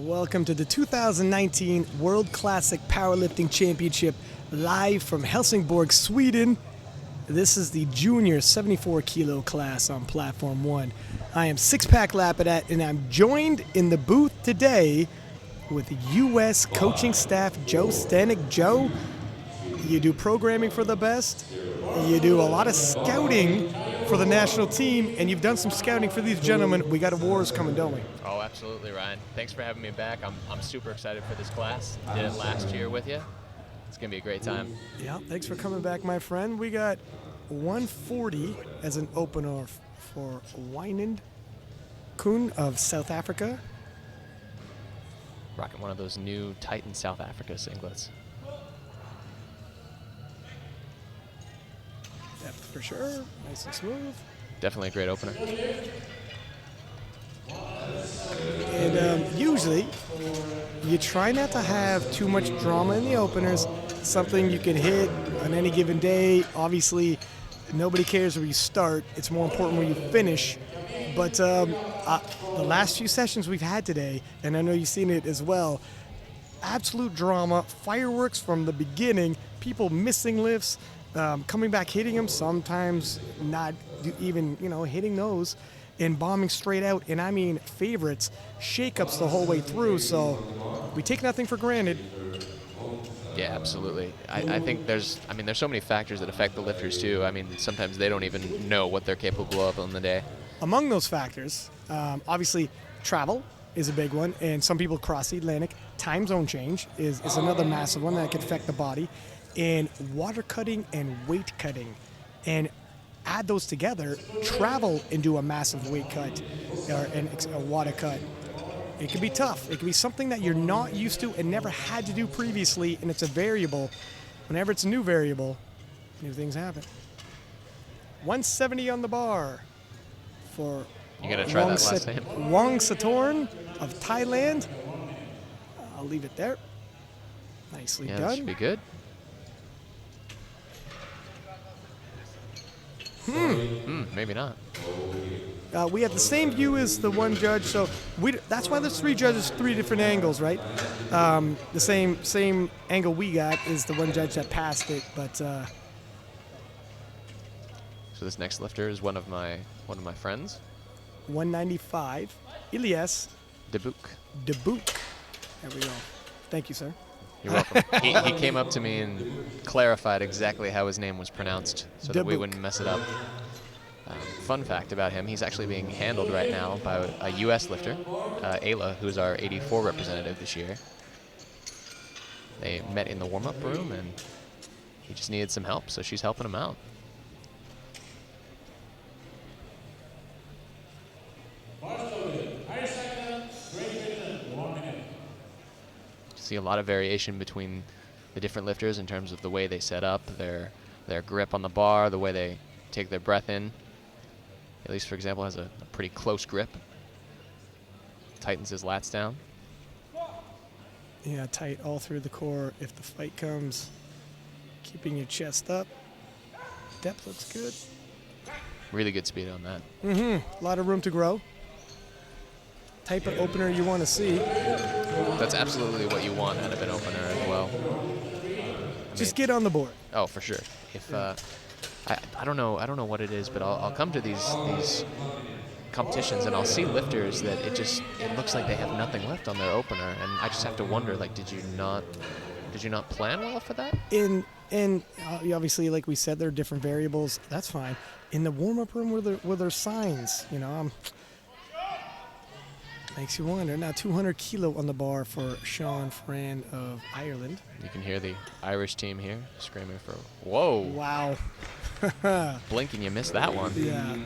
Welcome to the 2019 World Classic Powerlifting Championship, live from Helsingborg, Sweden. This is the junior 74 kilo class on platform 1. I am Six-Pack Lapidat, and I'm joined in the booth today with U.S. coaching staff Joe Stanek. Joe, you do programming for the best, you do a lot of scouting for the national team, and you've done some scouting for these gentlemen. We got awards coming, don't we? Oh, absolutely, Ryan. Thanks for having me back. I'm super excited for this class. Did it last year with you. It's going to be a great time. Yeah, thanks for coming back, my friend. We got 140 as an opener for Wijnand Koen of South Africa. Rocking one of those new Titan South Africa singlets. Depth for sure, nice and smooth. Definitely a great opener. And usually, you try not to have too much drama in the openers. Something you can hit on any given day. Obviously, nobody cares where you start. It's more important where you finish. But the last few sessions we've had today, and I know you've seen it as well, absolute drama, fireworks from the beginning, people missing lifts, coming back hitting them, sometimes not even, hitting those, and bombing straight out. And I mean favorites, shake-ups the whole way through, so we take nothing for granted. Yeah, absolutely. I think there's so many factors that affect the lifters too. I mean, sometimes they don't even know what they're capable of on the day. Among those factors, obviously travel is a big one, and some people cross the Atlantic. Time zone change is another massive one that can affect the body. And water cutting and weight cutting. And add those together, travel and do a massive weight cut or a water cut. It can be tough. It can be something that you're not used to and never had to do previously, and it's a variable. Whenever it's a new variable, new things happen. 170 on the bar for You gotta try that last name. Wong Satorn of Thailand. I'll leave it there. Nicely Yeah, done. that should be good. Maybe not. We have the same view as the one judge, so that's why there's 3 judges, 3 different angles, right? The same angle we got is the one judge that passed it, but. So this next lifter is one of my friends. 195, Ilyas Debuk. Debuk. There we go. Thank you, sir. You're welcome. he came up to me and clarified exactly how his name was pronounced so that we wouldn't mess it up. Fun fact about him, he's actually being handled right now by a U.S. lifter, Ayla, who's our 84 representative this year. They met in the warm-up room, and he just needed some help, so she's helping him out. See a lot of variation between the different lifters in terms of the way they set up, their grip on the bar, the way they take their breath in. At least, for example, has a pretty close grip. Tightens his lats down. Yeah, tight all through the core if the fight comes. Keeping your chest up. Depth looks good. Really good speed on that. A lot of room to grow. Type of opener you want to see. That's absolutely what you want out of an opener as well. Just get on the board. Oh, for sure. If I don't know what it is, but I'll come to these competitions and I'll see lifters that it looks like they have nothing left on their opener, and I just have to wonder, like, did you not plan well for that? And obviously, like we said, there are different variables. That's fine. In the warm-up room where there's signs, makes you wonder. Now 200 kilo on the bar for Sean Fran of Ireland. You can hear the Irish team here screaming for, whoa. Wow. Blink and you missed that one. Yeah.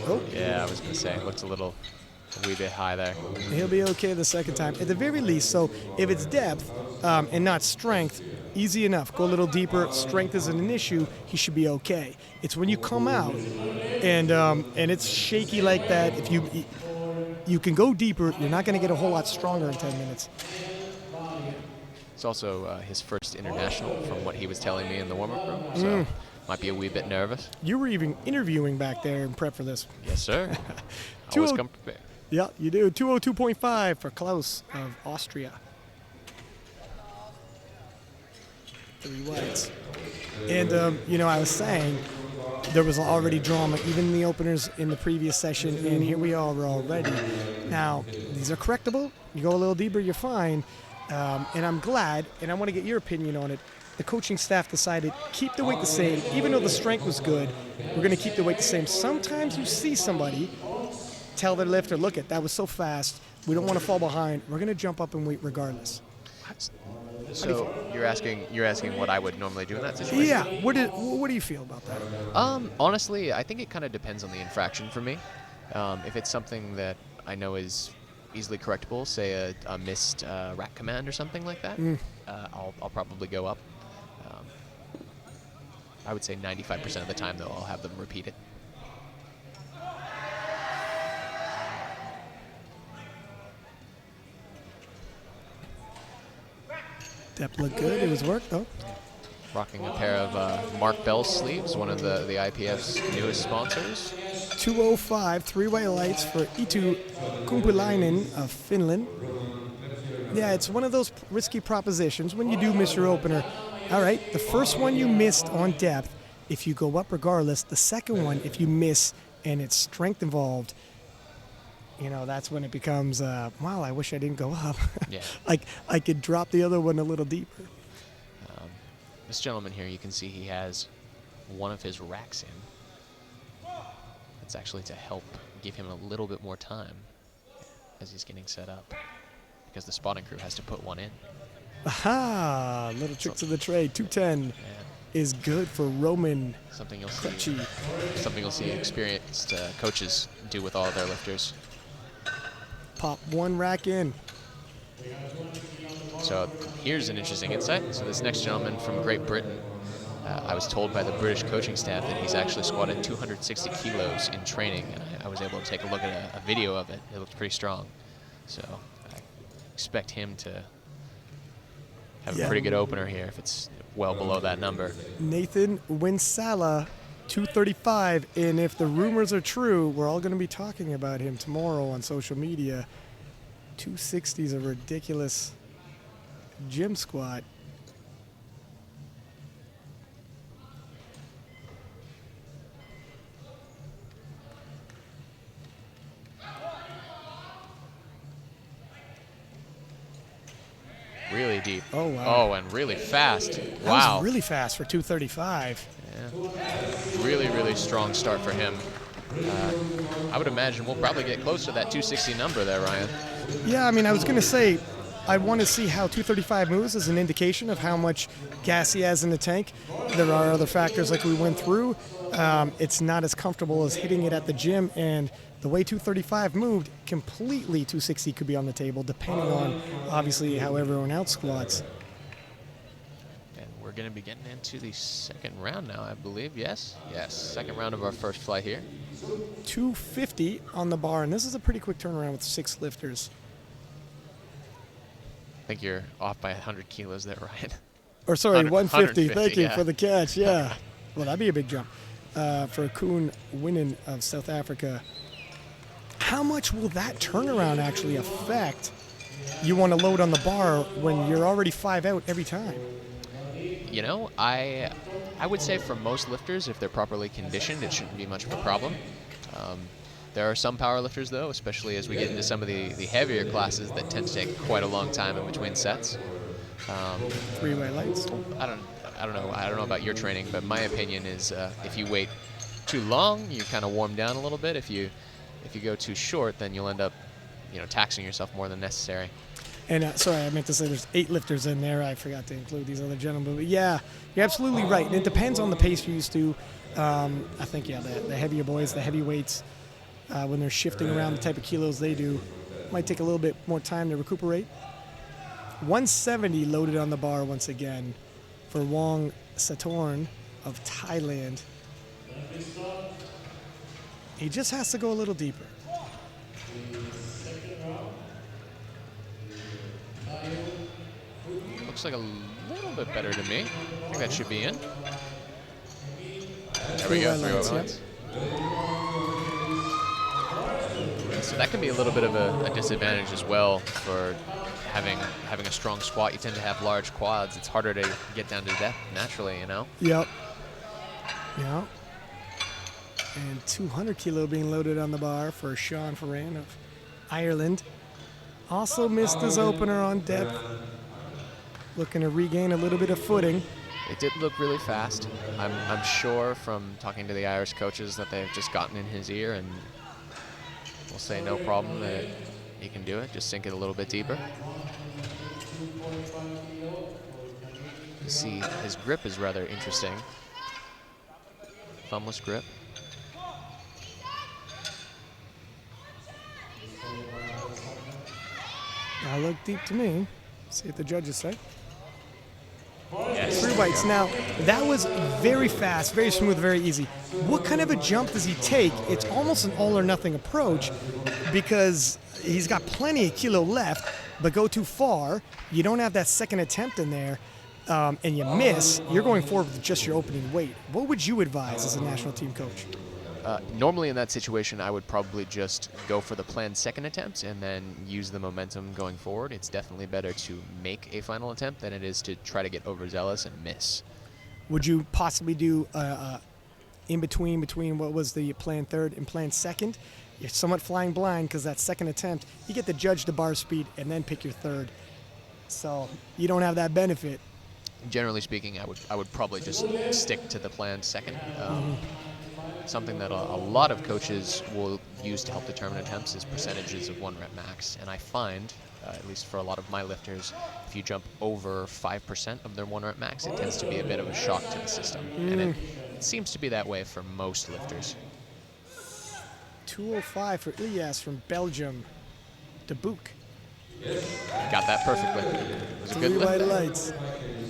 Oh. Yeah, I was going to say, it looks a wee bit high there. He'll be okay the second time. At the very least, so if it's depth and not strength, easy enough. Go a little deeper. Strength isn't an issue. He should be okay. It's when you come out and it's shaky like that. If you can go deeper, you're not going to get a whole lot stronger in 10 minutes. It's also his first international from what he was telling me in the warm-up room, so might be a wee bit nervous. You were even interviewing back there in prep for this. Yes, sir. Always come prepared. Yeah, you do. 202.5 for Klaus of Austria. 3 whites. And, I was saying there was already drama, even in the openers in the previous session, and here we are already. Now, these are correctable. You go a little deeper, you're fine. And I'm glad, and I want to get your opinion on it. The coaching staff decided keep the weight the same, even though the strength was good. We're going to keep the weight the same. Sometimes you see somebody tell their lifter, look it, that was so fast. We don't want to fall behind. We're going to jump up in weight regardless. So you're asking what I would normally do in that situation? Yeah. What do you feel about that? Honestly, I think it kind of depends on the infraction for me. If it's something that I know is easily correctable, say a missed rack command or something like that, I'll probably go up. I would say 95% of the time, though, I'll have them repeat it. Depth looked good. It was work, though. Rocking a pair of Mark Bell sleeves, one of the IPF's newest sponsors. 205, 3 white lights for Eetu Kumpilainen of Finland. Yeah, it's one of those risky propositions when you do miss your opener. All right, the first one you missed on depth, if you go up regardless. The second one, if you miss and it's strength involved, that's when it becomes, wow, I wish I didn't go up. Yeah. I could drop the other one a little deeper. This gentleman here, you can see he has one of his racks in. That's actually to help give him a little bit more time as he's getting set up, because the spotting crew has to put one in. Aha! Little tricks of the trade. 210 is good for Roman. Something you'll see experienced coaches do with all of their lifters. Pop one rack in. So here's an interesting insight. So this next gentleman from Great Britain, I was told by the British coaching staff that he's actually squatted 260 kilos in training, and I was able to take a look at a video of it. It looked pretty strong. So I expect him to have a pretty good opener here if it's well below that number. Nathan Winsala, 235, and if the rumors are true, we're all going to be talking about him tomorrow on social media. 260 is a ridiculous gym squat. Really deep. Oh, wow. Oh, and really fast. That wow. was really fast for 235. Yeah. Really, really strong start for him. I would imagine we'll probably get close to that 260 number there, Ryan. Yeah, I mean, I was going to say, I want to see how 235 moves as an indication of how much gas he has in the tank. There are other factors like we went through. It's not as comfortable as hitting it at the gym, and the way 235 moved, completely 260 could be on the table, depending on, obviously, how everyone else squats. And we're going to be getting into the second round now, I believe. Yes? Yes, second round of our first flight here. 250 on the bar, and this is a pretty quick turnaround with 6 lifters. I think you're off by 100 kilos there, Ryan. Or sorry, 150. Thank you yeah. for the catch. Yeah. Well, that'd be a big jump. For Koen Winnen of South Africa. How much will that turnaround actually affect you want to load on the bar when you're already 5 out every time? You know, I would say for most lifters, if they're properly conditioned, it shouldn't be much of a problem. There are some power lifters, though, especially as we get into some of the heavier classes that tend to take quite a long time in between sets. 3-way lights. I don't know about your training, but my opinion is if you wait too long, you kind of warm down a little bit. If you go too short, then you'll end up, taxing yourself more than necessary. And sorry, I meant to say there's 8 lifters in there. I forgot to include these other gentlemen. But yeah, you're absolutely right. And it depends on the pace you're used to. I think, the heavier boys, the heavyweights, when they're shifting around the type of kilos they do, might take a little bit more time to recuperate. 170 loaded on the bar once again for Wong Satorn of Thailand. He just has to go a little deeper. Looks like a little bit better to me. I think that should be in. There we go. 3 white lights. So that can be a little bit of a disadvantage as well for having a strong squat. You tend to have large quads. It's harder to get down to depth naturally, you know? Yep. Yep. And 200 kilo being loaded on the bar for Sean Ferran of Ireland. Also missed his opener on depth. Looking to regain a little bit of footing. It did look really fast. I'm sure from talking to the Irish coaches that they've just gotten in his ear and will say no problem that he can do it. Just sink it a little bit deeper. You see, his grip is rather interesting. Thumbless grip. Now look deep to me. See what the judges say. Yes. 3 whites. Now, that was very fast, very smooth, very easy. What kind of a jump does he take? It's almost an all or nothing approach because he's got plenty of kilo left, but go too far, you don't have that second attempt in there, and you miss, you're going forward with just your opening weight. What would you advise as a national team coach? Normally in that situation, I would probably just go for the planned second attempt and then use the momentum going forward. It's definitely better to make a final attempt than it is to try to get overzealous and miss. Would you possibly do in between what was the planned third and planned second? You're somewhat flying blind because that second attempt, you get to judge the bar speed and then pick your third. So you don't have that benefit. Generally speaking, I would probably just stick to the planned second. Something that a lot of coaches will use to help determine attempts is percentages of 1 rep max. And I find, at least for a lot of my lifters, if you jump over 5% of their 1 rep max, it tends to be a bit of a shock to the system. And it seems to be that way for most lifters. 205 for Ilyas from Belgium. De Boek. Got that perfectly. It was a good 3 white lift. lights.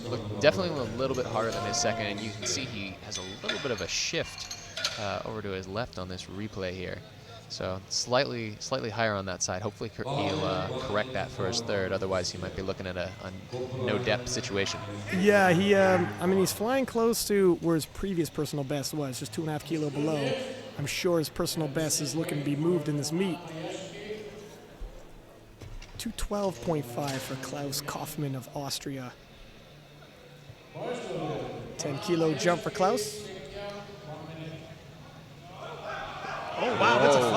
Look, definitely a little bit harder than his second, and you can see he has a little bit of a shift over to his left on this replay here. So slightly higher on that side. Hopefully he'll correct that for his third. Otherwise, he might be looking at a no depth situation. Yeah, he's flying close to where his previous personal best was, just 2.5 kilo below. I'm sure his personal best is looking to be moved in this meet. 212.5 for Klaus Kaufmann of Austria. 10 kilo jump for Klaus. Oh, wow, that's a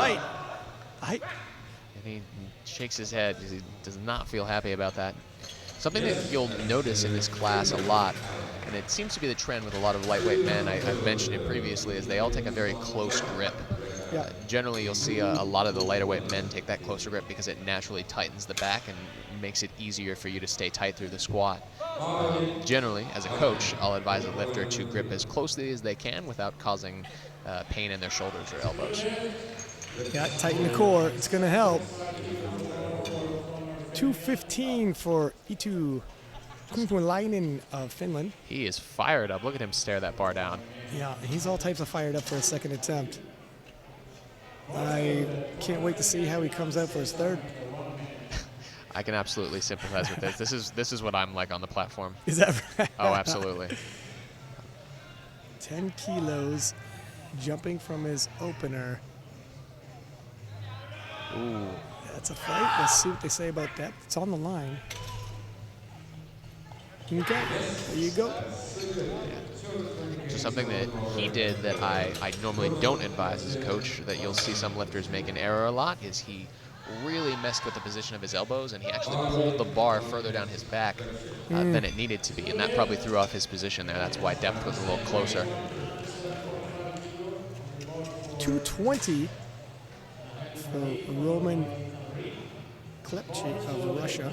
fight. And he shakes his head because he does not feel happy about that. Something that you'll notice in this class a lot, and it seems to be the trend with a lot of lightweight men, I've mentioned it previously, is they all take a very close grip. Yeah. Generally, you'll see a lot of the lighter weight men take that closer grip because it naturally tightens the back and makes it easier for you to stay tight through the squat. Generally, as a coach, I'll advise a lifter to grip as closely as they can without causing pain in their shoulders or elbows. Yeah, tighten the core. It's going to help. 215 for Eetu Kumpualainen of Finland. He is fired up. Look at him stare that bar down. Yeah, he's all types of fired up for a second attempt. I can't wait to see how he comes out for his third. I can absolutely sympathize with this. This is what I'm like on the platform. Is that right? Oh, absolutely. 10 kilos jumping from his opener. Ooh. That's a fight. Let's see what they say about that. It's on the line. Okay, there you go. So something that he did that I normally don't advise as a coach, that you'll see some lifters make an error a lot, is he really messed with the position of his elbows, and he actually pulled the bar further down his back than it needed to be, and that probably threw off his position there. That's why depth was a little closer. 220 for Roman Klepchi of Russia.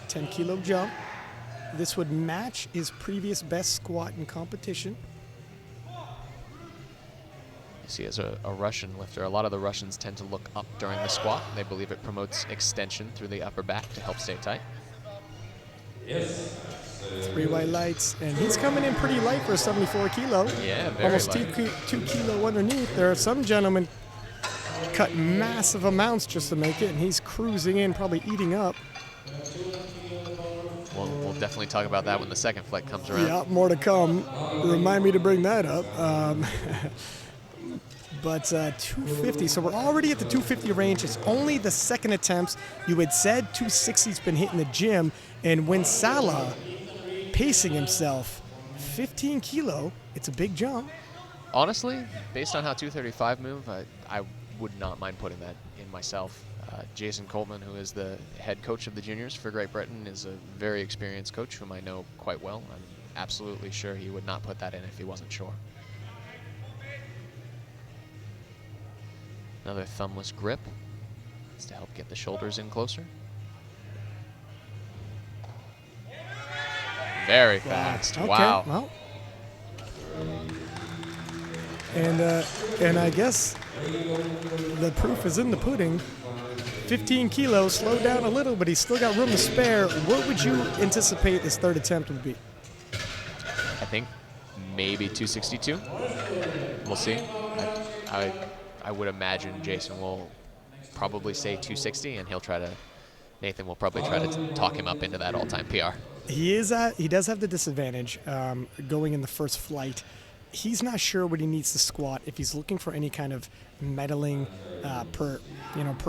10 kilo jump. This would match his previous best squat in competition. You see, as a Russian lifter, a lot of the Russians tend to look up during the squat. They believe it promotes extension through the upper back to help stay tight. 3 white lights, and he's coming in pretty light for a 74 kilo. Yeah, very almost light. 2 kilo underneath. There are some gentlemen cut massive amounts just to make it, and he's cruising in, probably eating up. We'll definitely talk about that when the second flight comes around. Yeah, more to come. Remind me to bring that up. But 250, so we're already at the 250 range. It's only the second attempts. You had said 260's been hit in the gym, and when Salah pacing himself, 15 kilo, it's a big jump. Honestly, based on how 235 move, I would not mind putting that in myself. Jason Coleman, who is the head coach of the juniors for Great Britain, is a very experienced coach whom I know quite well. I'm absolutely sure he would not put that in if he wasn't sure. Another thumbless grip. It's to help get the shoulders in closer. Very fast. Okay, wow. Well. And I guess the proof is in the pudding. 15 kilos, slowed down a little, but he's still got room to spare. What would you anticipate his third attempt would be? I think maybe 262. We'll see. I would imagine Jason will probably say 260, and Nathan will probably try to talk him up into that all-time PR. He does have the disadvantage going in the first flight. He's not sure what he needs to squat. If he's looking for any kind of medaling per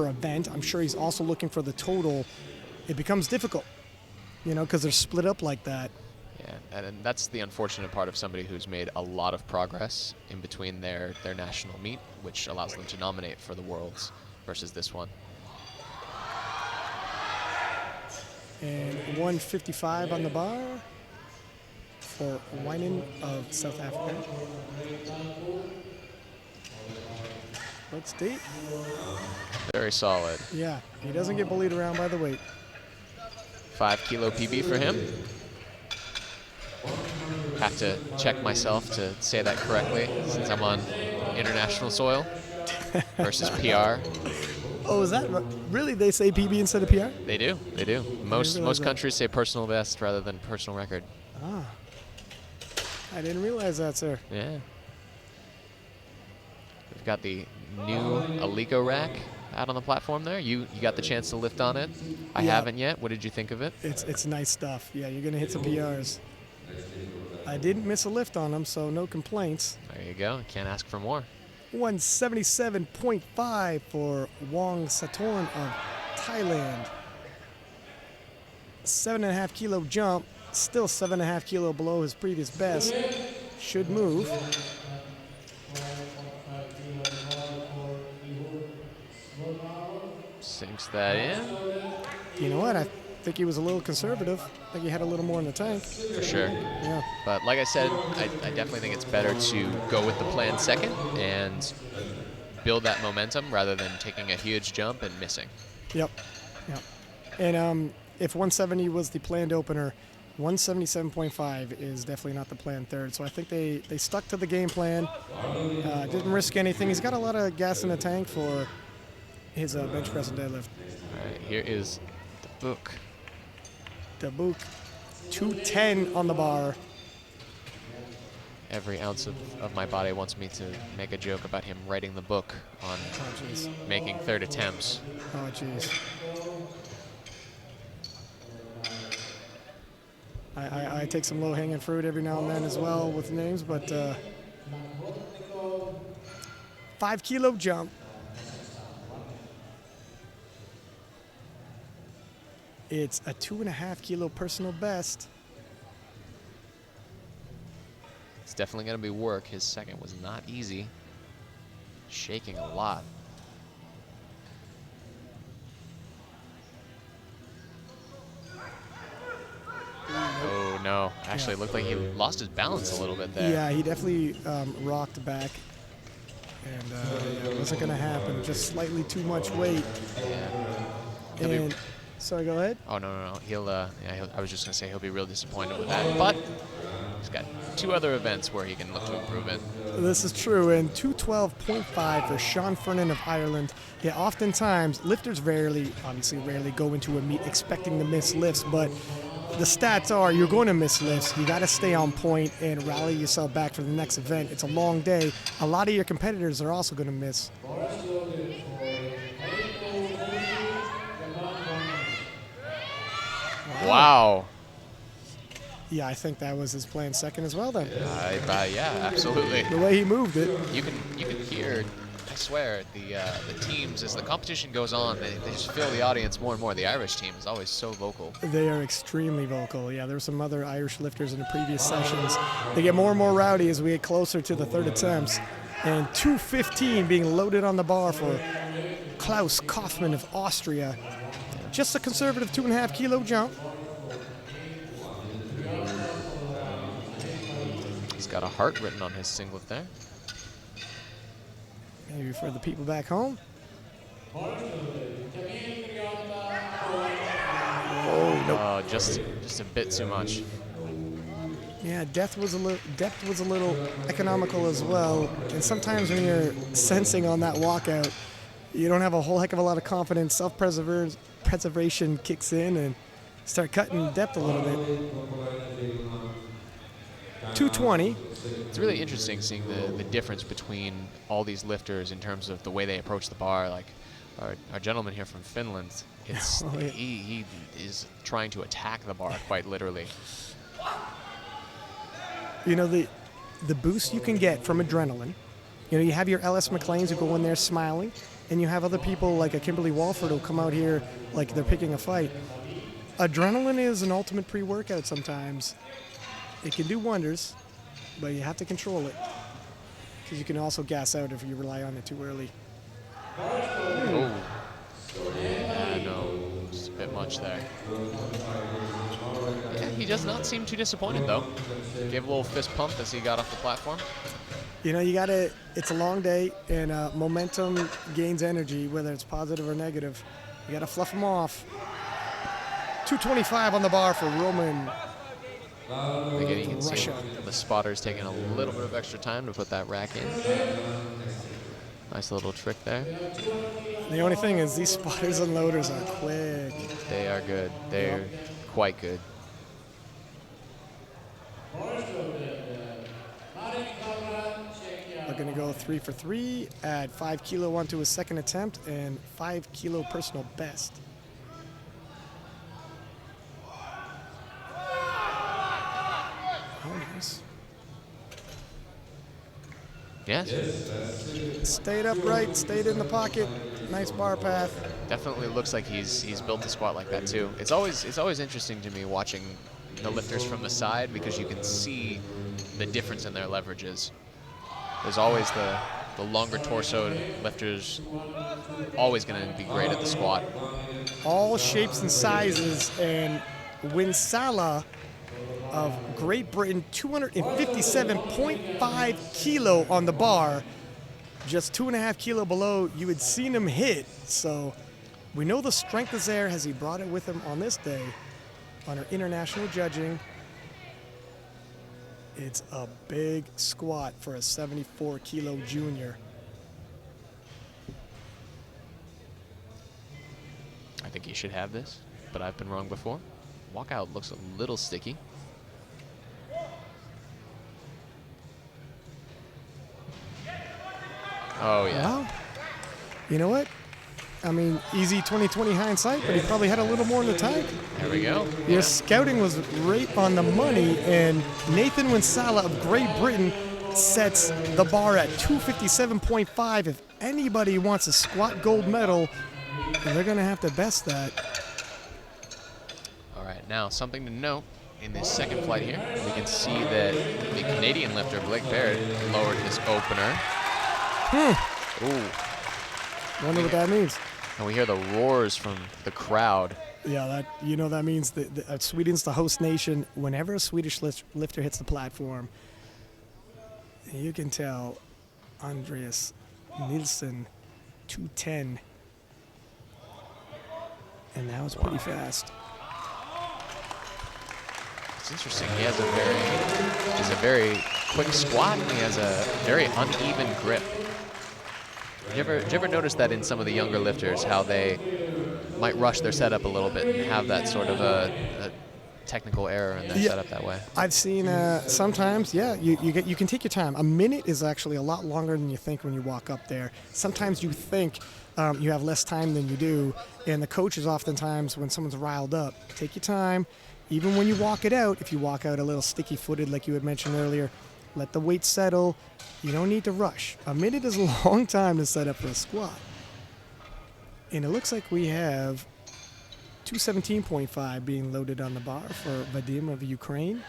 event, I'm sure he's also looking for the total. It becomes difficult, because they're split up like that. Yeah, and that's the unfortunate part of somebody who's made a lot of progress in between their national meet, which allows them to nominate for the Worlds versus this one. And 155 on the bar for Wyman of South Africa. Looks deep. Very solid. Yeah, he doesn't get bullied around by the weight. 5 kilo PB for him. Have to check myself to say that correctly since I'm on international soil versus PR. Oh, is that really? They say PB instead of PR? They do. They do. Most countries say personal best rather than personal record. Ah, I didn't realize that, sir. Yeah. We've got the new Alico rack out on the platform there. You got the chance to lift on it. I haven't yet. What did you think of it? It's nice stuff. Yeah, you're gonna hit some PRs. I didn't miss a lift on them, so no complaints. There you go. Can't ask for more. 177.5 for Wong Satorn of Thailand. 7.5 kilo jump, still 7.5 kilo below his previous best. Should move. Sinks that in. You know what? I think he was a little conservative. I think he had a little more in the tank. For sure. Yeah. But like I said, I definitely think it's better to go with the plan second and build that momentum rather than taking a huge jump and missing. Yep. And if 170 was the planned opener, 177.5 is definitely not the planned third. So I think they stuck to the game plan. Didn't risk anything. He's got a lot of gas in the tank for his bench press and deadlift. All right, here is the book. The book, 210 on the bar. Every ounce of my body wants me to make a joke about him writing the book on making third attempts. Oh, jeez. I take some low-hanging fruit every now and then as well with names, but 5 kilo jump. It's a 2.5 kilo personal best. It's definitely going to be work. His second was not easy. Shaking a lot. Oh, no. Actually, it looked like he lost his balance a little bit there. Yeah, he definitely rocked back. And it wasn't going to happen. Just slightly too much weight. Yeah. And sorry, go ahead. Oh, no. I was just going to say he'll be real disappointed with that. But he's got 2 other events where he can look to improve it. This is true. And 212.5 for Sean Fernan of Ireland. Yeah, oftentimes, lifters rarely go into a meet expecting to miss lifts, but the stats are you're going to miss lifts. You got to stay on point and rally yourself back for the next event. It's a long day. A lot of your competitors are also going to miss. Wow. Yeah, I think that was his plan second as well then. Yeah, absolutely. The way he moved it. You can hear, I swear, the teams, as the competition goes on, they just fill the audience more and more. The Irish team is always so vocal. They are extremely vocal. Yeah, there were some other Irish lifters in the previous sessions. They get more and more rowdy as we get closer to the third attempts. And 215 being loaded on the bar for Klaus Kaufmann of Austria. Just a conservative 2.5 kilo jump. He's got a heart written on his singlet there. Maybe for the people back home. Oh, no. Just a bit too much. Yeah, depth was a little economical as well. And sometimes when you're sensing on that walkout, you don't have a whole heck of a lot of confidence. Self-preservation kicks in and start cutting depth a little bit. 220. It's really interesting seeing the difference between all these lifters in terms of the way they approach the bar. Like our gentleman here from Finland, he is trying to attack the bar quite literally. You know, the boost you can get from adrenaline. You know, you have your LS McLeans who go in there smiling, and you have other people like a Kimberly Walford who come out here like they're picking a fight. Adrenaline is an ultimate pre-workout sometimes. It can do wonders, but you have to control it because you can also gas out if you rely on it too early. Oh. Yeah, no, just a bit much there. Yeah, he does not seem too disappointed, though. Gave a little fist pump as he got off the platform. You know, it's a long day, and momentum gains energy, whether it's positive or negative. You got to fluff them off. 225 on the bar for Roman. Again, you can see Russia. the spotter's taking a little bit of extra time to put that rack in. Nice little trick there. The only thing is these spotters and loaders are quick. They are good. They're quite good. We're going to go 3 for 3, add 5 kilo onto his second attempt, and 5 kilo personal best. Oh, nice. Yes. Stayed upright, stayed in the pocket. Nice bar path. Definitely looks like he's built a squat like that too. It's always interesting to me watching the lifters from the side because you can see the difference in their leverages. There's always the longer torso lifters always going to be great at the squat. All shapes and sizes, and Winsala of Great Britain, 257.5 kilo on the bar, just 2.5 kilo below you had seen him hit. So we know the strength is there as he brought it with him on this day on our international judging. It's a big squat for a 74 kilo junior. I think he should have this, but I've been wrong before. Walkout looks a little sticky. Oh, yeah. Well, you know what? I mean, easy 2020 hindsight, but he probably had a little more in the tank. There we go. Your scouting was right on the money, and Nathan Winsala of Great Britain sets the bar at 257.5. If anybody wants a squat gold medal, they're going to have to best that. All right, now something to note in this second flight here. We can see that the Canadian lifter, Blake Baird, lowered his opener. Ooh. Wonder what that means. And we hear the roars from the crowd. Yeah, that means that Sweden's the host nation. Whenever a Swedish lifter hits the platform, you can tell Andreas Nilsson 210, and that was pretty fast. It's interesting. He has a very quick squat, and he has a very uneven grip. Did you ever notice that in some of the younger lifters, how they might rush their setup a little bit and have that sort of a technical error in their setup that way? I've seen sometimes, yeah, you can take your time. A minute is actually a lot longer than you think when you walk up there. Sometimes you think you have less time than you do, and the coaches oftentimes, when someone's riled up, take your time. even when you walk it out, if you walk out a little sticky-footed like you had mentioned earlier, let the weight settle. You don't need to rush. A minute is a long time to set up for a squat. And it looks like we have 217.5 being loaded on the bar for Vadim of Ukraine.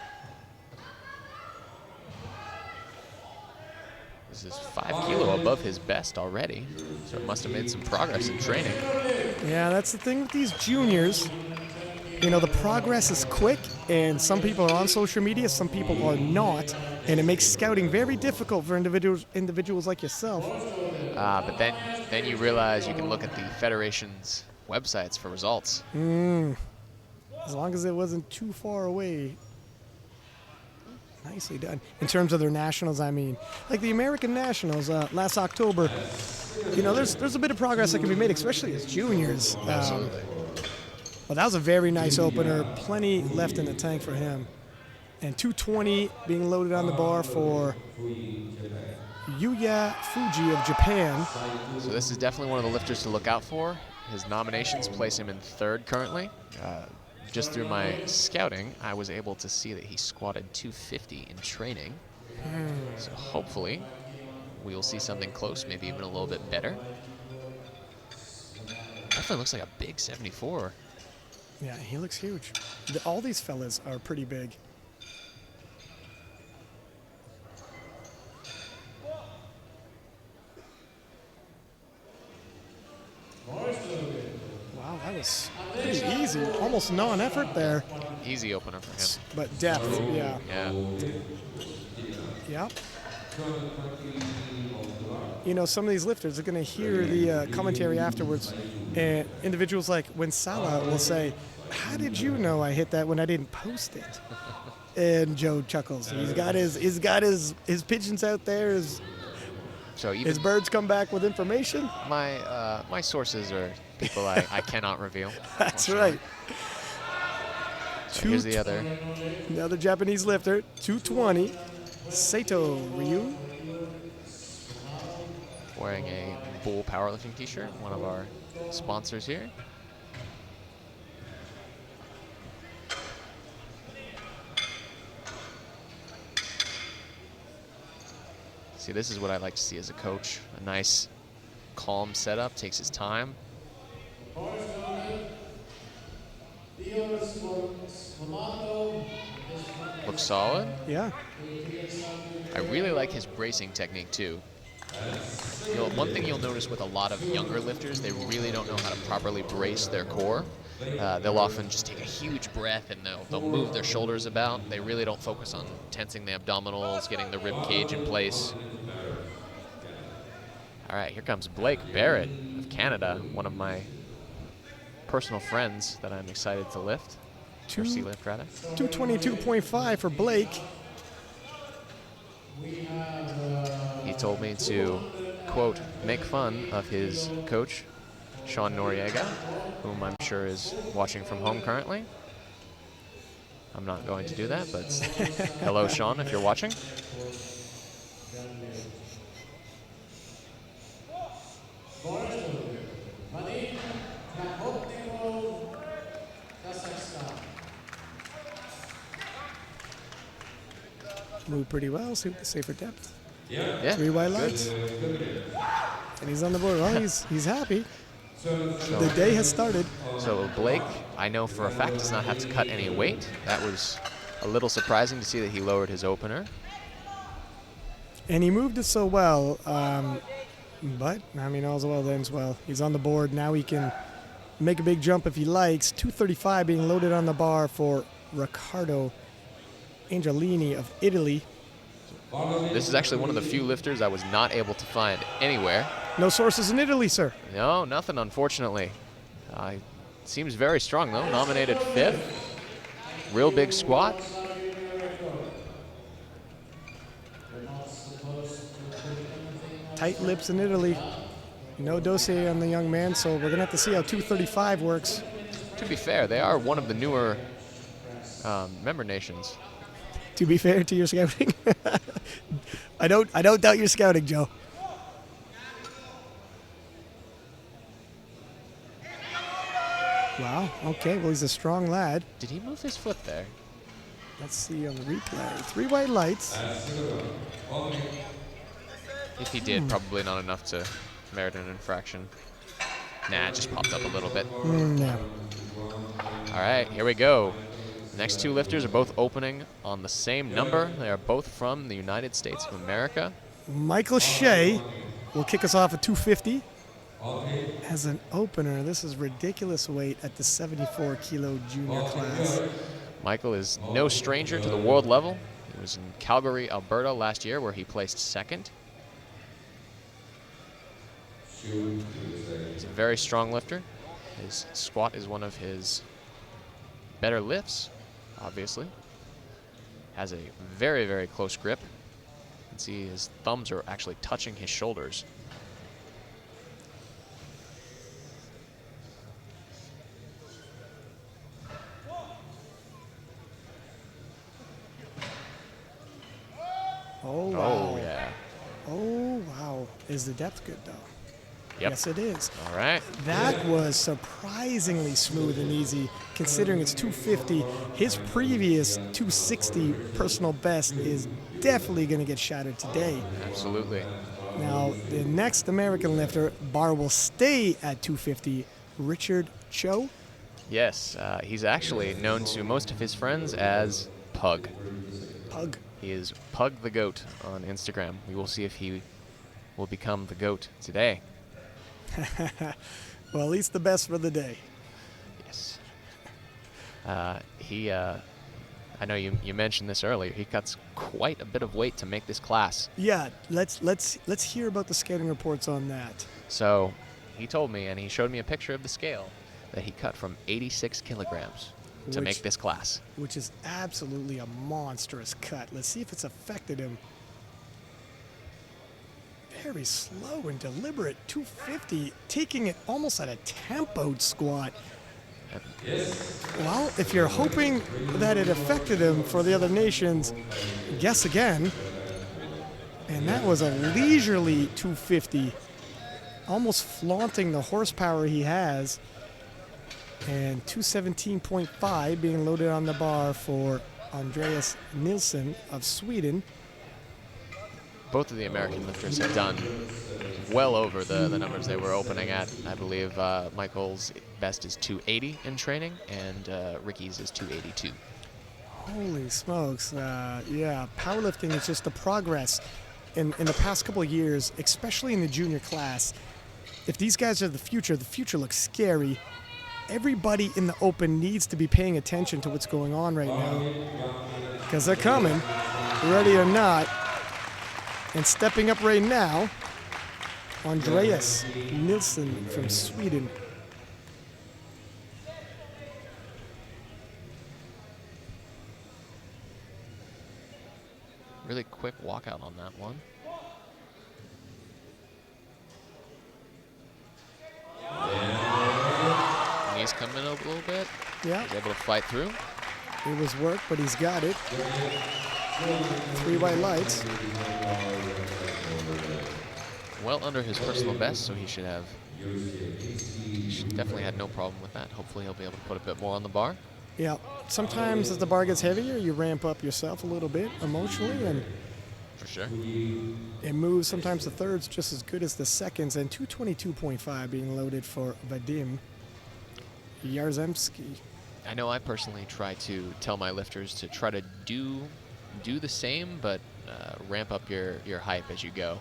This is 5 kilo above his best already, so it must have made some progress in training. Yeah, that's the thing with these juniors. You know, the progress is quick, and some people are on social media, some people are not, and it makes scouting very difficult for individuals like yourself. But then you realize you can look at the federation's websites for results. As long as it wasn't too far away. Nicely done. In terms of their nationals, I mean, like the American nationals last October, you know, there's a bit of progress that can be made, especially as juniors. Absolutely. Well, that was a very nice opener. Plenty left in the tank for him. And 220 being loaded on the bar for Yuya Fuji of Japan. So this is definitely one of the lifters to look out for. His nominations place him in 3rd currently. Just through my scouting, I was able to see that he squatted 250 in training. So hopefully we'll see something close, maybe even a little bit better. Definitely looks like a big 74. Yeah, he looks huge. All these fellas are pretty big. Wow, that was pretty easy. Almost non-effort there. Easy opener for him. But depth, yeah. Yeah. Yeah. You know, some of these lifters are going to hear the commentary afterwards, and individuals like when Salah will say, "How did you know I hit that when I didn't post it?" And Joe chuckles. He's got his pigeons out there. His birds come back with information. My sources are people I cannot reveal. That's right. So here's the other. Another Japanese lifter, 220, Sato Ryu. Wearing a Bull Powerlifting t-shirt, one of our sponsors here. See, this is what I like to see as a coach. A nice, calm setup, takes his time. Looks solid. Yeah. I really like his bracing technique too. One thing you'll notice with a lot of younger lifters, they really don't know how to properly brace their core. They'll often just take a huge breath and they'll move their shoulders about. They really don't focus on tensing the abdominals, getting the rib cage in place. All right, here comes Blake Barrett of Canada, one of my personal friends that I'm excited to lift. Or see lift, rather. 222.5 for Blake. He told me to, quote, make fun of his coach, Sean Noriega, whom I'm sure is watching from home currently. I'm not going to do that, but hello, Sean, if you're watching. Moved pretty well, safer depth. Yeah. 3 wide lights. And he's on the board. Well, he's happy. The day has started. So Blake, I know for a fact, does not have to cut any weight. That was a little surprising to see that he lowered his opener. And he moved it so well. But, I mean, all's well that ends well. He's on the board. Now he can make a big jump if he likes. 235 being loaded on the bar for Riccardo Angelini of Italy. This is actually one of the few lifters I was not able to find anywhere. No sources in Italy, sir. No, nothing, unfortunately. Seems very strong, though. Nominated 5th. Real big squat. Tight lips in Italy. No dossier on the young man, so we're going to have to see how 235 works. To be fair, they are one of the newer member nations. To be fair to your scouting, I don't doubt your scouting, Joe. Wow. Okay. Well, he's a strong lad. Did he move his foot there? Let's see on the replay. 3 white lights. If he did, probably not enough to merit an infraction. Nah, it just popped up a little bit. No. All right, here we go. The next two lifters are both opening on the same number. They are both from the United States of America. Michael Shea will kick us off at 250. As an opener, this is ridiculous weight at the 74 kilo junior class. Michael is no stranger to the world level. He was in Calgary, Alberta last year where he placed second. He's a very strong lifter. His squat is one of his better lifts, obviously. Has a very, very close grip. You can see his thumbs are actually touching his shoulders. Oh, wow. Oh, yeah. Oh, wow. Is the depth good, though? Yep. Yes, it is. All right. That was surprisingly smooth and easy, considering it's 250. His previous 260 personal best is definitely going to get shattered today. Absolutely. Now, the next American lifter, bar will stay at 250, Richard Cho. Yes, he's actually known to most of his friends as Pug. Pug. He is Pug the Goat on Instagram. We will see if he will become the GOAT today. Well, at least the best for the day. Yes. I know you mentioned this earlier. He cuts quite a bit of weight to make this class. Yeah, let's hear about the scouting reports on that. So he told me, and he showed me a picture of the scale, that he cut from 86 kilograms to make this class. Which is absolutely a monstrous cut. Let's see if it's affected him. Very slow and deliberate, 250, taking it almost at a tempoed squat. Well, if you're hoping that it affected him for the other nations, guess again. And that was a leisurely 250, almost flaunting the horsepower he has. And 217.5 being loaded on the bar for Andreas Nilsson of Sweden. Both of the American lifters have done well over the numbers they were opening at. I believe Michael's best is 280 in training, and Ricky's is 282. Holy smokes. Yeah, powerlifting is just the progress in the past couple of years, especially in the junior class. If these guys are the future looks scary. Everybody in the open needs to be paying attention to what's going on right now, because they're coming, ready or not. And stepping up right now, Andreas Nilsson from Sweden. Really quick walkout on that one. Knees coming in a little bit. Yeah. He's able to fight through. It was work, but he's got it. 3 white lights. Well under his personal best, so he should definitely had no problem with that. Hopefully he'll be able to put a bit more on the bar. Yeah. Sometimes as the bar gets heavier, you ramp up yourself a little bit emotionally, and For sure. it moves sometimes the thirds just as good as the seconds. And 222.5 being loaded for Vadim Yarzemski. I know I personally try to tell my lifters to try to do the same, but ramp up your hype as you go.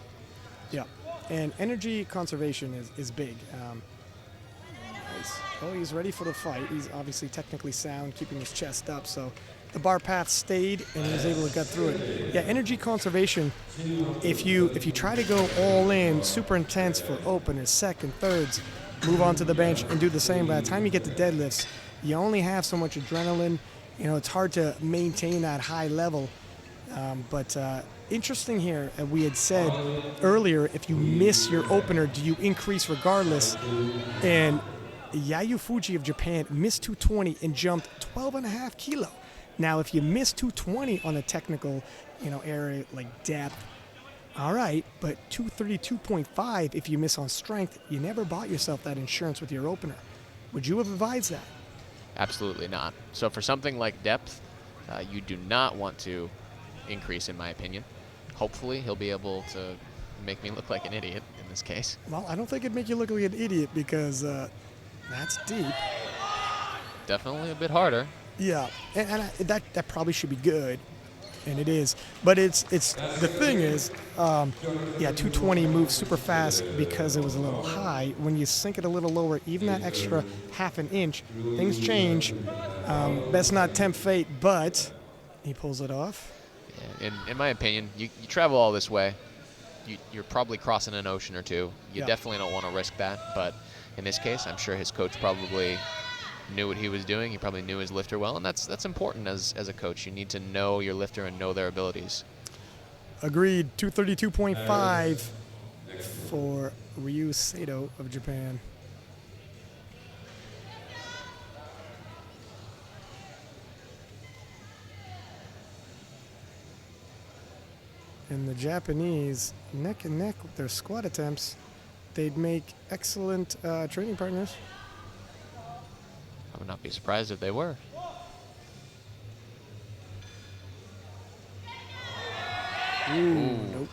Yeah, and energy conservation is big. He's ready for the fight. He's obviously technically sound, keeping his chest up, so the bar path stayed and he was able to get through it. Yeah, energy conservation, if you try to go all in, super intense for openers, second, thirds, move on to the bench and do the same, by the time you get to deadlifts, you only have so much adrenaline. You know, it's hard to maintain that high level. But interesting here, we had said earlier, if you miss your opener, do you increase regardless? And Yayu Fuji of Japan missed 220 and jumped 12.5 kilo. Now, if you miss 220 on a technical, area like depth, all right, but 232.5 if you miss on strength, you never bought yourself that insurance with your opener. Would you advise that? Absolutely not. So for something like depth, you do not want to increase, in my opinion. Hopefully, he'll be able to make me look like an idiot in this case. Well, I don't think it'd make you look like an idiot because that's deep. Definitely a bit harder. Yeah, that probably should be good, and it is. But it's the thing is, 220 moves super fast because it was a little high. When you sink it a little lower, even that extra half an inch, things change. Best not tempt fate, but he pulls it off. Yeah, in my opinion, you travel all this way, you're probably crossing an ocean or two. You definitely don't want to risk that. But in this case, I'm sure his coach probably knew what he was doing. He probably knew his lifter well, and that's important as a coach. You need to know your lifter and know their abilities. Agreed. 232.5 for Ryu Sato of Japan. And the Japanese, neck and neck with their squat attempts, they'd make excellent training partners. I would not be surprised if they were. Ooh. Nope.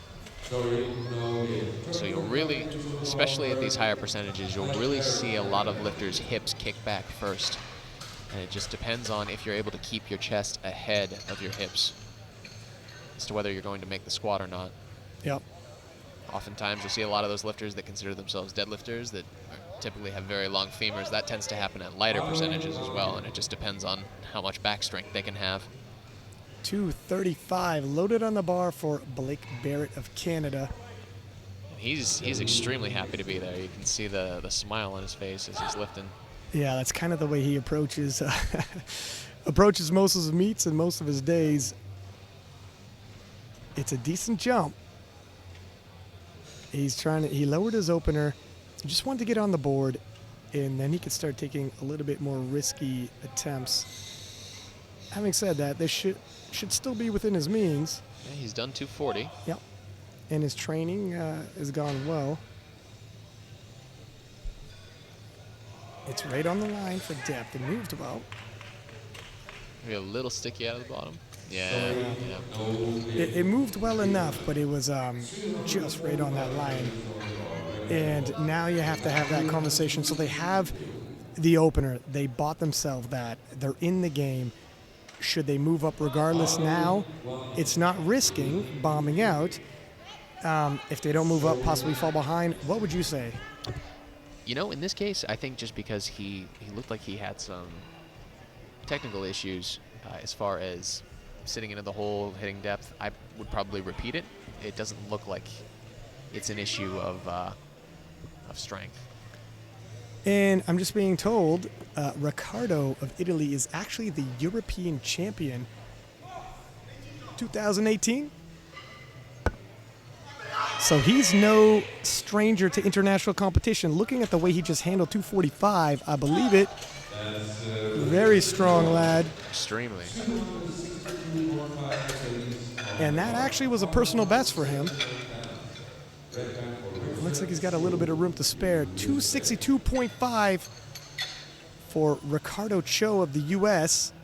So you'll really, especially at these higher percentages, you'll really see a lot of lifters' hips kick back first. And it just depends on if you're able to keep your chest ahead of your hips as to whether you're going to make the squat or not. Yep. Oftentimes you'll see a lot of those lifters that consider themselves deadlifters that typically have very long femurs. That tends to happen at lighter percentages as well, and it just depends on how much back strength they can have. 235 loaded on the bar for Blake Barrett of Canada. He's extremely happy to be there. You can see the smile on his face as he's lifting. Yeah, that's kind of the way he approaches approaches most of his meets and most of his days. It's a decent jump. He lowered his opener, just wanted to get on the board, and then he could start taking a little bit more risky attempts. Having said that, this should still be within his means. Yeah, he's done 240. Yep. And his training has gone well. It's right on the line for depth. It moved well. Maybe a little sticky out of the bottom. Yeah. It moved well enough, but it was just right on that line. And now you have to have that conversation. So they have the opener. They bought themselves that. They're in the game. Should they move up regardless now? It's not risking bombing out. If they don't move up, possibly fall behind, what would you say? You know, in this case, I think just because he looked like he had some technical issues as far as sitting into the hole, hitting depth, I would probably repeat it. It doesn't look like it's an issue of strength. And I'm just being told Riccardo of Italy is actually the European champion 2018. So he's no stranger to international competition. Looking at the way he just handled 245, I believe it. Very strong lad. Extremely. And that actually was a personal best for him. Looks like he's got a little bit of room to spare. 262.5 for Ricardo Cho of the U.S.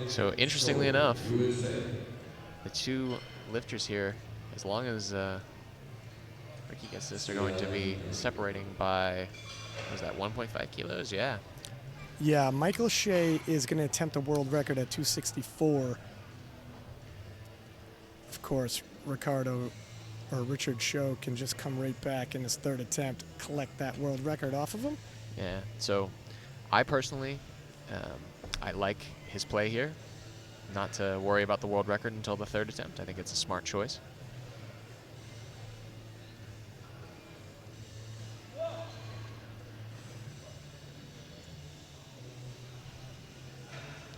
So interestingly enough, the two lifters here, as long as Ricky gets this, are going to be separating by, what was that, 1.5 kilos? Yeah. Yeah, Michael Shea is going to attempt a world record at 264. Of course, Richard Cho can just come right back in his third attempt, collect that world record off of him. Yeah, so I personally, I like his play here. Not to worry about the world record until the third attempt. I think it's a smart choice.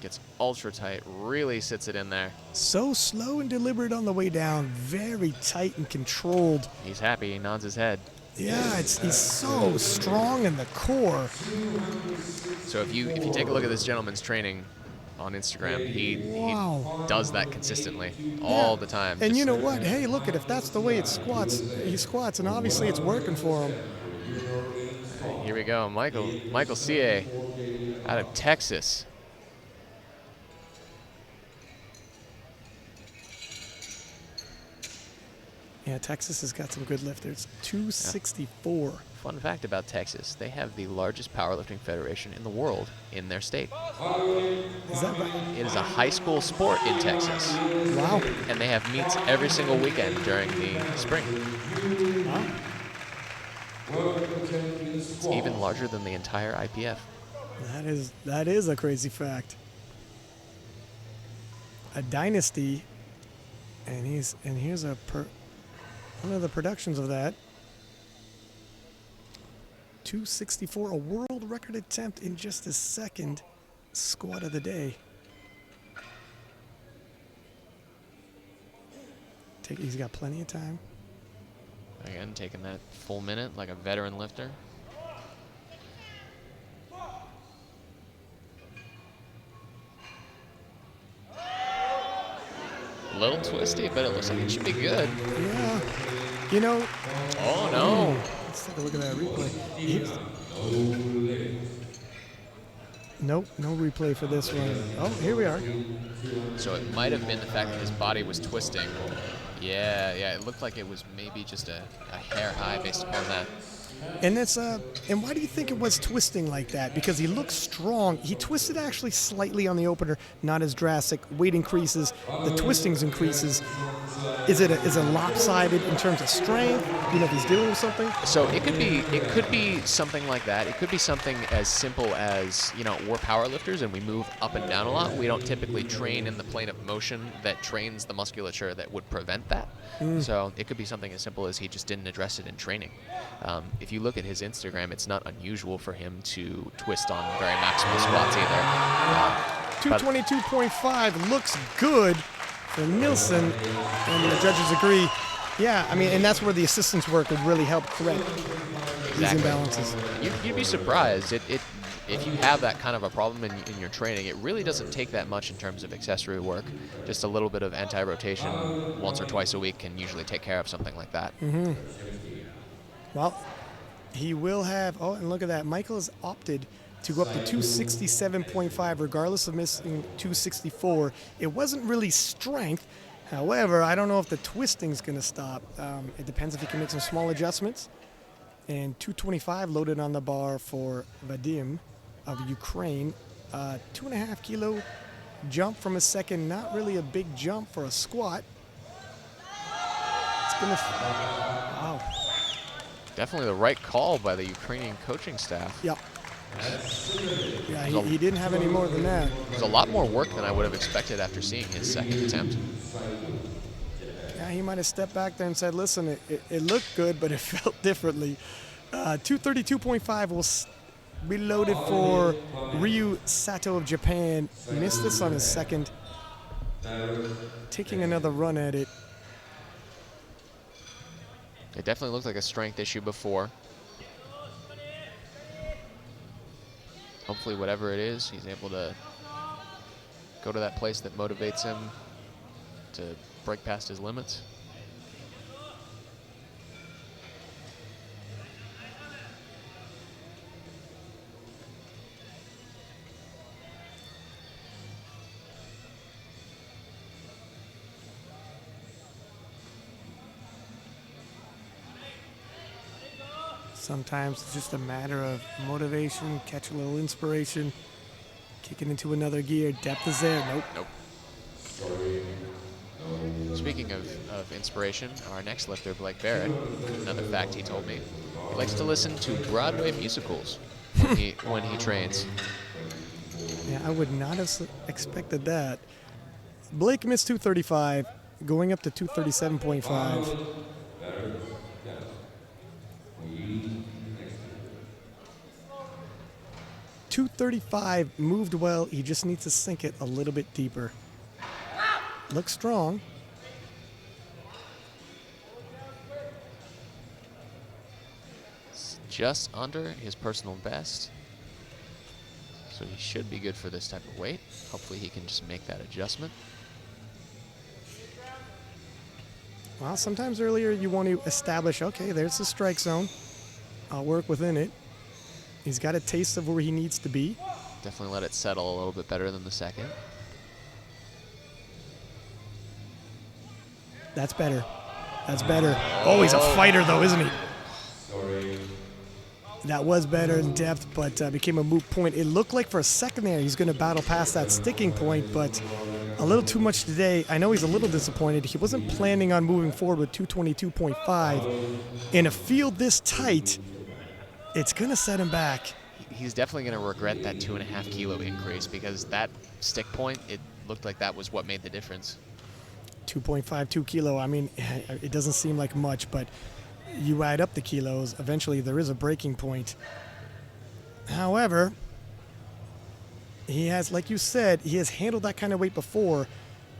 Gets ultra tight, really sits it in there. So slow and deliberate on the way down, very tight and controlled. He's happy, he nods his head. Yeah, he's so strong in the core. So if you take a look at this gentleman's training on Instagram, he does that consistently all the time. And you know what? Hey, look at if that's the way he squats, and obviously it's working for him. Here we go, Michael C.A. out of Texas. Yeah, Texas has got some good lifters. 264. Fun fact about Texas, they have the largest powerlifting federation in the world in their state. Is that right? It is a high school sport in Texas. Wow. And they have meets every single weekend during the spring. Wow. It's even larger than the entire IPF. That is a crazy fact. A dynasty, and here's one of the productions of that. 264, a world record attempt in just his second squat of the day. He's got plenty of time. Again, taking that full minute like a veteran lifter. A little twisty, but it looks like it should be good. Yeah. You know. Oh, no. Let's take a look at that replay. Nope, no replay for this one. Oh, here we are. So it might have been the fact that his body was twisting. Yeah, it looked like it was maybe just a hair high based upon that. And and why do you think it was twisting like that? Because he looks strong. He twisted actually slightly on the opener, not as drastic. Weight increases, the twistings increases. Is it lopsided in terms of strength? You know, if he's dealing with something. So it could be something like that. It could be something as simple as, you know, we're powerlifters and we move up and down a lot. We don't typically train in the plane of motion that trains the musculature that would prevent that. So it could be something as simple as he just didn't address it in training. If you look at his Instagram, it's not unusual for him to twist on very maximal squats either. 222.5 looks good for Nielsen, and the judges agree. Yeah, I mean, and that's where the assistance work would really help correct these imbalances. You'd be surprised. If you have that kind of a problem in your training, it really doesn't take that much in terms of accessory work. Just a little bit of anti-rotation once or twice a week can usually take care of something like that. Mm-hmm. Well, he will have, oh, and look at that. Michael has opted to go up to 267.5 regardless of missing 264. It wasn't really strength. However, I don't know if the twisting's going to stop. It depends if he can make some small adjustments. And 225 loaded on the bar for Vadim of Ukraine. 2.5 kilo jump from a second. Not really a big jump for a squat. It's going to, wow. Definitely the right call by the Ukrainian coaching staff. Yep. Yeah, he didn't have any more than that. There's a lot more work than I would have expected after seeing his second attempt. Yeah, he might have stepped back there and said, listen, it looked good, but it felt differently. 232.5 will be loaded for Ryu Sato of Japan. Missed this on his second. Taking another run at it. It definitely looked like a strength issue before. Hopefully whatever it is, he's able to go to that place that motivates him to break past his limits. Sometimes it's just a matter of motivation, catch a little inspiration, kicking into another gear. Depth is there. Nope. Speaking of inspiration, our next lifter, Blake Barrett, another fact he told me, he likes to listen to Broadway musicals when he trains. Yeah, I would not have expected that. Blake missed 235, going up to 237.5. 235 moved well. He just needs to sink it a little bit deeper. Looks strong. It's just under his personal best. So he should be good for this type of weight. Hopefully he can just make that adjustment. Well, sometimes earlier you want to establish, okay, there's the strike zone. I'll work within it. He's got a taste of where he needs to be. Definitely let it settle a little bit better than the second. That's better. That's better. Oh, he's a fighter, though, isn't he? That was better in depth, but became a moot point. It looked like for a second there he's going to battle past that sticking point, but a little too much today. I know he's a little disappointed. He wasn't planning on moving forward with 222.5. In a field this tight, it's going to set him back. He's definitely going to regret that 2.5 kilo increase, because that stick point, it looked like that was what made the difference. 2.52 kilo. I mean, it doesn't seem like much, but you add up the kilos, eventually there is a breaking point. However, he has, like you said, he has handled that kind of weight before.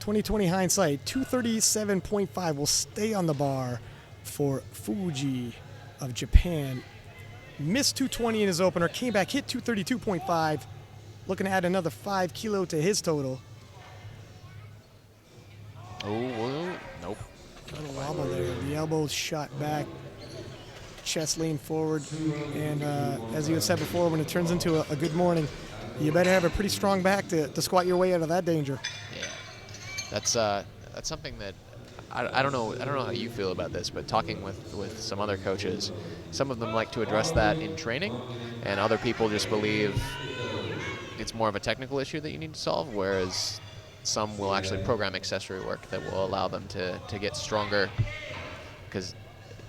2020 hindsight, 237.5 will stay on the bar for Fuji of Japan. Missed 220 in his opener, came back, hit 232.5, looking to add another 5 kilo to his total. Oh, nope. A little wobble there. The elbow shot back, chest lean forward, and as you had said before, when it turns into a good morning, you better have a pretty strong back to squat your way out of that danger. Yeah, that's something that I don't know how you feel about this, but talking with some other coaches, some of them like to address that in training, and other people just believe it's more of a technical issue that you need to solve, whereas some will actually program accessory work that will allow them to get stronger, because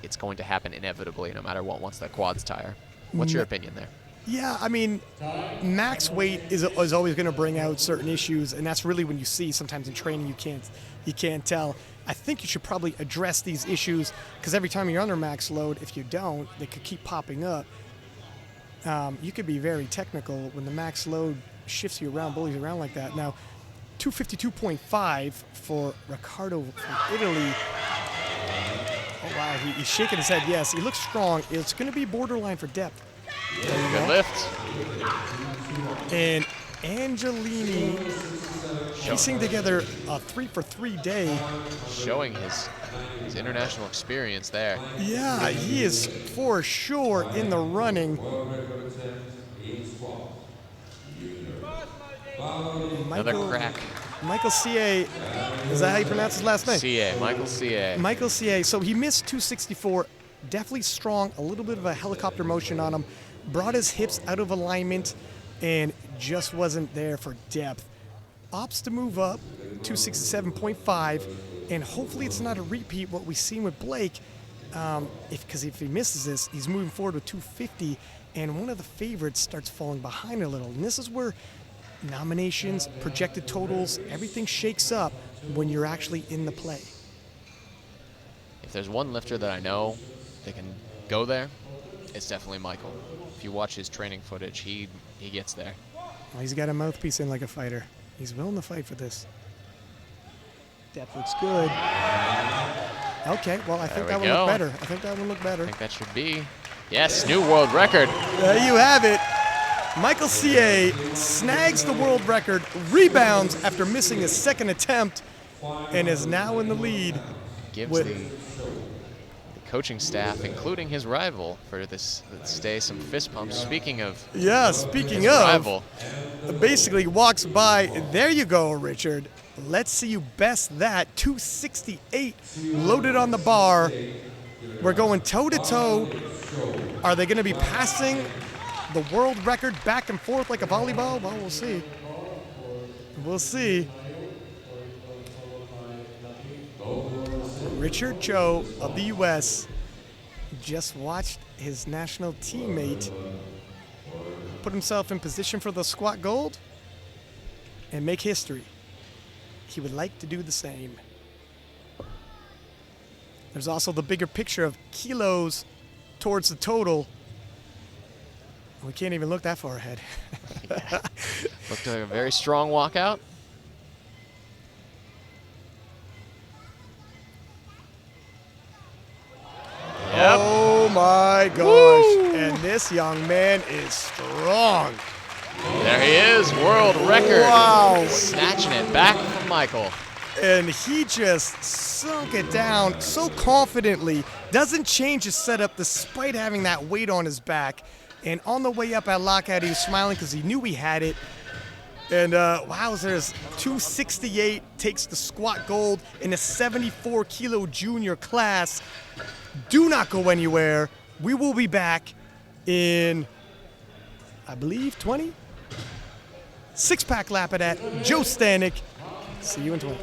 it's going to happen inevitably no matter what once the quads tire. What's your opinion there? Yeah, I mean, max weight is always going to bring out certain issues, and that's really when you see sometimes in training you can't tell. I think you should probably address these issues, because every time you're under max load, if you don't, they could keep popping up. You could be very technical when the max load shifts you around, bullies you around like that. Now, 252.5 for Riccardo from Italy. Oh, wow, he's shaking his head. Yes, he looks strong. It's going to be borderline for depth. Good lift. And Angelini piecing together a 3-for-3 day. Showing his international experience there. Yeah, he is for sure in the running. Another crack. Michael C.A. Is that how you pronounce his last name? C.A. Michael C.A. Michael C.A. So he missed 264. Definitely strong. A little bit of a helicopter motion on him. Brought his hips out of alignment and just wasn't there for depth. Opts to move up 267.5, and hopefully it's not a repeat what we've seen with Blake. Because if he misses this, he's moving forward with 250, and one of the favorites starts falling behind a little. And this is where nominations, projected totals, everything shakes up when you're actually in the play. If there's one lifter that I know that can go there, it's definitely Michael. If you watch his training footage, he gets there. Well, he's got a mouthpiece in like a fighter. He's willing to fight for this. Depth looks good. Okay, well, I think that one looked better. I think that one looked better. I think that should be. Yes, new world record. There you have it. Michael C.A. snags the world record, rebounds after missing his second attempt, and is now in the lead. Gives the coaching staff, including his rival, for this day some fist pumps. Speaking of rival, basically walks by. There you go, Richard. Let's see you best that. 268 loaded on the bar. We're going toe-to-toe. Are they going to be passing the world record back and forth like a volleyball? Well, we'll see. We'll see. Richard Cho of the U.S. just watched his national teammate put himself in position for the squat gold and make history. He would like to do the same. There's also the bigger picture of kilos towards the total. We can't even look that far ahead. Yeah. Looked like a very strong walkout. Yep. Oh my gosh. Woo! And this young man is strong. There he is, world record. Wow. Snatching it back from Michael. And he just sunk it down so confidently. Doesn't change his setup despite having that weight on his back. And on the way up at lockout, he was smiling because he knew we had it. And wowzers, 268 takes the squat gold in the 74 kilo junior class. Do not go anywhere. We will be back in, I believe, 20? Six-pack lap at Joe Stanek. See you in 20.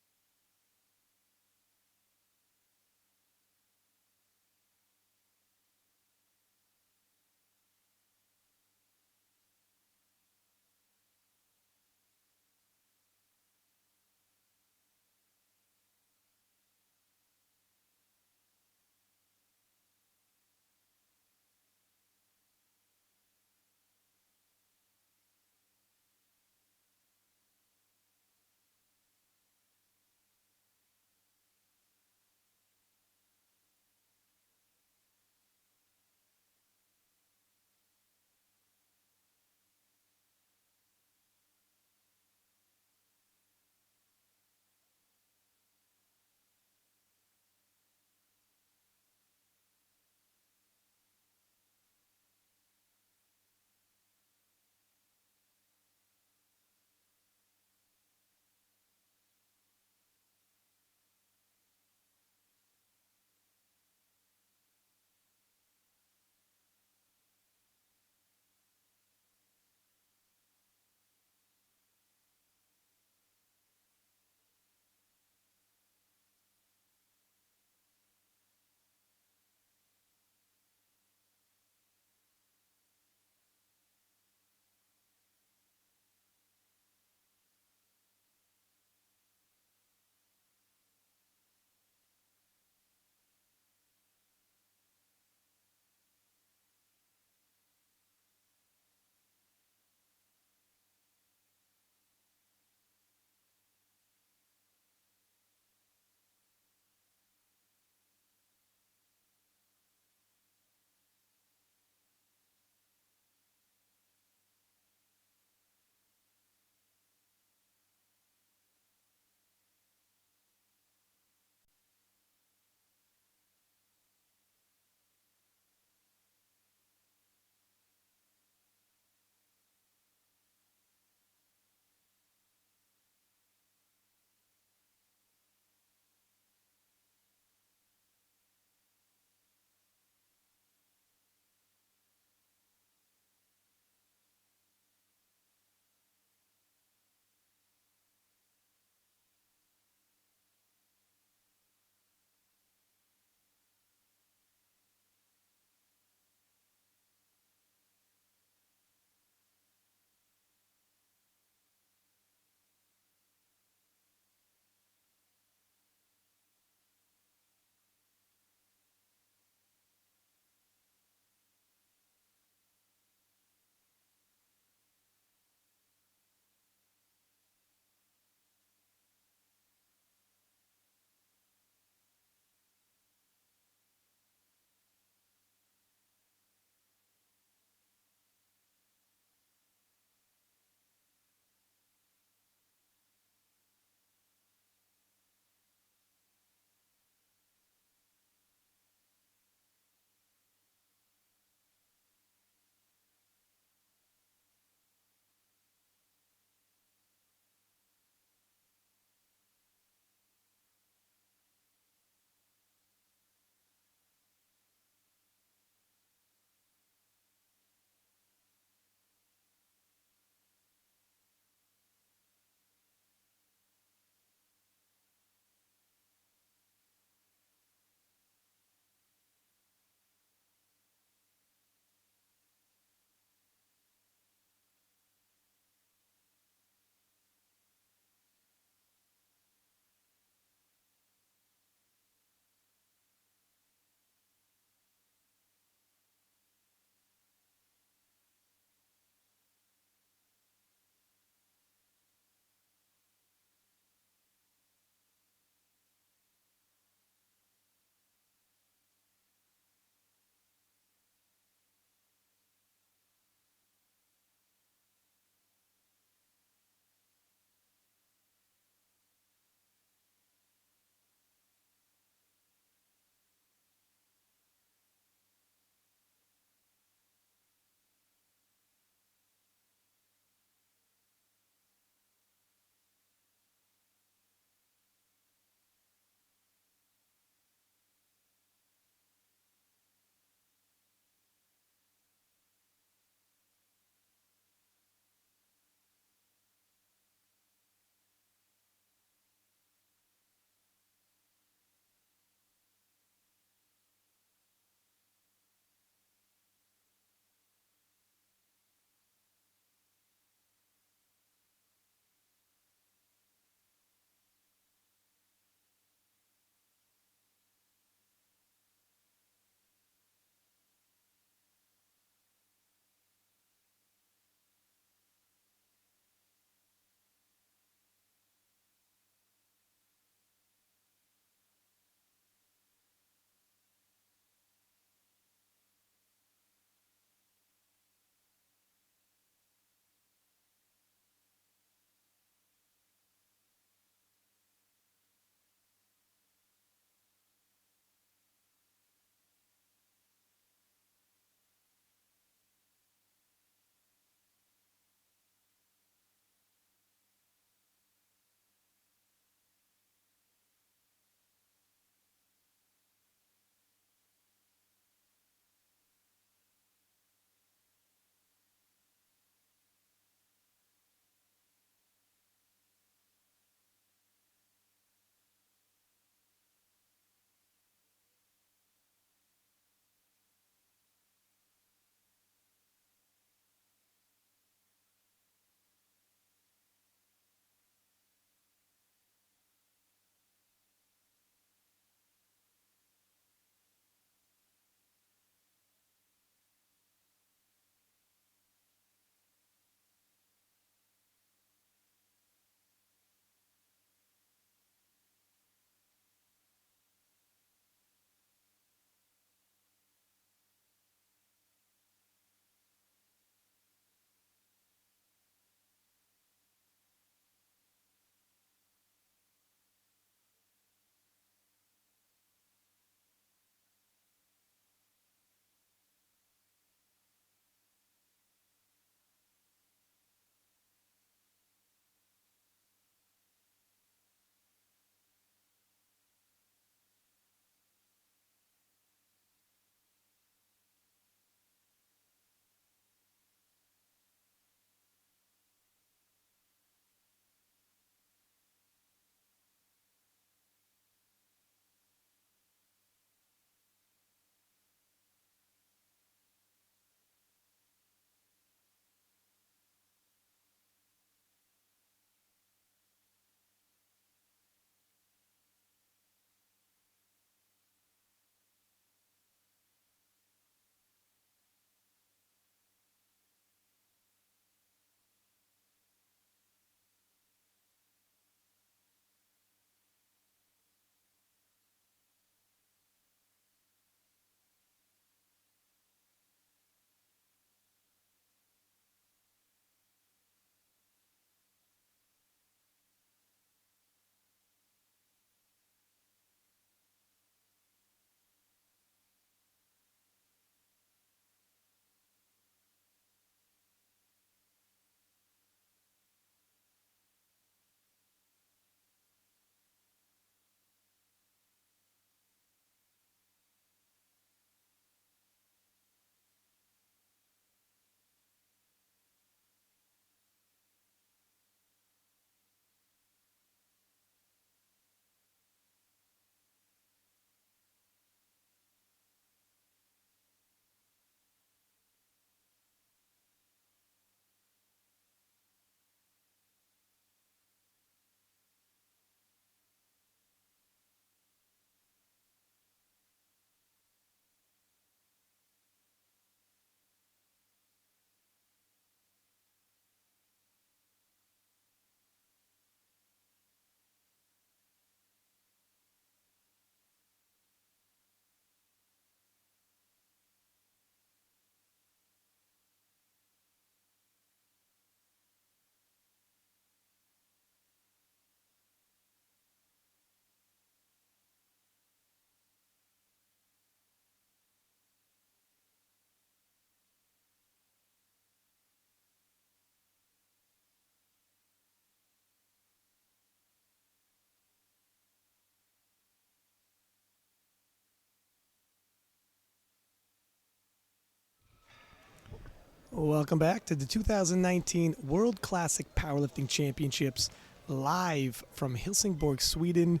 Welcome back to the 2019 World Classic Powerlifting Championships, live from Helsingborg, Sweden.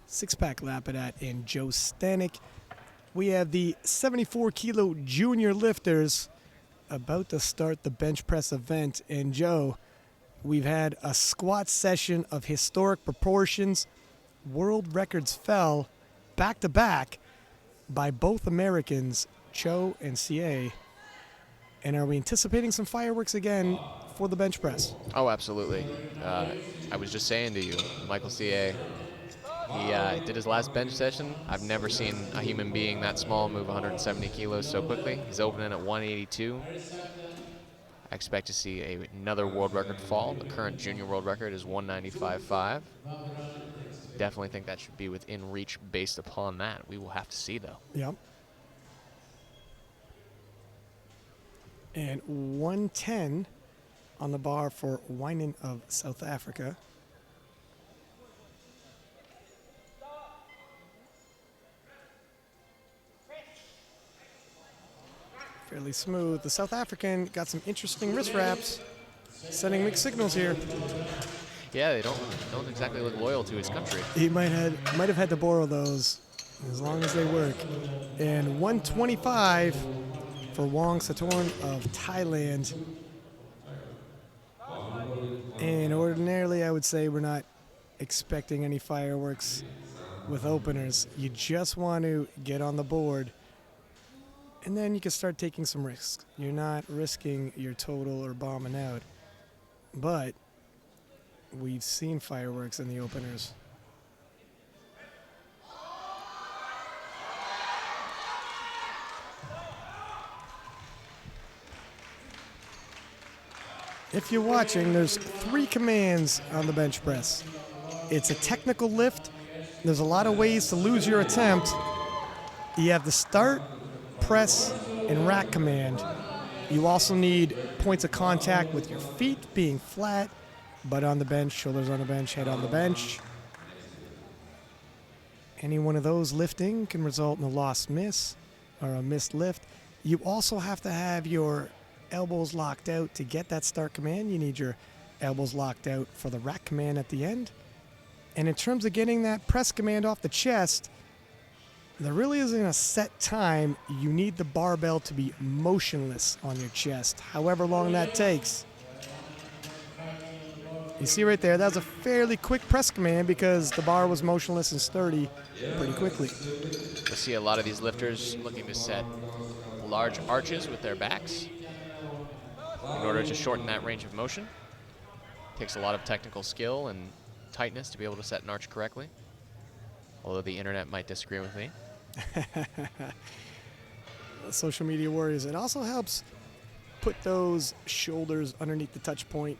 Six-pack Lapidat and Joe Stanek. We have the 74-kilo junior lifters about to start the bench press event. And Joe, we've had a squat session of historic proportions. World records fell back-to-back by both Americans, Cho and CA. And are we anticipating some fireworks again for the bench press? Oh, absolutely. I was just saying to you, Michael CA, he did his last bench session. I've never seen a human being that small move 170 kilos so quickly. He's opening at 182. I expect to see another world record fall. The current junior world record is 195.5. Definitely think that should be within reach based upon that. We will have to see, though. Yep. And 110 on the bar for Wynan of South Africa. Fairly smooth. The South African got some interesting wrist wraps, sending mixed signals here. Yeah, they don't exactly look loyal to his country. He might have had to borrow those as long as they work. And 125 for Wong Satorn of Thailand. And ordinarily, I would say we're not expecting any fireworks with openers. You just want to get on the board, and then you can start taking some risks. You're not risking your total or bombing out. But we've seen fireworks in the openers. If you're watching, there's 3 commands on the bench press. It's a technical lift. There's a lot of ways to lose your attempt. You have the start, press, and rack command. You also need points of contact with your feet being flat, butt on the bench, shoulders on the bench, head on the bench. Any one of those lifting can result in a lost miss or a missed lift. You also have to have your elbows locked out to get that start command. You need your elbows locked out for the rack command at the end. And in terms of getting that press command off the chest, there really isn't a set time. You need the barbell to be motionless on your chest, however long that takes. You see right there, that was a fairly quick press command because the bar was motionless and sturdy pretty quickly. You'll see a lot of these lifters looking to set large arches with their backs in order to shorten that range of motion. Takes a lot of technical skill and tightness to be able to set an arch correctly, although the internet might disagree with me. Social media warriors. It also helps put those shoulders underneath the touch point,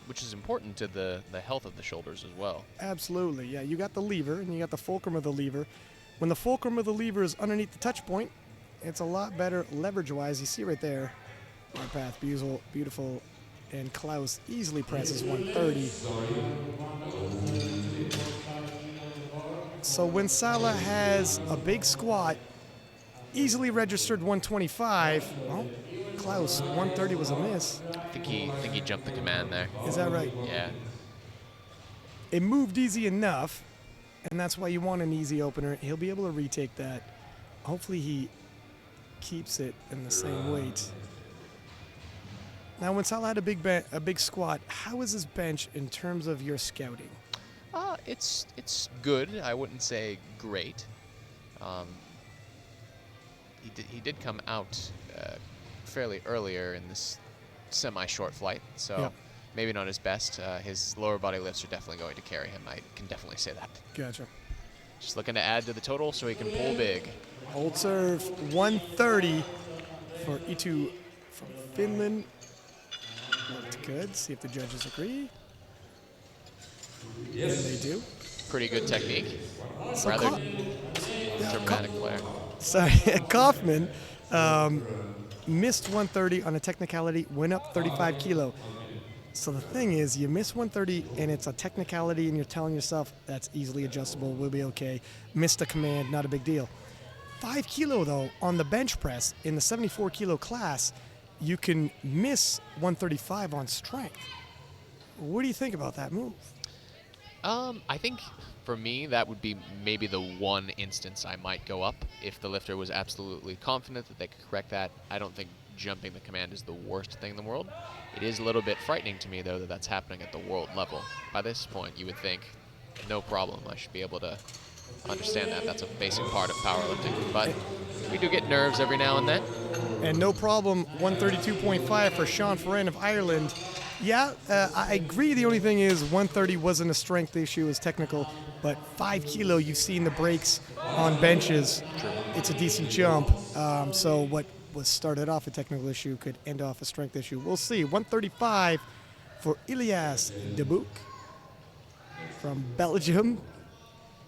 which is important to the health of the shoulders as well. Absolutely, yeah. You got the lever and you got the fulcrum of the lever. When the fulcrum of the lever is underneath the touch point, it's a lot better leverage-wise. You see right there, Path, beautiful, and Klaus easily presses 130. So when Salah has a big squat, easily registered 125, well, Klaus, 130 was a miss. I think he jumped the command there. Is that right? Yeah. It moved easy enough, and that's why you want an easy opener. He'll be able to retake that. Hopefully he keeps it in the same weight. Now, when Salah had a big squat, how is his bench in terms of your scouting? It's good. I wouldn't say great. He did come out fairly earlier in this semi-short flight, so yep. Maybe not his best. His lower body lifts are definitely going to carry him. I can definitely say that. Gotcha. Just looking to add to the total so he can pull big. Hold serve 130 for Itu from Finland. Looked good. See if the judges agree. Yes. And they do. Pretty good technique. So rather dramatic player. Sorry, Kaufman missed 130 on a technicality, went up 35 kilo. So the thing is, you miss 130 and it's a technicality and you're telling yourself that's easily adjustable, we'll be okay. Missed a command, not a big deal. 5 kilo though on the bench press in the 74 kilo class, you can miss 135 on strength. What do you think about that move? I think for me, that would be maybe the one instance I might go up if the lifter was absolutely confident that they could correct that. I don't think jumping the command is the worst thing in the world. It is a little bit frightening to me, though, that that's happening at the world level. By this point, you would think, no problem, I should be able to understand that. That's a basic part of powerlifting. But we do get nerves every now and then. And no problem, 132.5 for Sean Ferran of Ireland. Yeah, I agree. The only thing is 130 wasn't a strength issue, it was technical. But 5 kilo, you've seen the breaks on benches. True. It's a decent jump. So what was started off a technical issue could end off a strength issue. We'll see. 135 for Ilias Debouk from Belgium.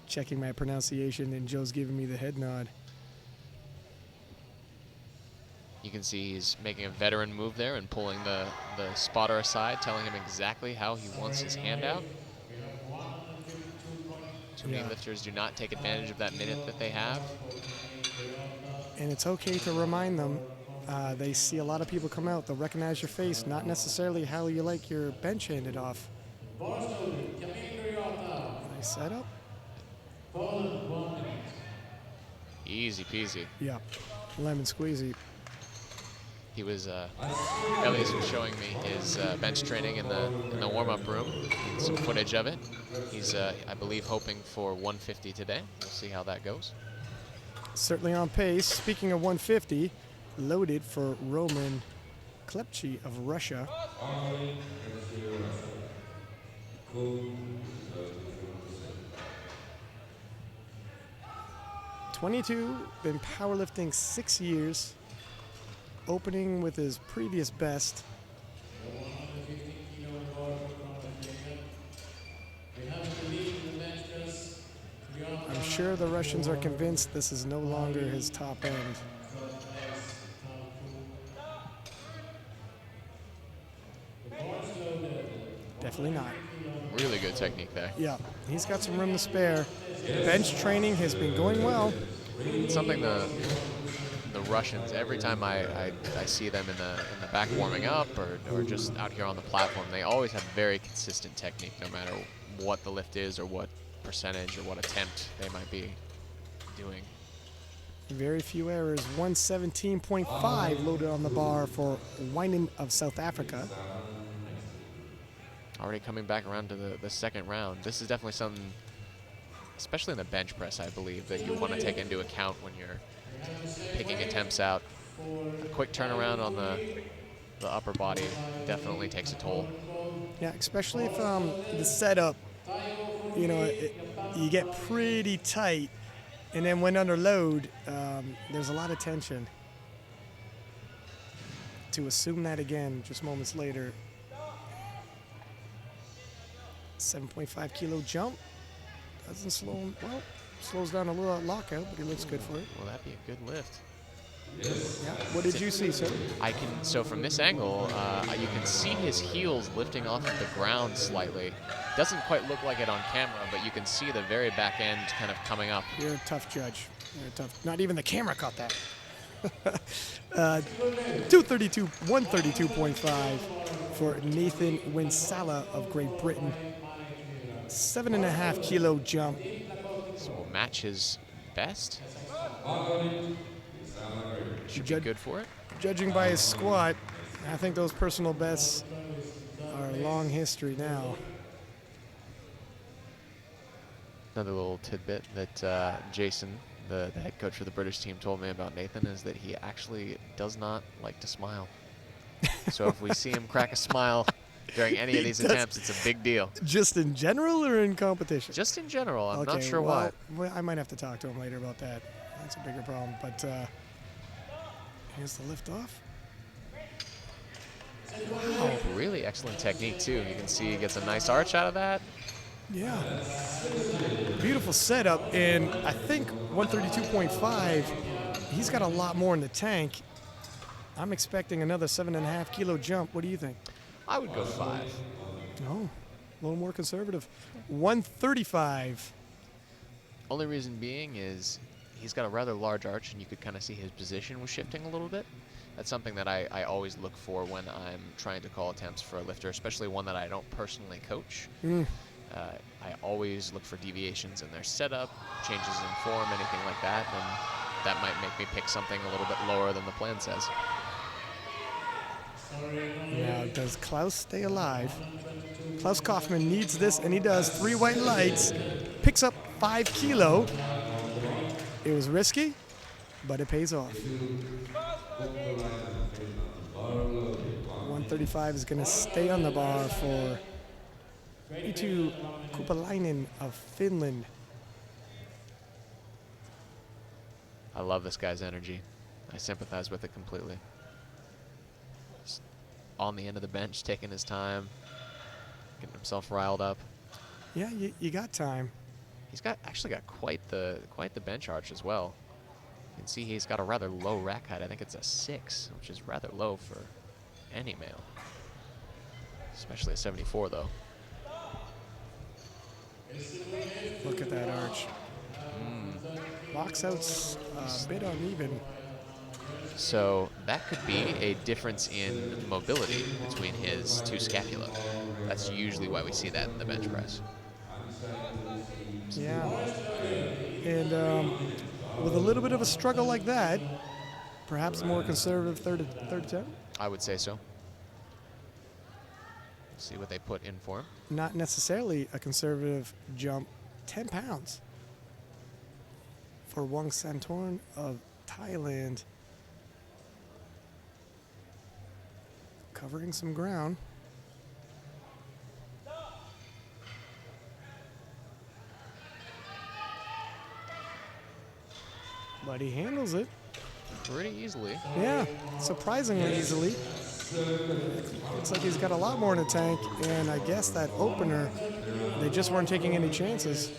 Checking my pronunciation, and Joe's giving me the head nod. You can see he's making a veteran move there and pulling the spotter aside, telling him exactly how he wants his hand out. Too many lifters do not take advantage of that minute that they have. And it's okay to remind them. They see a lot of people come out. They'll recognize your face, not necessarily how you like your bench handed off. Nice setup. Easy peasy. Yeah, lemon squeezy. He was, Elias was showing me his bench training in the warm-up room, some footage of it. He's, I believe, hoping for 150 today. We'll see how that goes. Certainly on pace. Speaking of 150, loaded for Roman Klepchi of Russia. 22, been powerlifting 6 years, opening with his previous best. I'm sure the Russians are convinced this is no longer his top end. Definitely not. Really good technique there. Yeah, he's got some room to spare. Bench training has been going well. It's something the Russians, every time I see them in the back warming up or just out here on the platform, they always have very consistent technique no matter what the lift is or what percentage or what attempt they might be doing. Very few errors. 117.5 loaded on the bar for Wynan of South Africa. Already coming back around to the second round. This is definitely something, especially in the bench press, I believe, that you want to take into account when you're picking attempts out. A quick turnaround on the upper body definitely takes a toll. Yeah, especially if the setup, you get pretty tight, and then when under load, there's a lot of tension. To assume that again just moments later. 7.5 kilo jump. Doesn't slow him, well, slows down a little at lockout, but he looks good for it. Well, that'd be a good lift. Yeah. What did you see, sir? So from this angle, you can see his heels lifting off of the ground slightly. Doesn't quite look like it on camera, but you can see the very back end kind of coming up. You're a tough judge. You're tough. Not even the camera caught that. 132.5 for Nathan Winsala of Great Britain. 7.5 kilo jump. So we'll match his best. Should be good for it. Judging by his squat, I think those personal bests are long history now. Another little tidbit that Jason, the head coach for the British team, told me about Nathan is that he actually does not like to smile. So if we see him crack a smile during any of these attempts, it's a big deal. Just in general or in competition? Just in general. I'm not sure well, why. I might have to talk to him later about that. That's a bigger problem. But here's the lift off. Wow. Really excellent technique, too. You can see he gets a nice arch out of that. Yeah. Beautiful setup. And I think 132.5, he's got a lot more in the tank. I'm expecting another 7.5 kilo jump. What do you think? I would go 5. No, a little more conservative. 135. Only reason being is he's got a rather large arch, and you could kind of see his position was shifting a little bit. That's something that I always look for when I'm trying to call attempts for a lifter, especially one that I don't personally coach. I always look for deviations in their setup, changes in form, anything like that, and that might make me pick something a little bit lower than the plan says. Now, does Klaus stay alive? Klaus Kaufman needs this, and he does. 3 white lights, picks up 5 kilo. It was risky, but it pays off. 135 is going to stay on the bar for Eetu Kupalainen of Finland. I love this guy's energy. I sympathize with it completely. Just on the end of the bench, taking his time, getting himself riled up. Yeah, you got time. He's actually got quite the bench arch as well. You can see he's got a rather low rack height. I think it's a 6, which is rather low for any male, especially a 74 though. Look at that arch. Box out's a bit uneven. So that could be a difference in mobility between his 2 scapula. That's usually why we see that in the bench press. Yeah. And with a little bit of a struggle like that, perhaps more conservative third attempt? I would say so. See what they put in for him. Not necessarily a conservative jump. 10 pounds for Wong Santorn of Thailand. Covering some ground. But he handles it. Pretty easily. Yeah, surprisingly easily. Looks like he's got a lot more in the tank, and I guess that opener, they just weren't taking any chances.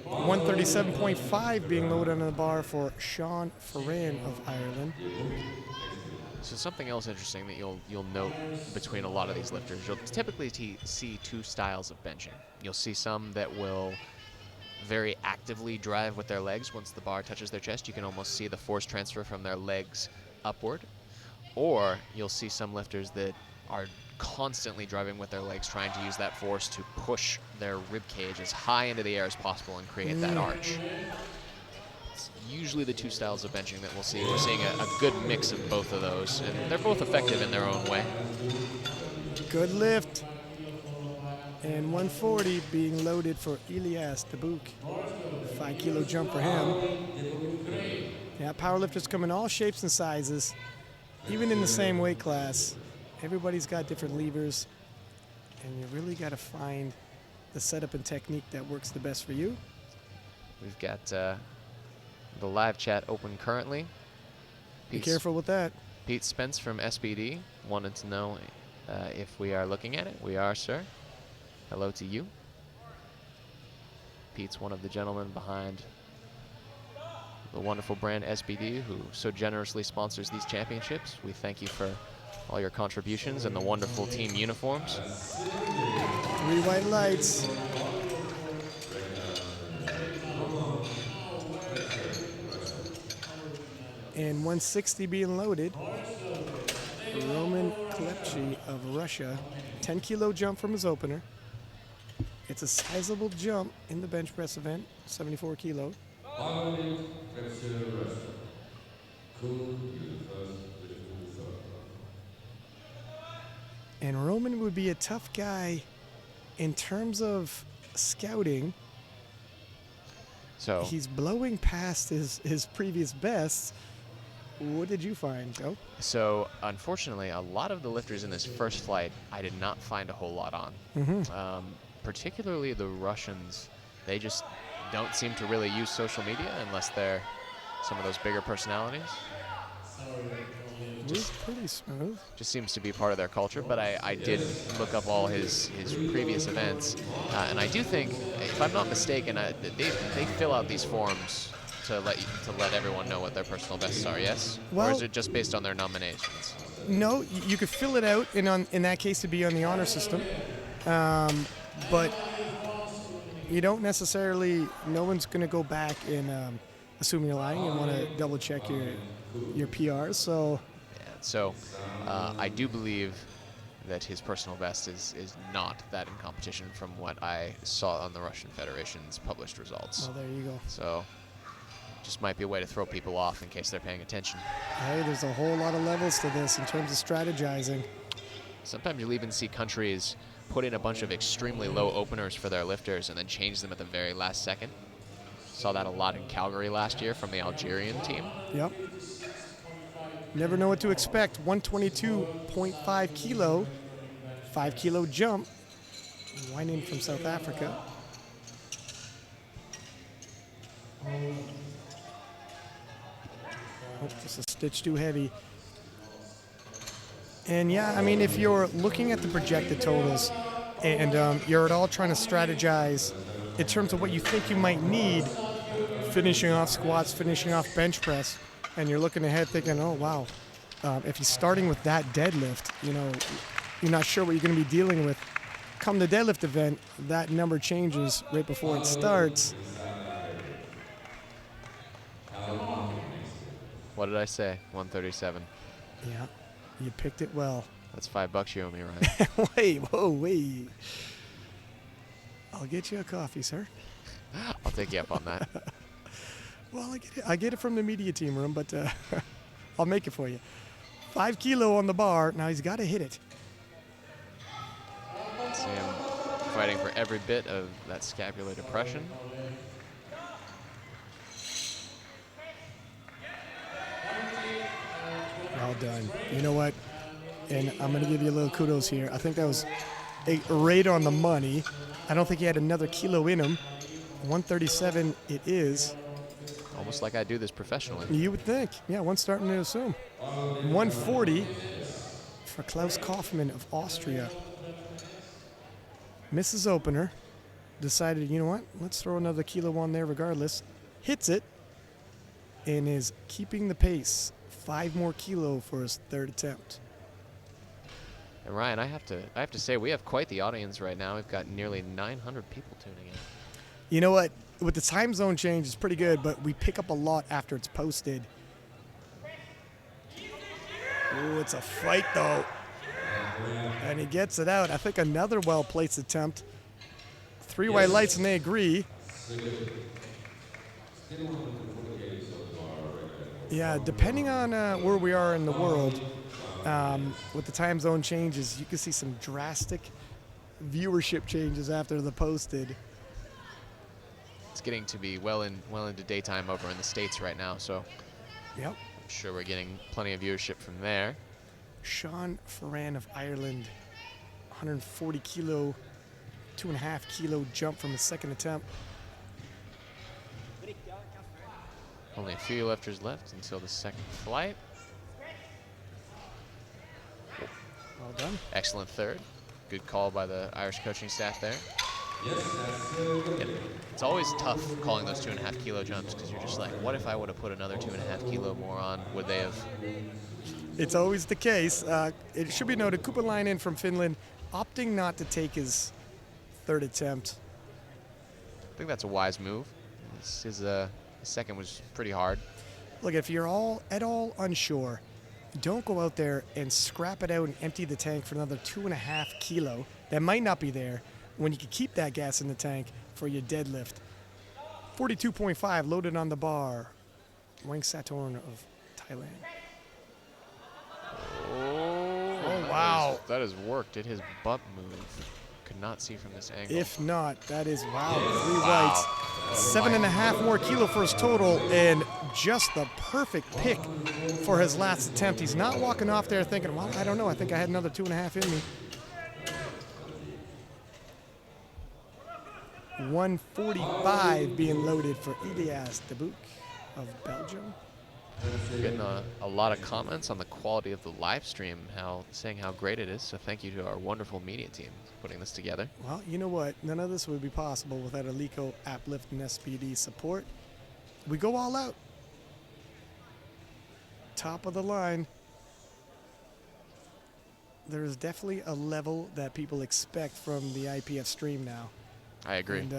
137.5 being loaded on the bar for Sean Ferran of Ireland. So something else interesting that you'll note between a lot of these lifters, you'll typically see 2 styles of benching. You'll see some that will very actively drive with their legs. Once the bar touches their chest, you can almost see the force transfer from their legs upward. Or you'll see some lifters that are constantly driving with their legs, trying to use that force to push their rib cage as high into the air as possible and create that arch. It's usually the 2 styles of benching that we'll see. We're seeing a good mix of both of those, and they're both effective in their own way. Good lift. And 140 being loaded for Elias Debuk. 5 kilo jump for him. Yeah, powerlifters come in all shapes and sizes, even in the same weight class. Everybody's got different levers, and you really got to find the setup and technique that works the best for you. We've got the live chat open currently. Be careful with that. Pete Spence from SBD wanted to know if we are looking at it. We are, sir. Hello to you. Pete's one of the gentlemen behind the wonderful brand SBD, who so generously sponsors these championships. We thank you for all your contributions and the wonderful team uniforms. 3 white lights. And 160 being loaded. Roman Klepchi of Russia. 10 kilo jump from his opener. It's a sizable jump in the bench press event, 74 kilo. And Roman would be a tough guy in terms of scouting. So he's blowing past his previous bests. What did you find, Joe? So unfortunately, a lot of the lifters in this first flight, I did not find a whole lot on. Particularly the Russians, they just don't seem to really use social media unless they're some of those bigger personalities. Just pretty smooth. Just seems to be part of their culture, but I did look up all his previous events, and I do think, if I'm not mistaken, they fill out these forms to let everyone know what their personal bests are, yes? Well, or is it just based on their nominations? No, you could fill it out, and in that case, it'd be on the honor system. But you don't necessarily, no one's going to go back and assume you're lying and want to double check your PR. So So I do believe that his personal best is not that in competition from what I saw on the Russian Federation's published results. Well, there you go. So just might be a way to throw people off in case they're paying attention. Hey, there's a whole lot of levels to this in terms of strategizing. Sometimes you'll even see countries put in a bunch of extremely low openers for their lifters and then change them at the very last second. Saw that a lot in Calgary last year from the Algerian team. Yep. Never know what to expect. 122.5 kilo, 5 kilo jump. Whining from South Africa. Oh, just a stitch too heavy. And yeah, I mean, if you're looking at the projected totals and you're at all trying to strategize in terms of what you think you might need, finishing off squats, finishing off bench press, and you're looking ahead thinking, oh, wow, if he's starting with that deadlift, you know, you're not sure what you're going to be dealing with. Come the deadlift event, that number changes right before it starts. What did I say? 137. Yeah, you picked it well. That's $5 you owe me, Ryan. Wait. I'll get you a coffee, sir. I'll take you up on that. Well, I get it from the media team room, but I'll make it for you. 5 kilo on the bar. Now he's got to hit it. See him fighting for every bit of that scapular depression. Well done. You know what? And I'm going to give you a little kudos here. I think that was right on the money. I don't think he had another kilo in him. 137 it is. Almost like I do this professionally. You would think. Yeah, one's starting to assume. 140 for Klaus Kaufmann of Austria. Misses opener. Decided, you know what? Let's throw another kilo on there regardless. Hits it. And is keeping the pace. 5 more kilo for his third attempt. And Ryan, I have to say we have quite the audience right now. We've got nearly 900 people tuning in. You know what? With the time zone change, it's pretty good, but we pick up a lot after it's posted. Ooh, it's a fight, though. And he gets it out. I think another well-placed attempt. 3 white lights, and they agree. Yeah, depending on where we are in the world, with the time zone changes, you can see some drastic viewership changes after the posted. It's getting to be well into daytime over in the States right now, so Yep. I'm sure we're getting plenty of viewership from there. Sean Ferran of Ireland, 140 kilo, 2.5 kilo jump from his second attempt. Only a few lifters left until the second flight. Well done. Excellent third. Good call by the Irish coaching staff there. It's always tough calling those 2.5 kilo jumps because you're just like, what if I would have put another 2.5 kilo more on? Would they have? It's always the case. It should be noted, Kupalainen from Finland opting not to take his third attempt. I think that's a wise move. His second was pretty hard. Look, if you're at all unsure, don't go out there and scrap it out and empty the tank for another 2.5 kilo that might not be there when you can keep that gas in the tank for your deadlift. 42.5 loaded on the bar. Wang Satorn of Thailand. Oh, wow. That is work. Did his butt move? Could not see from this angle. If not, that is, wow, 3 whites. 7.5 more kilo for his total, and just the perfect pick for his last attempt. He's not walking off there thinking, well, I don't know, I think I had another 2.5 in me. 145 being loaded for Ilias Debuk of Belgium. Getting a lot of comments on the quality of the live stream, saying how great it is. So thank you to our wonderful media team putting this together. Well, you know what? None of this would be possible without Alico, Aplift, and SPD support. We go all out. Top of the line. There is definitely a level that people expect from the IPF stream now. I agree. And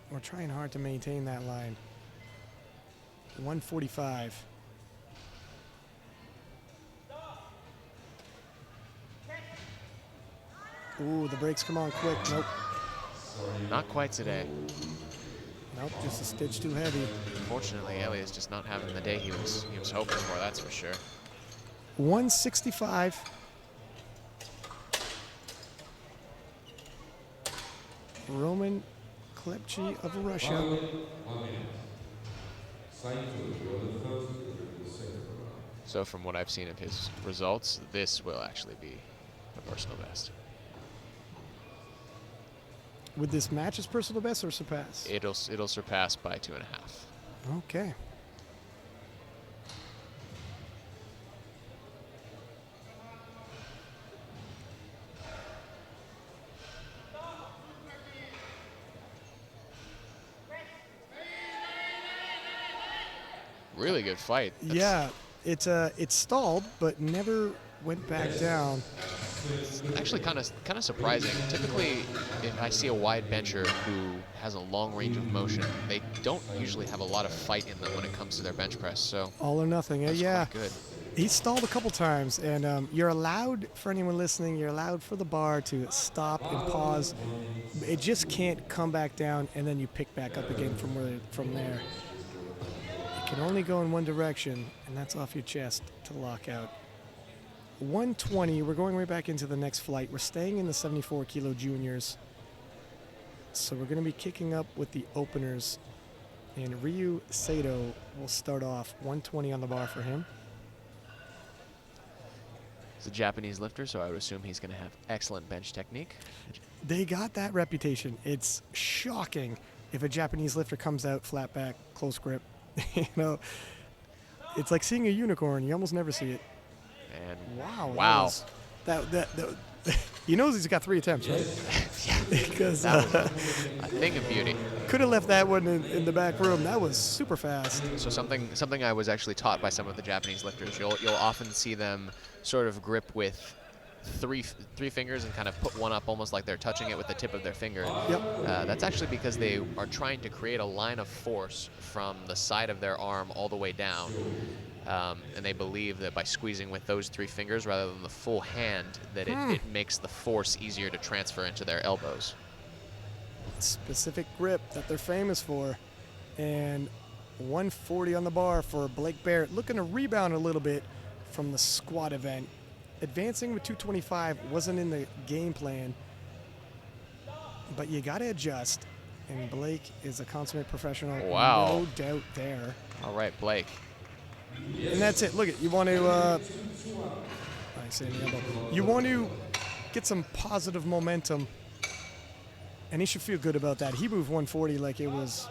we're trying hard to maintain that line. 145. Ooh, the brakes come on quick. Nope. Not quite today. Nope, just a stitch too heavy. Unfortunately, Elliot's just not having the day he was hoping for, that's for sure. 165. Roman Klepchi of Russia. So from what I've seen of his results, this will actually be a personal best. Would this match his personal best or surpass? It'll surpass by 2.5. Okay. Really good fight. Yeah, it's stalled, but never went back down. It's actually kind of surprising. Typically, if I see a wide bencher who has a long range of motion, they don't usually have a lot of fight in them when it comes to their bench press. So All or nothing. that's Yeah. quite good. He stalled a couple times, and you're allowed, for anyone listening, you're allowed for the bar to stop and pause. It just can't come back down, and then you pick back up again from there. It can only go in one direction, and that's off your chest to lock out. 120, we're going right back into the next flight. We're staying in the 74 kilo juniors. So we're going to be kicking up with the openers. And Ryu Sato will start off 120 on the bar for him. He's a Japanese lifter, so I would assume he's going to have excellent bench technique. They got that reputation. It's shocking if a Japanese lifter comes out flat back, close grip. You know, it's like seeing a unicorn. You almost never see it. And Wow. That he knows he's got 3 attempts, right? Because that was a thing of beauty. could have left that one in the back room. That was super fast. So something I was actually taught by some of the Japanese lifters. You'll often see them sort of grip with three fingers and kind of put one up almost like they're touching it with the tip of their finger. Yep. That's actually because they are trying to create a line of force from the side of their arm all the way down. And they believe that by squeezing with those 3 fingers rather than the full hand, that it makes the force easier to transfer into their elbows. Specific grip that they're famous for. And 140 on the bar for Blake Barrett, looking to rebound a little bit from the squat event. Advancing with 225 wasn't in the game plan, but you got to adjust. And Blake is a consummate professional. Wow. No doubt there. All right, Blake. And that's it. Look, you want to you want to get some positive momentum, and he should feel good about that. He moved 140 like it was,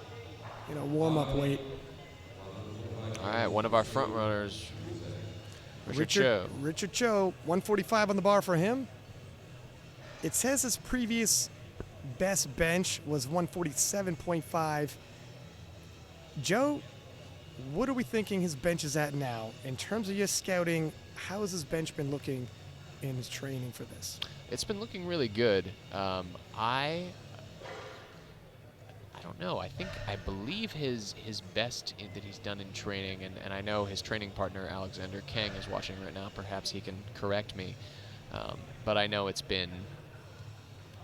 warm-up weight. All right, one of our front runners, Richard Cho. Richard Cho, 145 on the bar for him. It says his previous best bench was 147.5. Joe, what are we thinking his bench is at now? In terms of your scouting, how has his bench been looking in his training for this? It's been looking really good. I don't know. I believe his best that he's done in training, and I know his training partner Alexander Kang is watching right now. Perhaps he can correct me, but I know it's been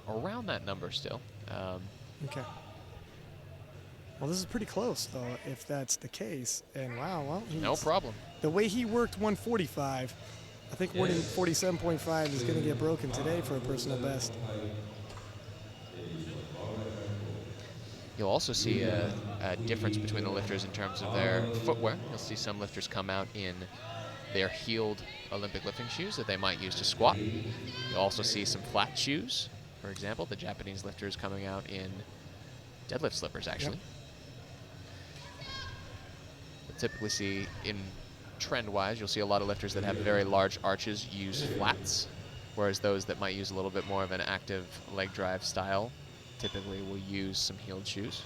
around that number still. Okay. Well, this is pretty close, though, if that's the case. And wow, well, No problem. The way he worked 145, I think 47.5 is going to get broken today for a personal best. You'll also see a difference between the lifters in terms of their footwear. You'll see some lifters come out in their heeled Olympic lifting shoes that they might use to squat. You'll also see some flat shoes. For example, the Japanese lifters coming out in deadlift slippers, actually. Yep. You'll typically see, in trend-wise, you'll see a lot of lifters that have very large arches use flats, whereas those that might use a little bit more of an active leg drive style typically will use some heeled shoes.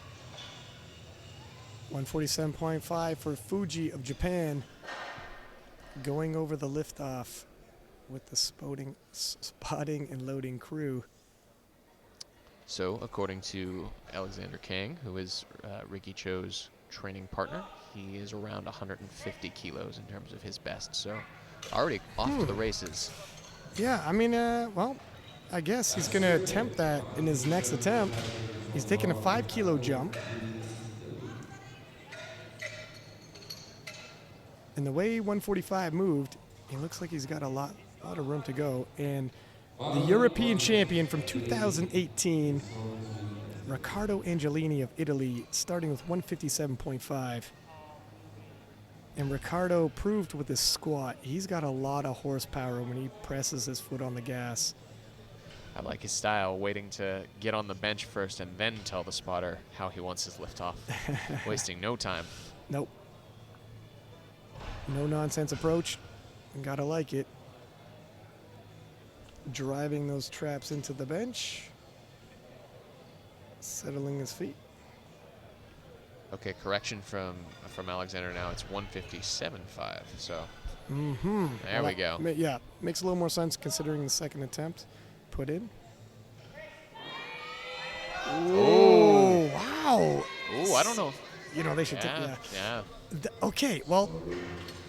147.5 for Fuji of Japan, going over the liftoff with the spotting and loading crew. So, according to Alexander Kang, who is Ricky Cho's training partner, he is around 150 kilos in terms of his best. So, already off to the races. Yeah, I mean, well, I guess he's going to attempt that in his next attempt. He's taking a 5-kilo jump. And the way 145 moved, it looks like he's got a lot of room to go. And the European champion from 2018, Riccardo Angelini of Italy, starting with 157.5. And Riccardo proved with his squat, he's got a lot of horsepower when he presses his foot on the gas. I like his style, waiting to get on the bench first and then tell the spotter how he wants his lift off. Wasting no time. Nope. No nonsense approach. Gotta like it. Driving those traps into the bench. Settling his feet. Okay, correction from Alexander now. It's 157.5. So there we go. Yeah, makes a little more sense considering the second attempt put in. Oh, wow. Ooh, I don't know. You know, they should Yeah. Okay, well,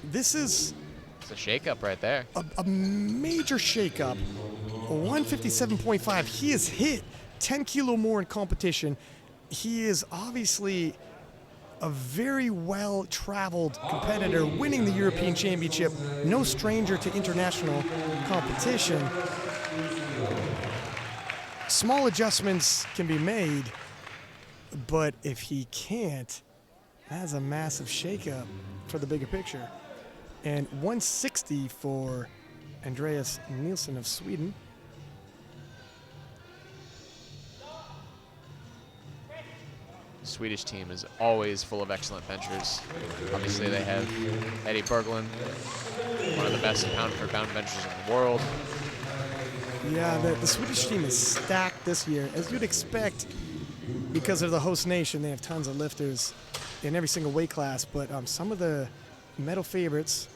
this is It's a shakeup right there. a major shakeup. 157.5. He has hit 10 kilo more in competition. He is obviously a very well-traveled competitor, winning the European Championship. No stranger to international competition. Small adjustments can be made, but if he can't, that's a massive shakeup for the bigger picture. And 160 for Andreas Nilsson of Sweden. The Swedish team is always full of excellent benchers. Obviously, they have Eddie Berglund, one of the best pound-for-pound benchers in the world. Yeah, the Swedish team is stacked this year, as you'd expect, because of the host nation. They have tons of lifters in every single weight class, but some of the medal favorites,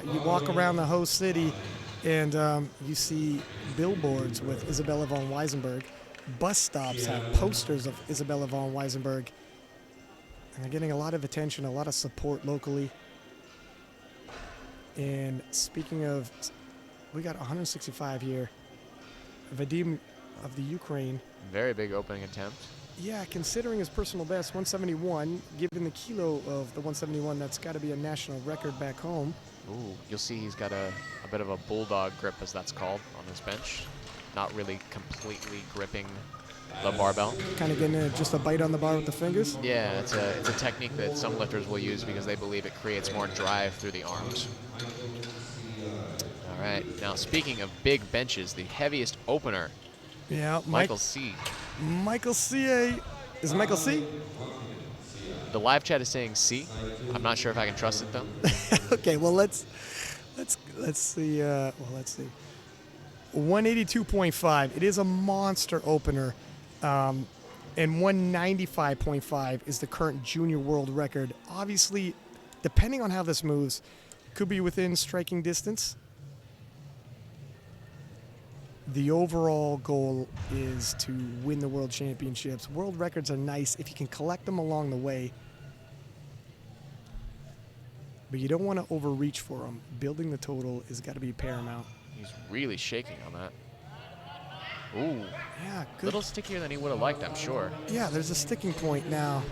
you walk around the host city and you see billboards with Isabella von Weisenberg. Bus stops have posters of Isabella von Weisenberg. And they're getting a lot of attention, a lot of support locally. And speaking of, we got 165 here. Vadim of the Ukraine. Very big opening attempt. Yeah, considering his personal best, 171, given the kilo of the 171, that's got to be a national record back home. Ooh, you'll see he's got a bit of a bulldog grip, as that's called, on his bench. Not really completely gripping the barbell. Kind of getting just a bite on the bar with the fingers? Yeah, it's a technique that some lifters will use because they believe it creates more drive through the arms. All right, now speaking of big benches, the heaviest opener, Yeah, Michael C. Michael C. Is it Michael C? The live chat is saying C. I'm not sure if I can trust it though. Okay, well let's see. Let's see. 182.5. It is a monster opener, and 195.5 is the current junior world record. Obviously, depending on how this moves, could be within striking distance. The overall goal is to win the world championships. World records are nice if you can collect them along the way, but you don't want to overreach for them. Building the total has got to be paramount. He's really shaking on that. Ooh, Yeah, a good. little stickier than he would have liked, I'm sure. Yeah, there's a sticking point now.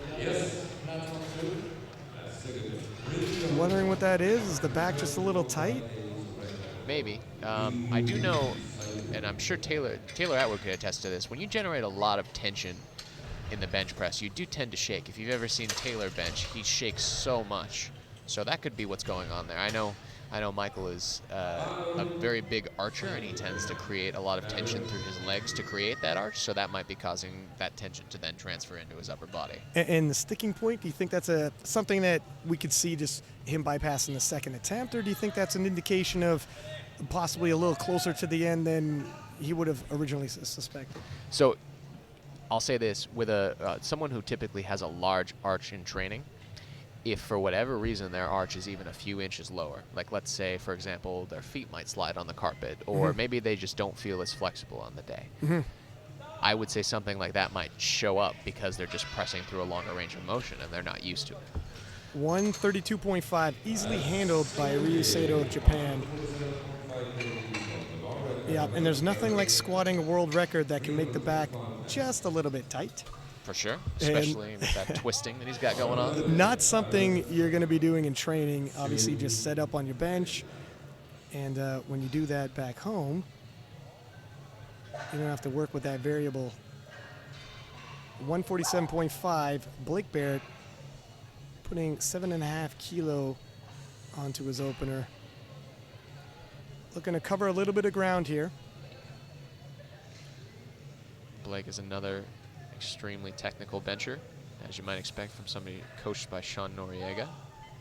Wondering what that is? Is the back just a little tight? Maybe. I do know, and I'm sure Taylor Atwood could attest to this, when you generate a lot of tension in the bench press, you do tend to shake. If you've ever seen Taylor bench, he shakes so much. So that could be what's going on there. I know Michael is a very big archer, and he tends to create a lot of tension through his legs to create that arch, so that might be causing that tension to then transfer into his upper body. And the sticking point, do you think that's something that we could see just him bypassing the second attempt, or do you think that's an indication of possibly a little closer to the end than he would have originally suspected? So I'll say this, with someone who typically has a large arch in training, if for whatever reason their arch is even a few inches lower, like let's say, for example, their feet might slide on the carpet, or maybe they just don't feel as flexible on the day, I would say something like that might show up because they're just pressing through a longer range of motion and they're not used to it. 132.5, easily handled by Ryu Sato of Japan. Yeah, and there's nothing like squatting a world record that can make the back just a little bit tight. For sure, especially with that twisting that he's got going on. Not something you're going to be doing in training. Obviously, just set up on your bench. And when you do that back home, you don't have to work with that variable. 147.5, Blake Barrett putting 7.5 kilo onto his opener. Looking to cover a little bit of ground here. Blake is another extremely technical bencher, as you might expect from somebody coached by Sean Noriega.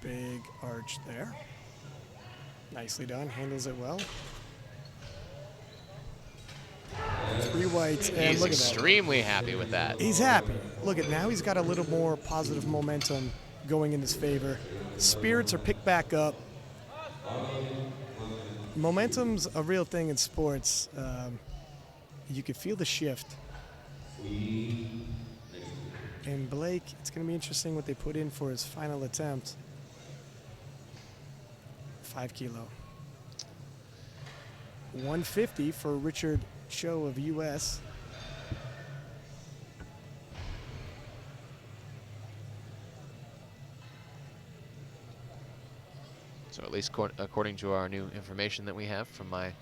Big arch there. Nicely done, handles it well. 3 whites, and He's look at that. extremely happy with that. He's happy. Look at now he's got a little more positive momentum going in his favor. Spirits are picked back up. Momentum's a real thing in sports. You can feel the shift. And Blake, it's going to be interesting what they put in for his final attempt. 5 kilo. 150 for Richard Cho of US. So at least according to our new information that we have from my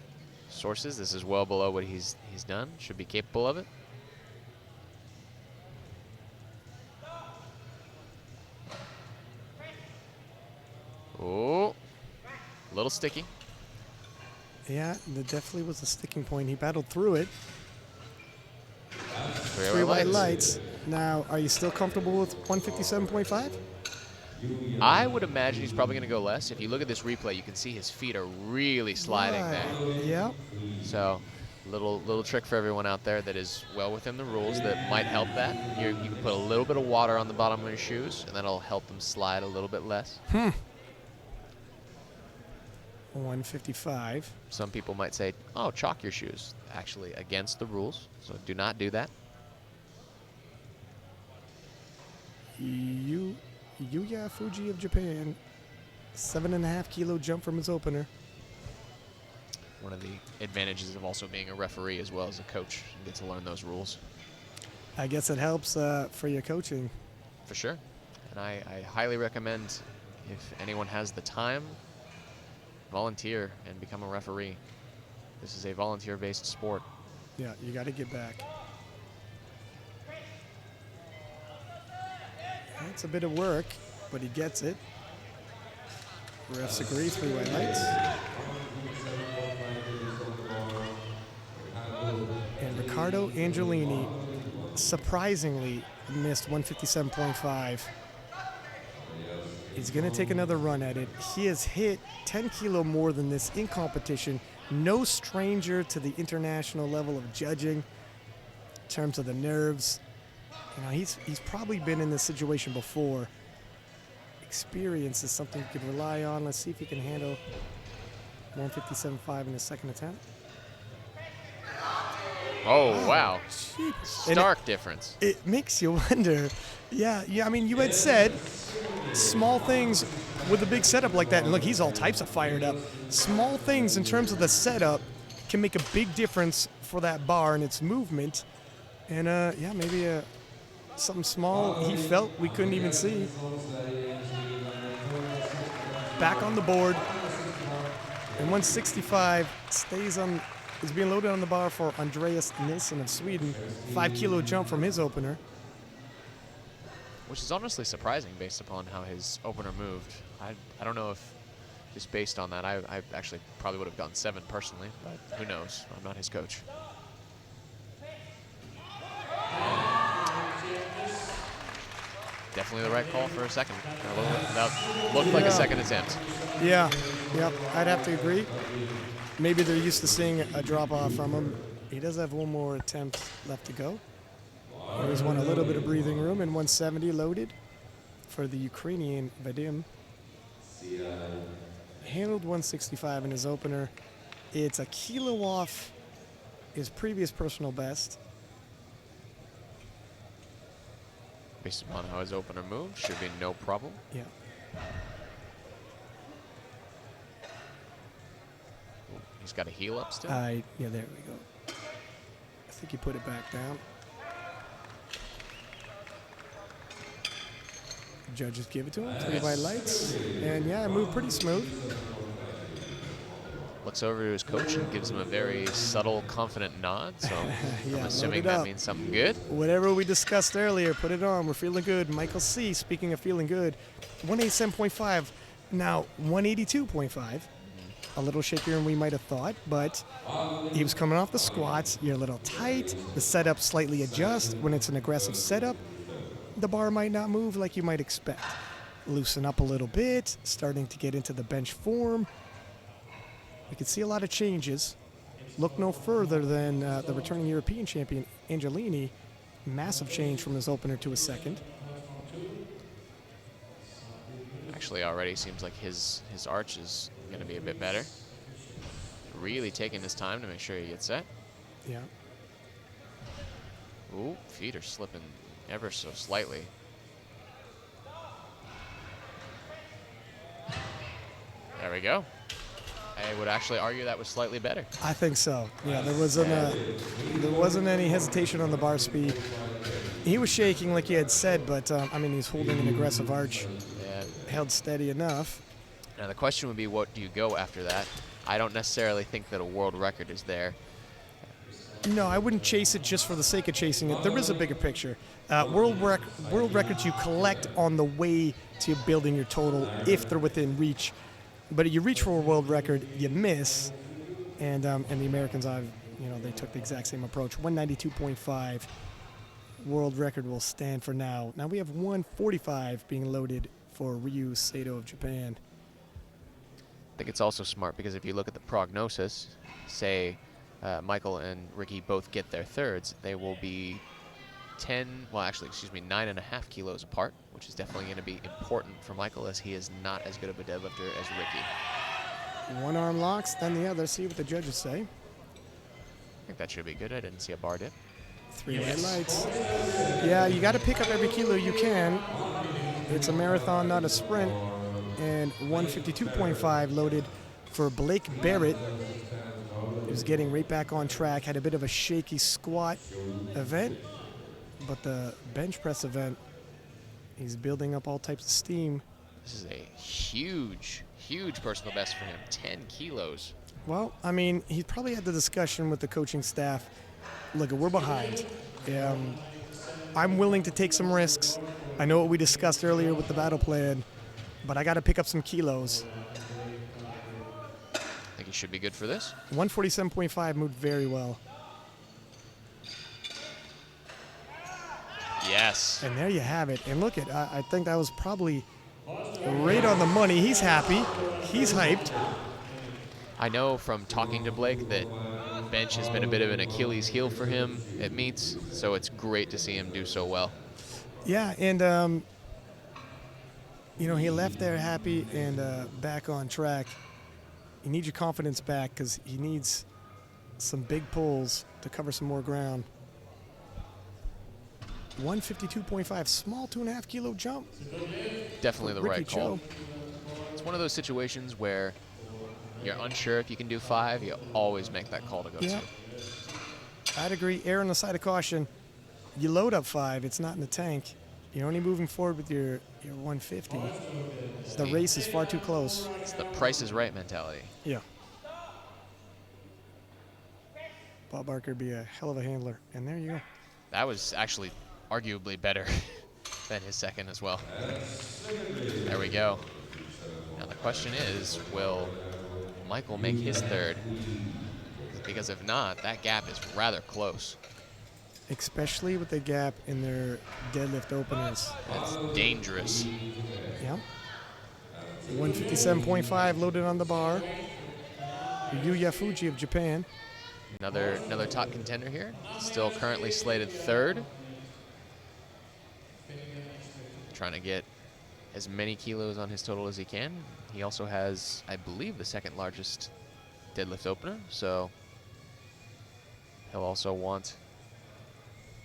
sources, this is well below what he's done. Should be capable of it. Oh, a little sticky. Yeah, there definitely was a sticking point. He battled through it. 3 white lights. Now, are you still comfortable with 157.5? I would imagine he's probably going to go less. If you look at this replay, you can see his feet are really sliding there. Yeah. So, little trick for everyone out there that is well within the rules that might help that. You can put a little bit of water on the bottom of your shoes, and that'll help them slide a little bit less. 155. Some people might say, oh, chalk your shoes. Actually, against the rules, so do not do that. Yuya Fuji of Japan, 7.5 kilo jump from his opener. One of the advantages of also being a referee as well as a coach. You get to learn those rules. I guess it helps for your coaching. For sure. And I highly recommend, if anyone has the time, volunteer and become a referee. This is a volunteer-based sport. Yeah, you got to get back. It's a bit of work, but he gets it. Refs agree, 3 white lights. And Riccardo Angelini surprisingly missed 157.5. He's going to take another run at it. He has hit 10 kilo more than this in competition. No stranger to the international level of judging in terms of the nerves. You know, he's probably been in this situation before. Experience is something you could rely on. Let's see if he can handle 157.5 in his second attempt. Oh, wow. Jeez. Stark difference. It makes you wonder. Yeah, I mean, you had said small things with a big setup like that. And look, he's all types of fired up. Small things in terms of the setup can make a big difference for that bar and its movement. And, yeah, maybe something small he felt we couldn't even see. Back on the board. And 165 is being loaded on the bar for Andreas Nilsson of Sweden. 5 kilo jump from his opener. Which is honestly surprising based upon how his opener moved. I don't know if just based on that, I actually probably would have gone 7 personally, but who knows? I'm not his coach. Definitely the right call for a second. That looked like a second attempt. Yeah, I'd have to agree. Maybe they're used to seeing a drop-off from him. He does have one more attempt left to go. He always want a little bit of breathing room, and 170 loaded for the Ukrainian Vadim. Handled 165 in his opener. It's a kilo off his previous personal best. Based upon how his opener moved, should be no problem. Yeah. He's got a heel up still. Yeah, there we go. I think he put it back down. Judges give it to him. 3 white lights. And yeah, it moved pretty smooth. Looks over to his coach and gives him a very subtle, confident nod. So Yeah, I'm assuming that means something good. Whatever we discussed earlier, put it on. We're feeling good. Michael C., speaking of feeling good, 187.5. Now, 182.5. A little shakier than we might have thought, but he was coming off the squats. You're a little tight. The setup slightly adjusts. When it's an aggressive setup, the bar might not move like you might expect. Loosen up a little bit, starting to get into the bench form. We can see a lot of changes. Look no further than the returning European champion, Angelini. Massive change from his opener to his second. Actually, already seems like his arch is going to be a bit better. Really taking his time to make sure he gets set. Yeah. Ooh, feet are slipping ever so slightly. There we go. I would actually argue that was slightly better. I think so. Yeah, there wasn't any hesitation on the bar speed. He was shaking like he had said, but I mean, he's holding an aggressive arch. Yeah. Held steady enough. Now the question would be, what do you go after that? I don't necessarily think that a world record is there. No, I wouldn't chase it just for the sake of chasing it. There is a bigger picture. World records you collect on the way to building your total if they're within reach. But you reach for a world record, you miss, and the Americans, they took the exact same approach. 192.5 world record will stand for now. Now we have 145 being loaded for Ryu Sato of Japan. I think it's also smart because if you look at the prognosis, say Michael and Ricky both get their thirds, they will be 9.5 kilos apart, which is definitely going to be important for Michael as he is not as good of a deadlifter as Ricky. One arm locks, then the other. See what the judges say. I think that should be good. I didn't see a bar dip. 3 red lights. Yeah, you got to pick up every kilo you can. It's a marathon, not a sprint. And 152.5 loaded for Blake Barrett. He was getting right back on track. Had a bit of a shaky squat event. But the bench press event, he's building up all types of steam. This is a huge, huge personal best for him, 10 kilos. Well, I mean, he probably had the discussion with the coaching staff. Look, we're behind. I'm willing to take some risks. I know what we discussed earlier with the battle plan, but I got to pick up some kilos. I think he should be good for this. 147.5 moved very well. Yes. And there you have it. And look I think that was probably right on the money. He's happy. He's hyped. I know from talking to Blake that bench has been a bit of an Achilles heel for him at meets, so it's great to see him do so well. Yeah, and he left there happy and back on track. You need your confidence back because he needs some big pulls to cover some more ground. 152.5, small 2.5 kilo jump. Definitely the Ricky right call. Cho. It's one of those situations where you're unsure if you can do 5, you always make that call to go Yeah. 2. I'd agree. Err on the side of caution. You load up 5, it's not in the tank. You're only moving forward with your 150. The race is far too close. It's the Price is Right mentality. Yeah. Bob Barker would be a hell of a handler. And there you go. That was actually arguably better than his second as well. There we go. Now the question is, will Michael make his third? Because if not, that gap is rather close. Especially with the gap in their deadlift openers. That's dangerous. Yeah. 157.5 loaded on the bar. Yuya Fuji of Japan. Another top contender here. Still currently slated third. Trying to get as many kilos on his total as he can. He also has, I believe, the second largest deadlift opener, so he'll also want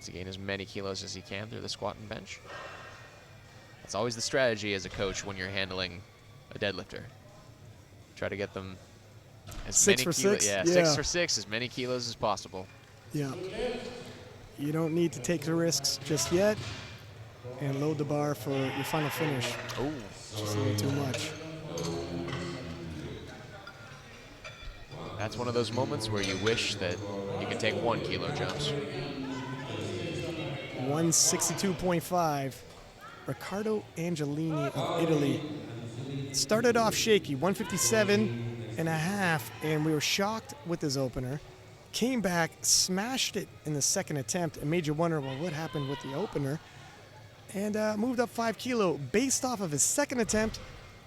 to gain as many kilos as he can through the squat and bench. That's always the strategy as a coach when you're handling a deadlifter. Try to get them As 6 many for kilos, 6? yeah, Yeah. 6 for 6, as many kilos as possible. Yeah. You don't need to take the risks just yet and load the bar for your final finish. Oh, Just a little too much. that's one of those moments where you wish that you could take 1 kilo jumps. 162.5. Riccardo Angelini of Italy started off shaky, 157 and a half, and we were shocked with his opener. Came back, smashed it in the second attempt, and made you wonder, well, what happened with the opener? And moved up 5 kilo. Based off of his second attempt,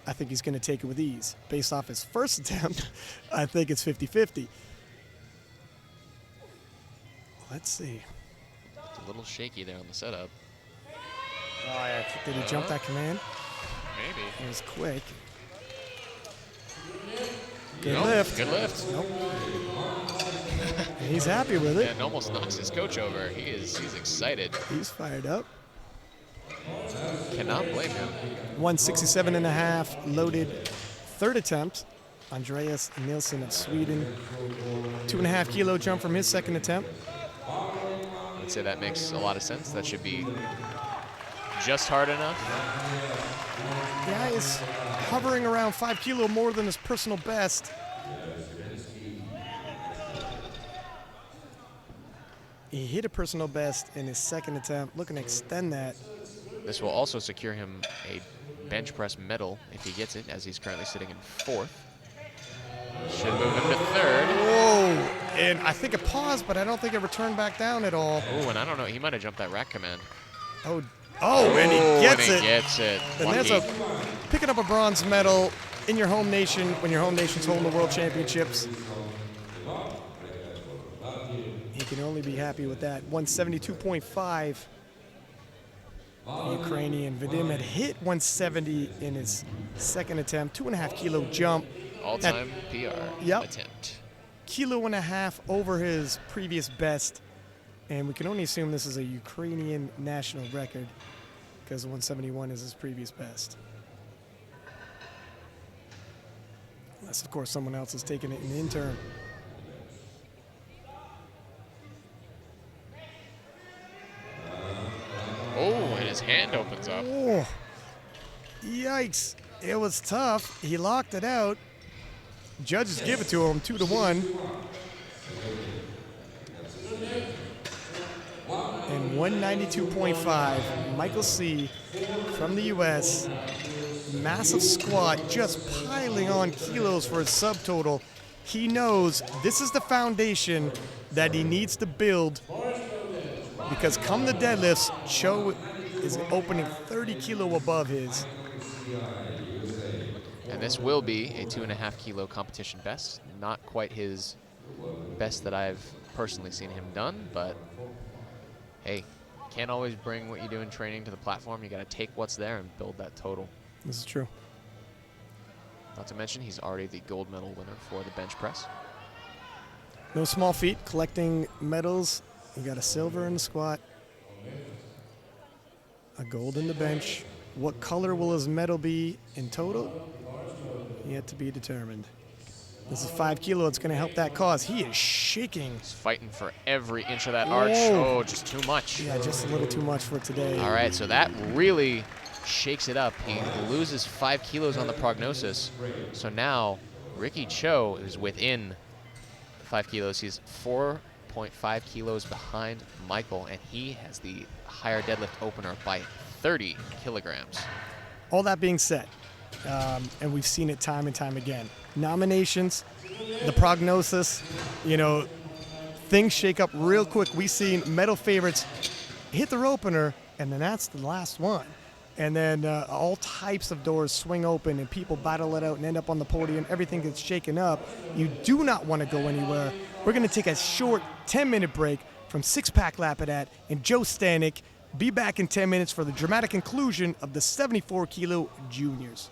I think he's going to take it with ease. Based off his first attempt, I think it's 50-50. Let's see. It's a little shaky there on the setup. Oh, yeah. Did he jump that command? Maybe. It was quick. Good Nope, lift. Good lift. Nope. And he's happy with it. And almost knocks his coach over. He's excited. He's fired up. Cannot blame him. 167 and a half loaded third attempt. Andreas Nilsson of Sweden. 2.5 kilo jump from his second attempt. I'd say that makes a lot of sense. That should be just hard enough. Yeah, he's hovering around 5 kilo more than his personal best. He hit a personal best in his second attempt, looking to extend that. This will also secure him a bench press medal if he gets it, as he's currently sitting in 4th. Should move him to 3rd. Whoa! And I think it paused, but I don't think it returned back down at all. Oh, and I don't know. He might have jumped that rack command. Oh, and he gets and it. he gets it. And Lucky. there's picking up a bronze medal in your home nation when your home nation's holding the world championships. He can only be happy with that. 172.5. Ukrainian Vadim had hit 170 in his second attempt. 2.5 kilo jump. All-time PR Yep. attempt. Kilo and a half over his previous best. And we can only assume this is a Ukrainian national record because 171 is his previous best. Unless, of course, someone else has taken it in the interim. Oh, and his hand opens up. Oh, yikes. It was tough. He locked it out. Judges give it to him 2-1. And 192.5. Michael C. from the U.S. Massive squat, just piling on kilos for his subtotal. He knows this is the foundation that he needs to build because come the deadlifts, Cho is opening 30 kilo above his. And this will be a 2.5 kilo competition best. Not quite his best that I've personally seen him done, but hey, can't always bring what you do in training to the platform. You got to take what's there and build that total. This is true. Not to mention, he's already the gold medal winner for the bench press. No small feat, collecting medals. We got a silver in the squat, a gold in the bench. What color will his medal be in total? Yet to be determined. This is 5 kilo. It's going to help that cause. He is shaking. He's fighting for every inch of that arch. Whoa. Oh, just too much. Yeah, just a little too much for today. All right, so that really shakes it up. He loses 5 kilos on the prognosis. So now Ricky Cho is within 5 kilos. He's 4.5 kilos behind Michael, and he has the higher deadlift opener by 30 kilograms. All that being said, and we've seen it time and time again, nominations, the prognosis, things shake up real quick. We've seen medal favorites hit their opener, and then that's the last one. And then all types of doors swing open, and people battle it out and end up on the podium. Everything gets shaken up. You do not want to go anywhere. We're going to take a short 10-minute break from Six Pack Lapidat and Joe Stanek. Be back in 10 minutes for the dramatic conclusion of the 74 kilo juniors.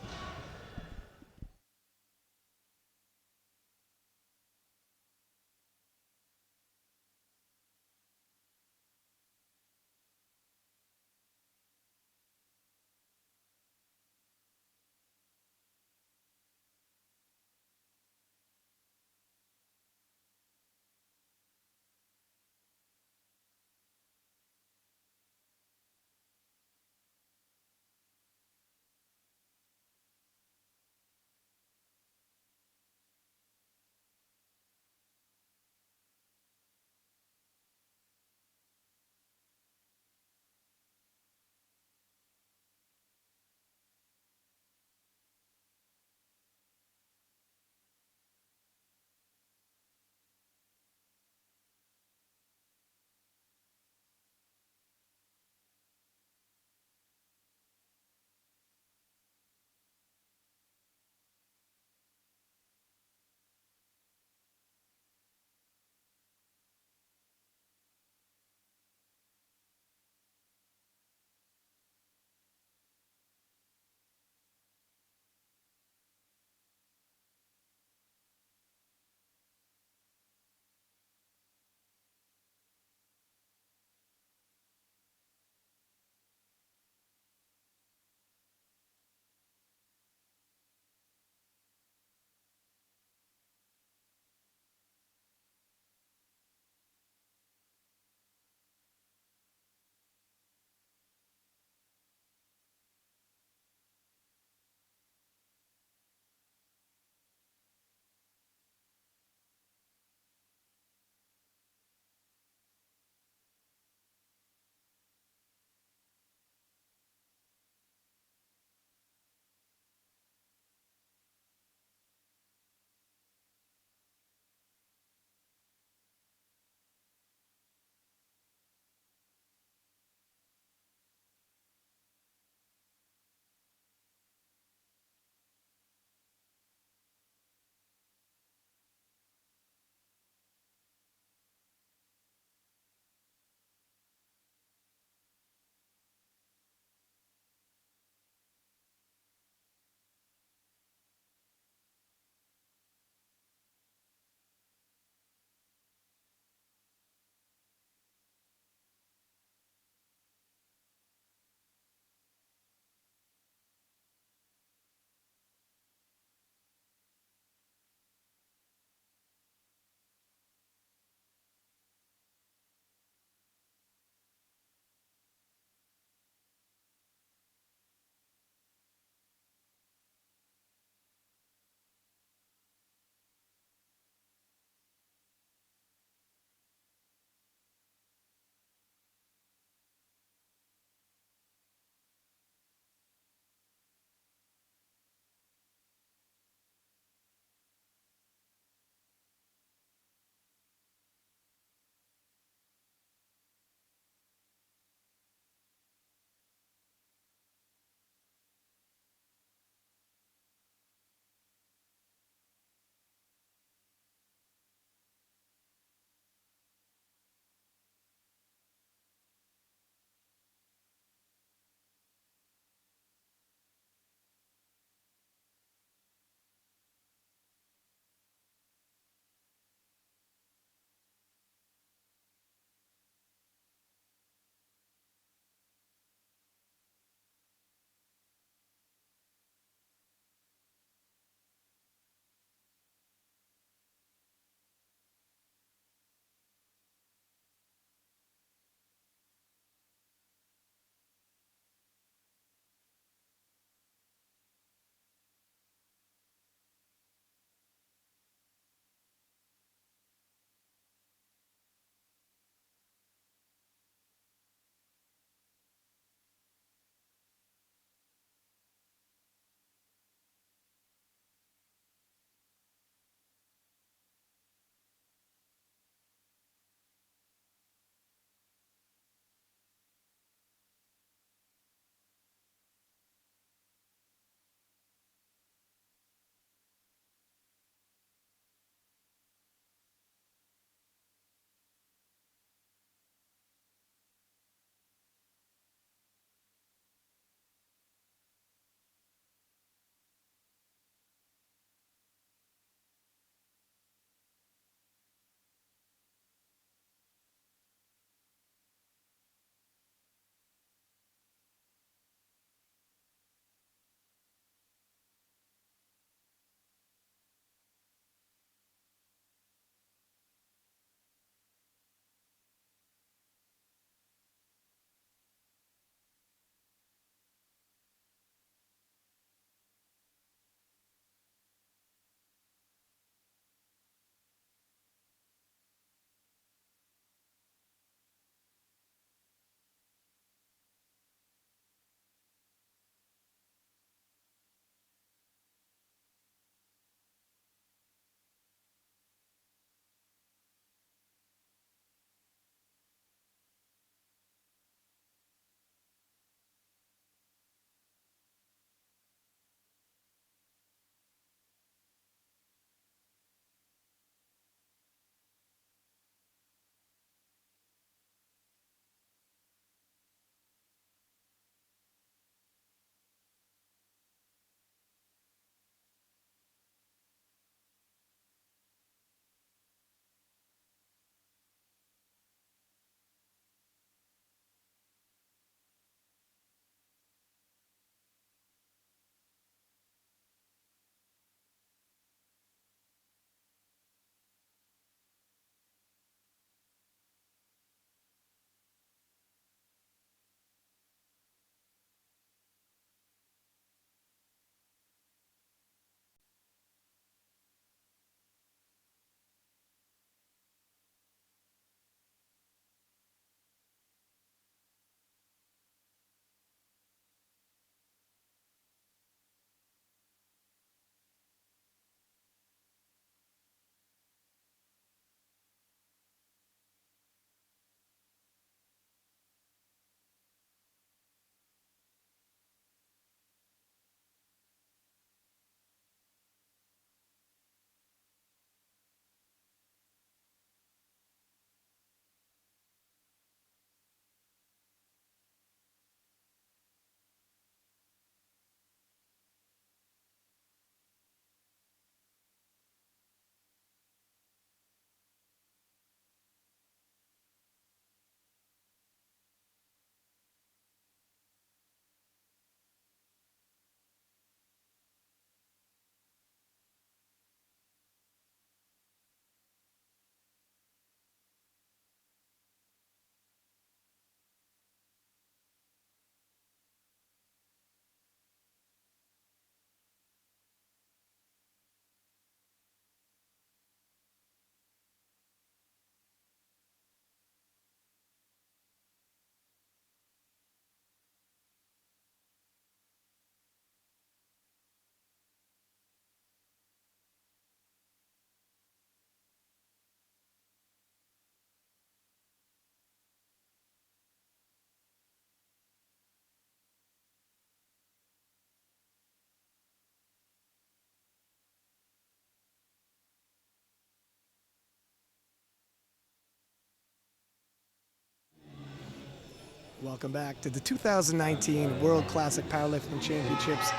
Welcome back to the 2019 World Classic Powerlifting Championships,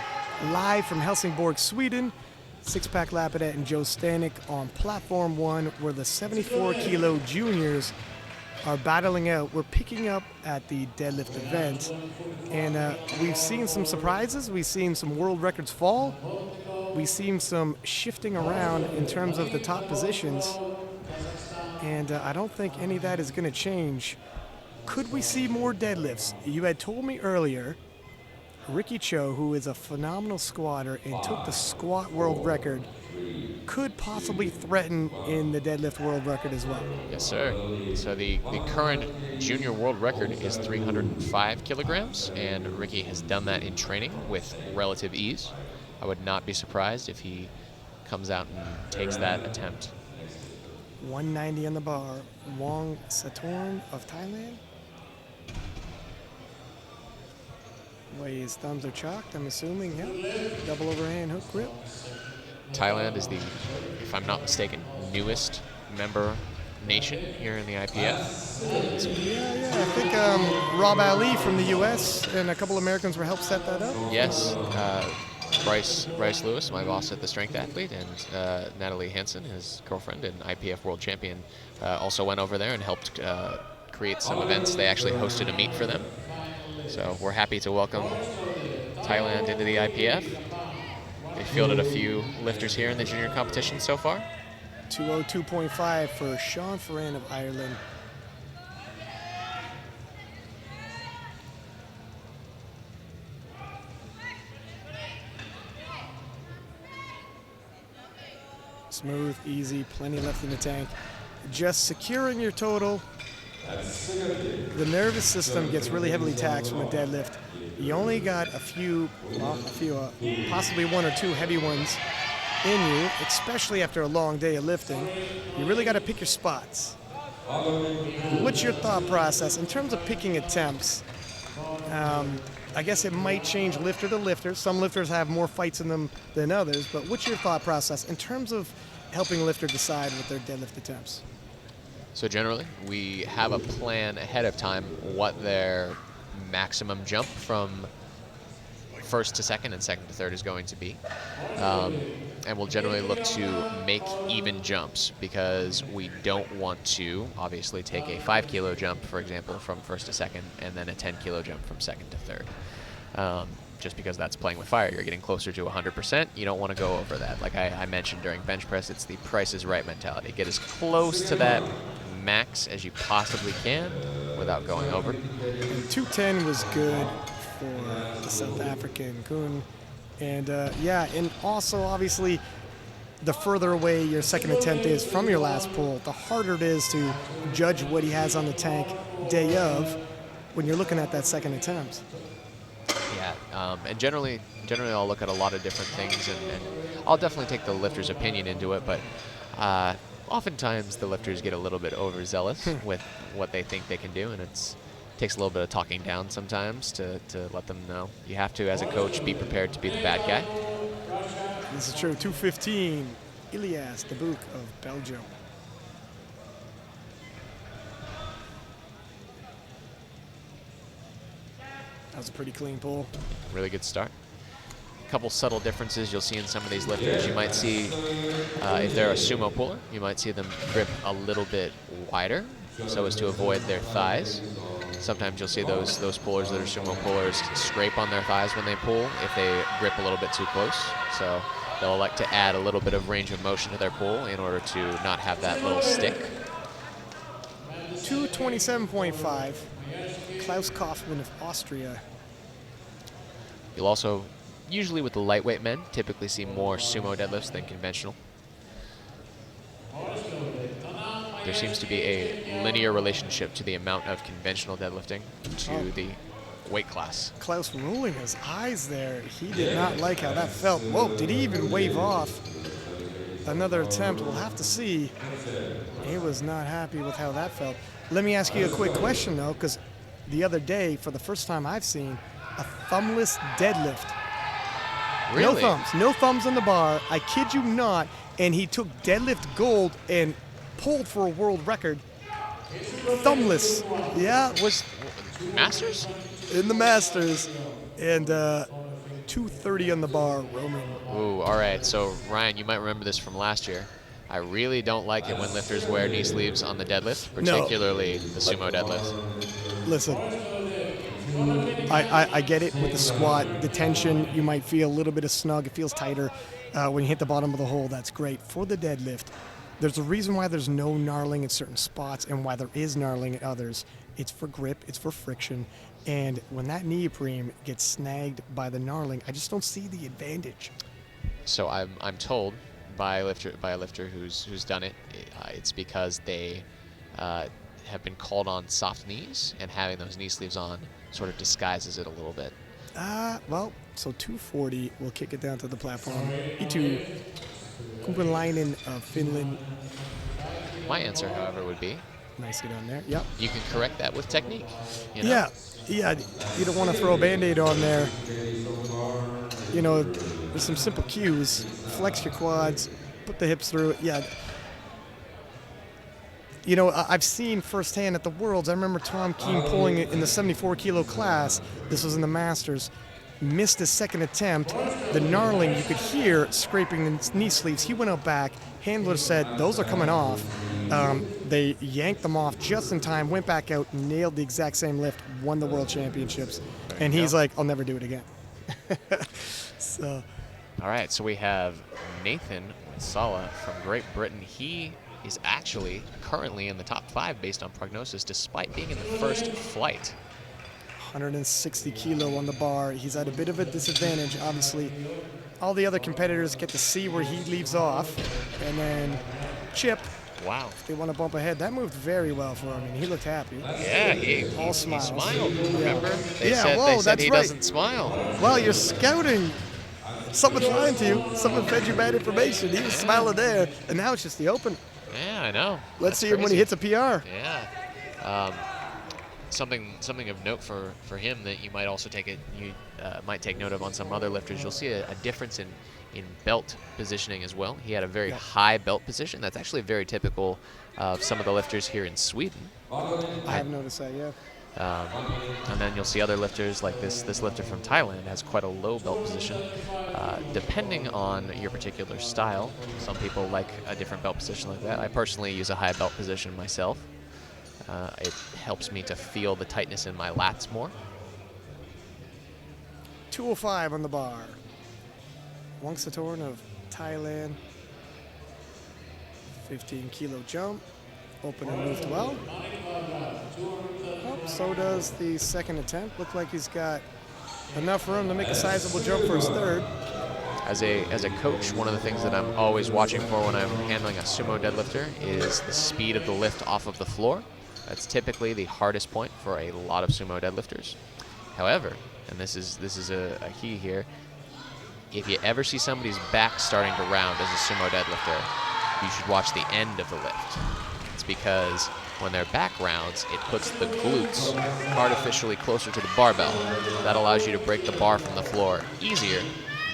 live from Helsingborg, Sweden. Six-pack Lapidette and Joe Stanek on Platform 1, where the 74-kilo juniors are battling out. We're picking up at the deadlift event, and we've seen some surprises. We've seen some world records fall. We've seen some shifting around in terms of the top positions, and I don't think any of that is going to change. Could we see more deadlifts? You had told me earlier, Ricky Cho, who is a phenomenal squatter and took the squat world record, could possibly threaten in the deadlift world record as well. Yes, sir. So the current junior world record is 305 kilograms, and Ricky has done that in training with relative ease. I would not be surprised if he comes out and takes that attempt. 190 on the bar. Wong Satorn of Thailand. Way his thumbs are chalked, I'm assuming. Yeah. Double overhand hook grip. Thailand is the, if I'm not mistaken, newest member nation here in the IPF. Yeah. I think Rob Ali from the U.S. and a couple Americans were helped set that up. Yes. Bryce Lewis, my boss at the Strength Athlete, and Natalie Hansen, his girlfriend and IPF world champion, also went over there and helped create some events. They actually hosted a meet for them. So we're happy to welcome Thailand into the IPF. They fielded a few lifters here in the junior competition so far. 202.5 for Sean Ferran of Ireland. Smooth, easy, plenty left in the tank. Just securing your total. The nervous system gets really heavily taxed from a deadlift. You only got possibly one or two heavy ones in you, especially after a long day of lifting. You really got to pick your spots. What's your thought process in terms of picking attempts? I guess it might change lifter to lifter. Some lifters have more fights in them than others, but what's your thought process in terms of helping a lifter decide with their deadlift attempts? So generally, we have a plan ahead of time what their maximum jump from first to second and second to third is going to be. And we'll generally look to make even jumps because we don't want to obviously take a 5-kilo jump, for example, from first to second, and then a 10-kilo jump from second to third. Just because that's playing with fire. You're getting closer to 100%. You don't want to go over that. Like I mentioned during bench press, it's the Price is Right mentality. Get as close to that max as you possibly can without going over. And 210 was good for the South African Kun. And and also obviously the further away your second attempt is from your last pull, the harder it is to judge what he has on the tank day of when you're looking at that second attempt. Yeah, and generally I'll look at a lot of different things, and I'll definitely take the lifter's opinion into it, but oftentimes the lifters get a little bit overzealous with what they think they can do, and it takes a little bit of talking down sometimes to let them know. You have to, as a coach, be prepared to be the bad guy. This is true. 215, Ilias Debouk of Belgium. That was a pretty clean pull. Really good start. A couple subtle differences you'll see in some of these lifters. You might see, if they're a sumo puller, you might see them grip a little bit wider so as to avoid their thighs. Sometimes you'll see those pullers that are sumo pullers scrape on their thighs when they pull if they grip a little bit too close. So they'll like to add a little bit of range of motion to their pull in order to not have that little stick. 227.5. Klaus Kaufmann of Austria. You'll also, usually with the lightweight men, typically see more sumo deadlifts than conventional. There seems to be a linear relationship to the amount of conventional deadlifting to the weight class. Klaus rolling his eyes there. He did not like how that felt. Whoa, did he even wave off another attempt? We'll have to see. He was not happy with how that felt. Let me ask you a quick question, though, because the other day, for the first time I've seen, a thumbless deadlift. Really? No thumbs on the bar. I kid you not. And he took deadlift gold and pulled for a world record Thumbless. Yeah, Was Masters? in the Masters. And 230 on the bar, Roman. Ooh, all right. So, Ryan, you might remember this from last year. I really don't like it when lifters wear knee sleeves on the deadlift, particularly the sumo deadlift. Listen, I get it with the squat, the tension. You might feel a little bit of snug. It feels tighter when you hit the bottom of the hole. That's great. For the deadlift, there's a reason why there's no gnarling in certain spots and why there is gnarling at others. It's for grip. It's for friction. And when that neoprene gets snagged by the gnarling, I just don't see the advantage. So I'm told by a lifter who's done it, it's because they have been called on soft knees, and having those knee sleeves on sort of disguises it a little bit. Well, so 240 will kick it down to the platform. E2 Kumpalainen of Finland. My answer, however, would be Nicely done there. Yep. you can correct that with technique. You know? Yeah. You don't want to throw a Band-Aid on there. You know, there's some simple cues. Flex your quads, put the hips through it. Yeah. You know, I've seen firsthand at the Worlds. I remember Tom Keene pulling it in the 74-kilo class. This was in the Masters. Missed his second attempt. The gnarling, you could hear scraping the knee sleeves. He went out back. Handler said, those are coming off. They yanked them off just in time, went back out, nailed the exact same lift, won the World Championships. And he's like, I'll never do it again. So. All right, so we have Nathan Sala from Great Britain. He is actually currently in the top 5 based on prognosis, despite being in the first flight. 160 kilo on the bar. He's at a bit of a disadvantage, obviously. All the other competitors get to see where he leaves off, and then Chip. Wow. If they want to bump ahead. That moved very well for him, and he looked happy. Yeah, he smiles. smiled, remember? They whoa, said he right. doesn't smile. Well, you're scouting. Someone's lying to you. Someone fed you bad information. He was smiling there, and now it's just the open. Yeah, I know. Let's see him when he hits a PR. Yeah. Something of note for him that you might also might take note of on some other lifters. You'll see a difference in belt positioning as well. He had a very high belt position. That's actually very typical of some of the lifters here in Sweden. I have noticed that, yeah. And then you'll see other lifters like this lifter from Thailand has quite a low belt position. Depending on your particular style, some people like a different belt position like that. I personally use a high belt position myself. It helps me to feel the tightness in my lats more. 205 on the bar. Wongsatorn of Thailand. 15-kilo jump. Opener moved well. Oh, so does the second attempt. Looked like he's got enough room to make a sizable jump for his third. As a coach, one of the things that I'm always watching for when I'm handling a sumo deadlifter is the speed of the lift off of the floor. That's typically the hardest point for a lot of sumo deadlifters. However, and this is a key here, if you ever see somebody's back starting to round as a sumo deadlifter, you should watch the end of the lift. It's because when their back rounds, it puts the glutes artificially closer to the barbell. That allows you to break the bar from the floor easier,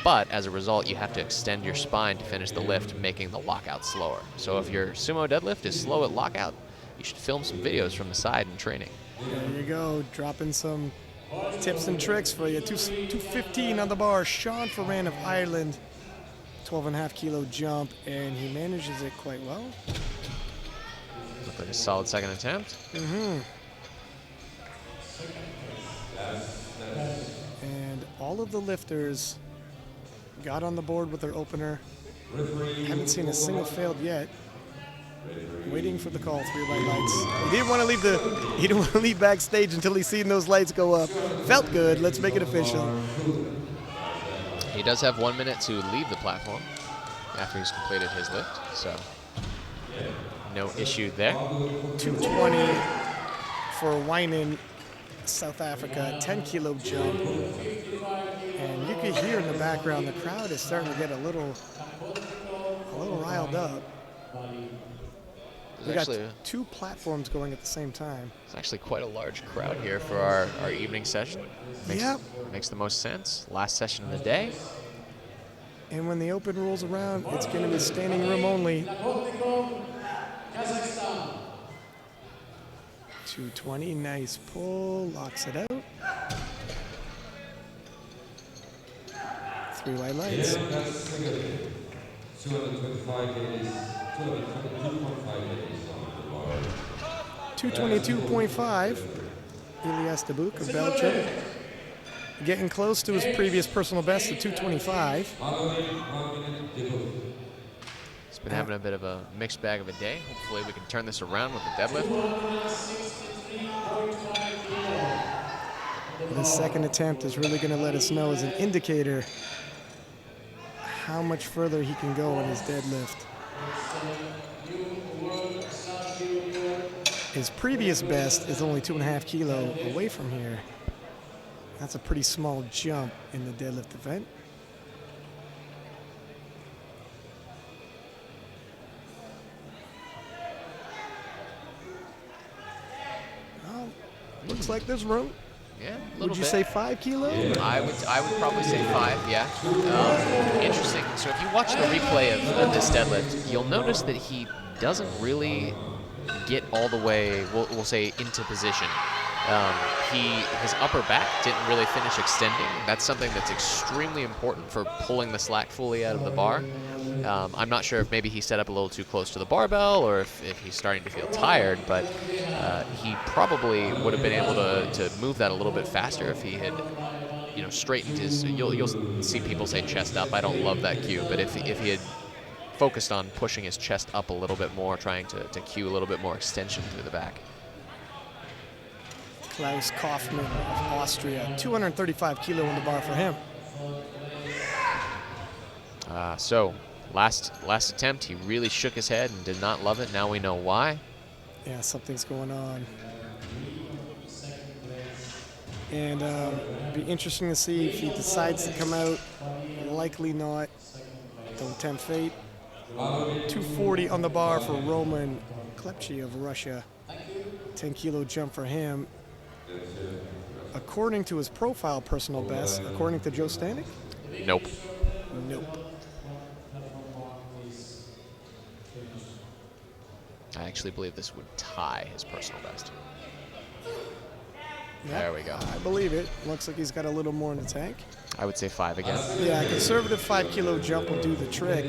but as a result, you have to extend your spine to finish the lift, making the lockout slower. So if your sumo deadlift is slow at lockout, you should film some videos from the side in training. There you go, dropping some tips and tricks for you. 215 on the bar. Sean Ferran of Ireland, 12.5-kilo jump, and he manages it quite well. Looked like a solid second attempt. And all of the lifters got on the board with their opener. Haven't seen a single failed yet. Waiting for the call, 3 white lights. He didn't want to leave backstage until he seen those lights go up. Felt good. Let's make it official. He does have 1 minute to leave the platform after he's completed his lift, so no issue there. 220 for Wynan, South Africa, 10-kilo jump. And you can hear in the background the crowd is starting to get a little riled up. We got 2 platforms going at the same time. It's actually quite a large crowd here for our evening session. Makes the most sense. Last session of the day. And when the open rolls around, it's going to be standing room only. 220, nice pull, locks it out. 3 white lights. 222.5. Elias Dubuc of Belgium. Getting close to his previous personal best of 225. He's been having a bit of a mixed bag of a day. Hopefully we can turn this around with the deadlift. The second attempt is really going to let us know as an indicator how much further he can go on his deadlift. His previous best is only 2.5 kilo away from here. That's a pretty small jump in the deadlift event. Well, looks like there's room. Yeah, a little Would you bit. say 5 kilo? I would probably say 5, yeah. Interesting. So if you watch the replay of this deadlift, you'll notice that he doesn't really get all the way, we'll say, into position. His upper back didn't really finish extending. That's something that's extremely important for pulling the slack fully out of the bar. I'm not sure if maybe he set up a little too close to the barbell or if he's starting to feel tired, but he probably would have been able to move that a little bit faster if he had, straightened his. You'll see people say chest up. I don't love that cue, but if he had focused on pushing his chest up a little bit more, trying to cue a little bit more extension through the back. Klaus Kaufmann of Austria, 235 kilo on the bar for him. So last attempt, he really shook his head and did not love it. Now we know why. Yeah, something's going on. And it'd be interesting to see if he decides to come out. Likely not. Don't tempt fate. 240 on the bar for Roman Klepchi of Russia. 10 kilo jump for him. According to his profile personal best, according to Joe Stanek? Nope. Nope. I actually believe this would tie his personal best. Yep, there we go. I believe it. Looks like he's got a little more in the tank. I would say 5 again. Yeah, a conservative 5 kilo jump will do the trick.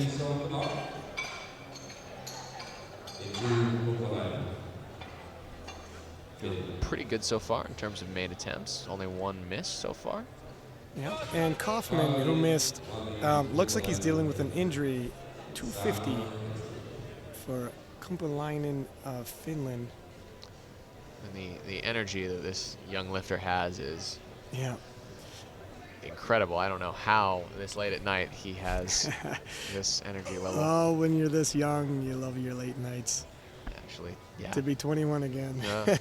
Pretty good so far in terms of made attempts. Only 1 miss so far. Yeah, and Kaufman, who missed, looks like he's dealing with an injury. 250 for Kumpalainen of Finland. And the energy that this young lifter has is incredible. I don't know how this late at night he has this energy level. Oh, when you're this young, you love your late nights. Actually, yeah. To be 21 again. Well,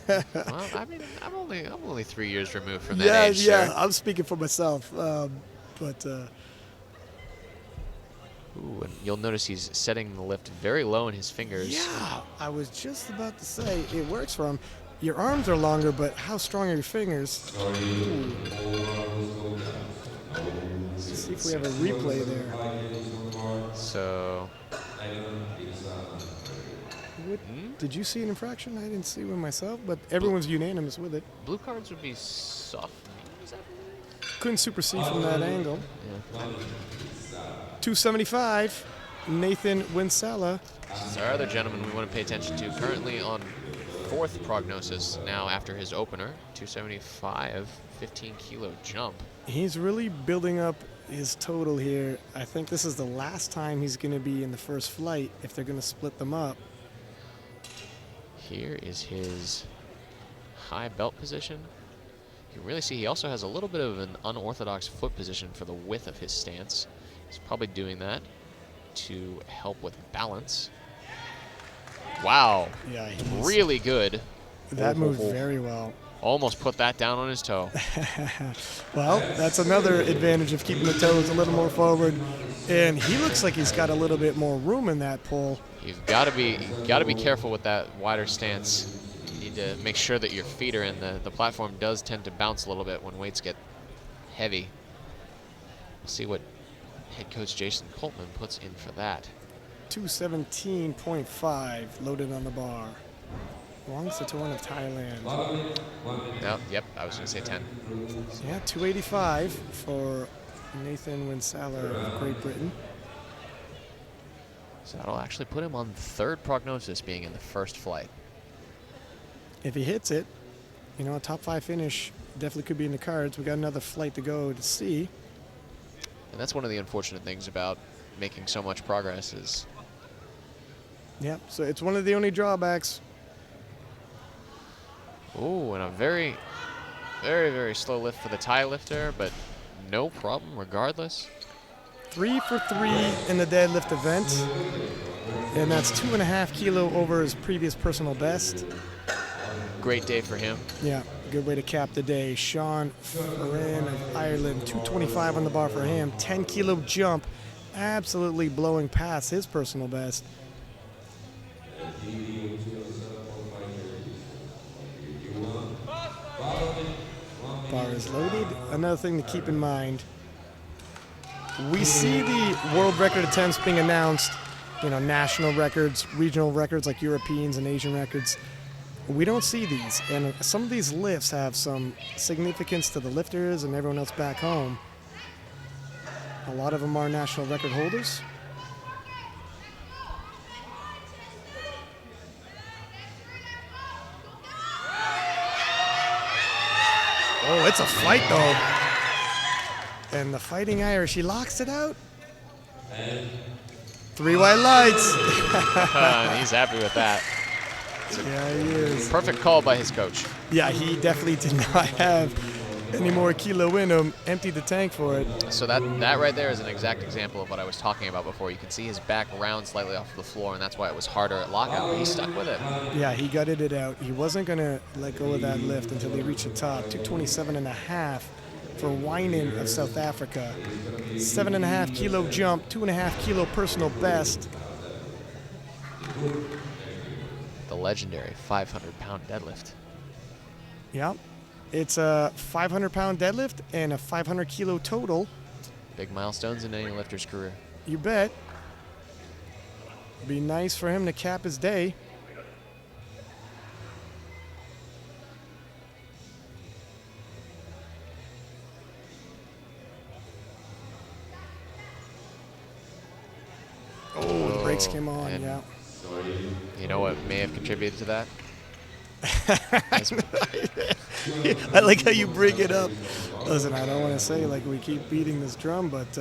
I mean, I'm only 3 years removed from that age. Yeah, sir. I'm speaking for myself. Ooh, and you'll notice he's setting the lift very low in his fingers. Yeah, I was just about to say, it works for him. Your arms are longer, but how strong are your fingers? Ooh. Let's see if we have a replay there. So, Did you see an infraction? I didn't see one myself, but everyone's unanimous with it. blue cards would be soft. Is that Couldn't super see from that angle. yeah. 275, Nathan Winsala. This is our other gentleman we want to pay attention to. Currently on 4th prognosis now after his opener. 275, 15 kilo jump. He's really building up his total here. I think this is the last time he's going to be in the first flight if they're going to split them up. Here is his high belt position. You can really see he also has a little bit of an unorthodox foot position for the width of his stance. He's probably doing that to help with balance. Wow. Yeah, really good. That moved very well. Almost put that down on his toe. Well, that's another advantage of keeping the toes a little more forward. And he looks like he's got a little bit more room in that pull. You've got to be careful with that wider stance. You need to make sure that your feet are in. The platform does tend to bounce a little bit when weights get heavy. We'll see what head coach Jason Coltman puts in for that. 217.5 loaded on the bar. Belongs to one of Thailand. No, yep, I was going to say 10. Yeah, 285 for Nathan Winsala of Great Britain. So that'll actually put him on third prognosis, being in the first flight. If he hits it, you know, a top 5 finish definitely could be in the cards. We got another flight to go to see. And that's one of the unfortunate things about making so much progress is... Yeah, so it's one of the only drawbacks. Oh, and a very, very, very slow lift for the Thai lifter, but no problem regardless. 3 for 3 in the deadlift event. And that's 2.5 kilo over his previous personal best. Great day for him. Yeah, good way to cap the day. Sean Ferran of Ireland, 225 on the bar for him. 10 kilo jump, absolutely blowing past his personal best. Bar is loaded. Another thing to keep in mind, we see the world record attempts being announced, you know, national records, regional records like Europeans and Asian records. We don't see these, and some of these lifts have some significance to the lifters and everyone else back home. A lot of them are national record holders. Oh, it's a fight, though. And the Fighting Irish, he locks it out. 3 white lights. And he's happy with that. Yeah, he is. Perfect call by his coach. Yeah, he definitely did not have any more kilo in him. Emptied the tank for it. So that right there is an exact example of what I was talking about before. You can see his back round slightly off the floor, and that's why it was harder at lockout, but he stuck with it. Yeah, he gutted it out. He wasn't going to let go of that lift until he reached the top. 227.5 for Winan of South Africa. 7.5 kilo jump, 2.5 kilo personal best. The legendary 500-pound deadlift. Yeah, it's a 500-pound deadlift and a 500 kilo total. Big milestones in any lifter's career. You bet. Be nice for him to cap his day. Oh, the brakes came on, and yeah. You know what may have contributed to that? I like how you bring it up. Listen, I don't want to say like we keep beating this drum, but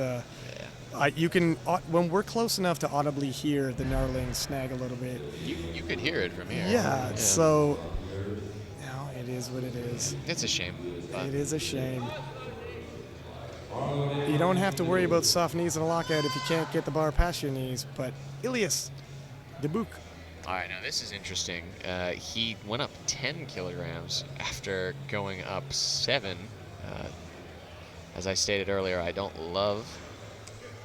you can, when we're close enough to audibly hear the gnarling snag a little bit. You could hear it from here. Yeah, so no, it is what it is. It's a shame. It is a shame. You don't have to worry about soft knees and a lockout if you can't get the bar past your knees, but Ilias Debuk. All right, now this is interesting. He went up 10 kilograms after going up 7. As I stated earlier, I don't love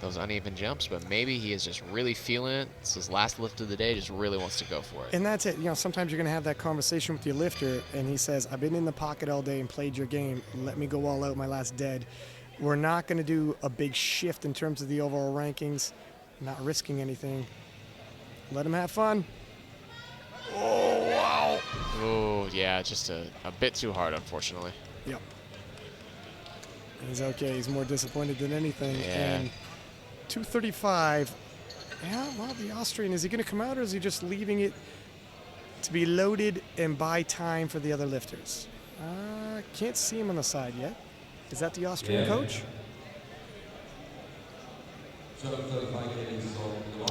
those uneven jumps, but maybe he is just really feeling it. It's his last lift of the day, just really wants to go for it. And that's it. You know, sometimes you're going to have that conversation with your lifter, and he says, I've been in the pocket all day and played your game. Let me go all out my last dead. We're not going to do a big shift in terms of the overall rankings. Not risking anything. Let him have fun. Oh, wow. Oh, yeah, just a bit too hard, unfortunately. Yep. He's okay. He's more disappointed than anything. Yeah. And 235. Yeah, well, the Austrian, is he going to come out, or is he just leaving it to be loaded and buy time for the other lifters? Can't see him on the side yet. Is that the Austrian coach?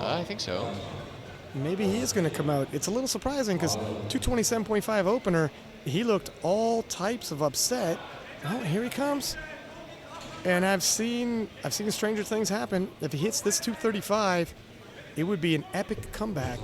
I think so. Maybe he is going to come out. It's a little surprising because 227.5 opener, he looked all types of upset. Oh, here he comes. And I've seen stranger things happen. If he hits this 235, it would be an epic comeback.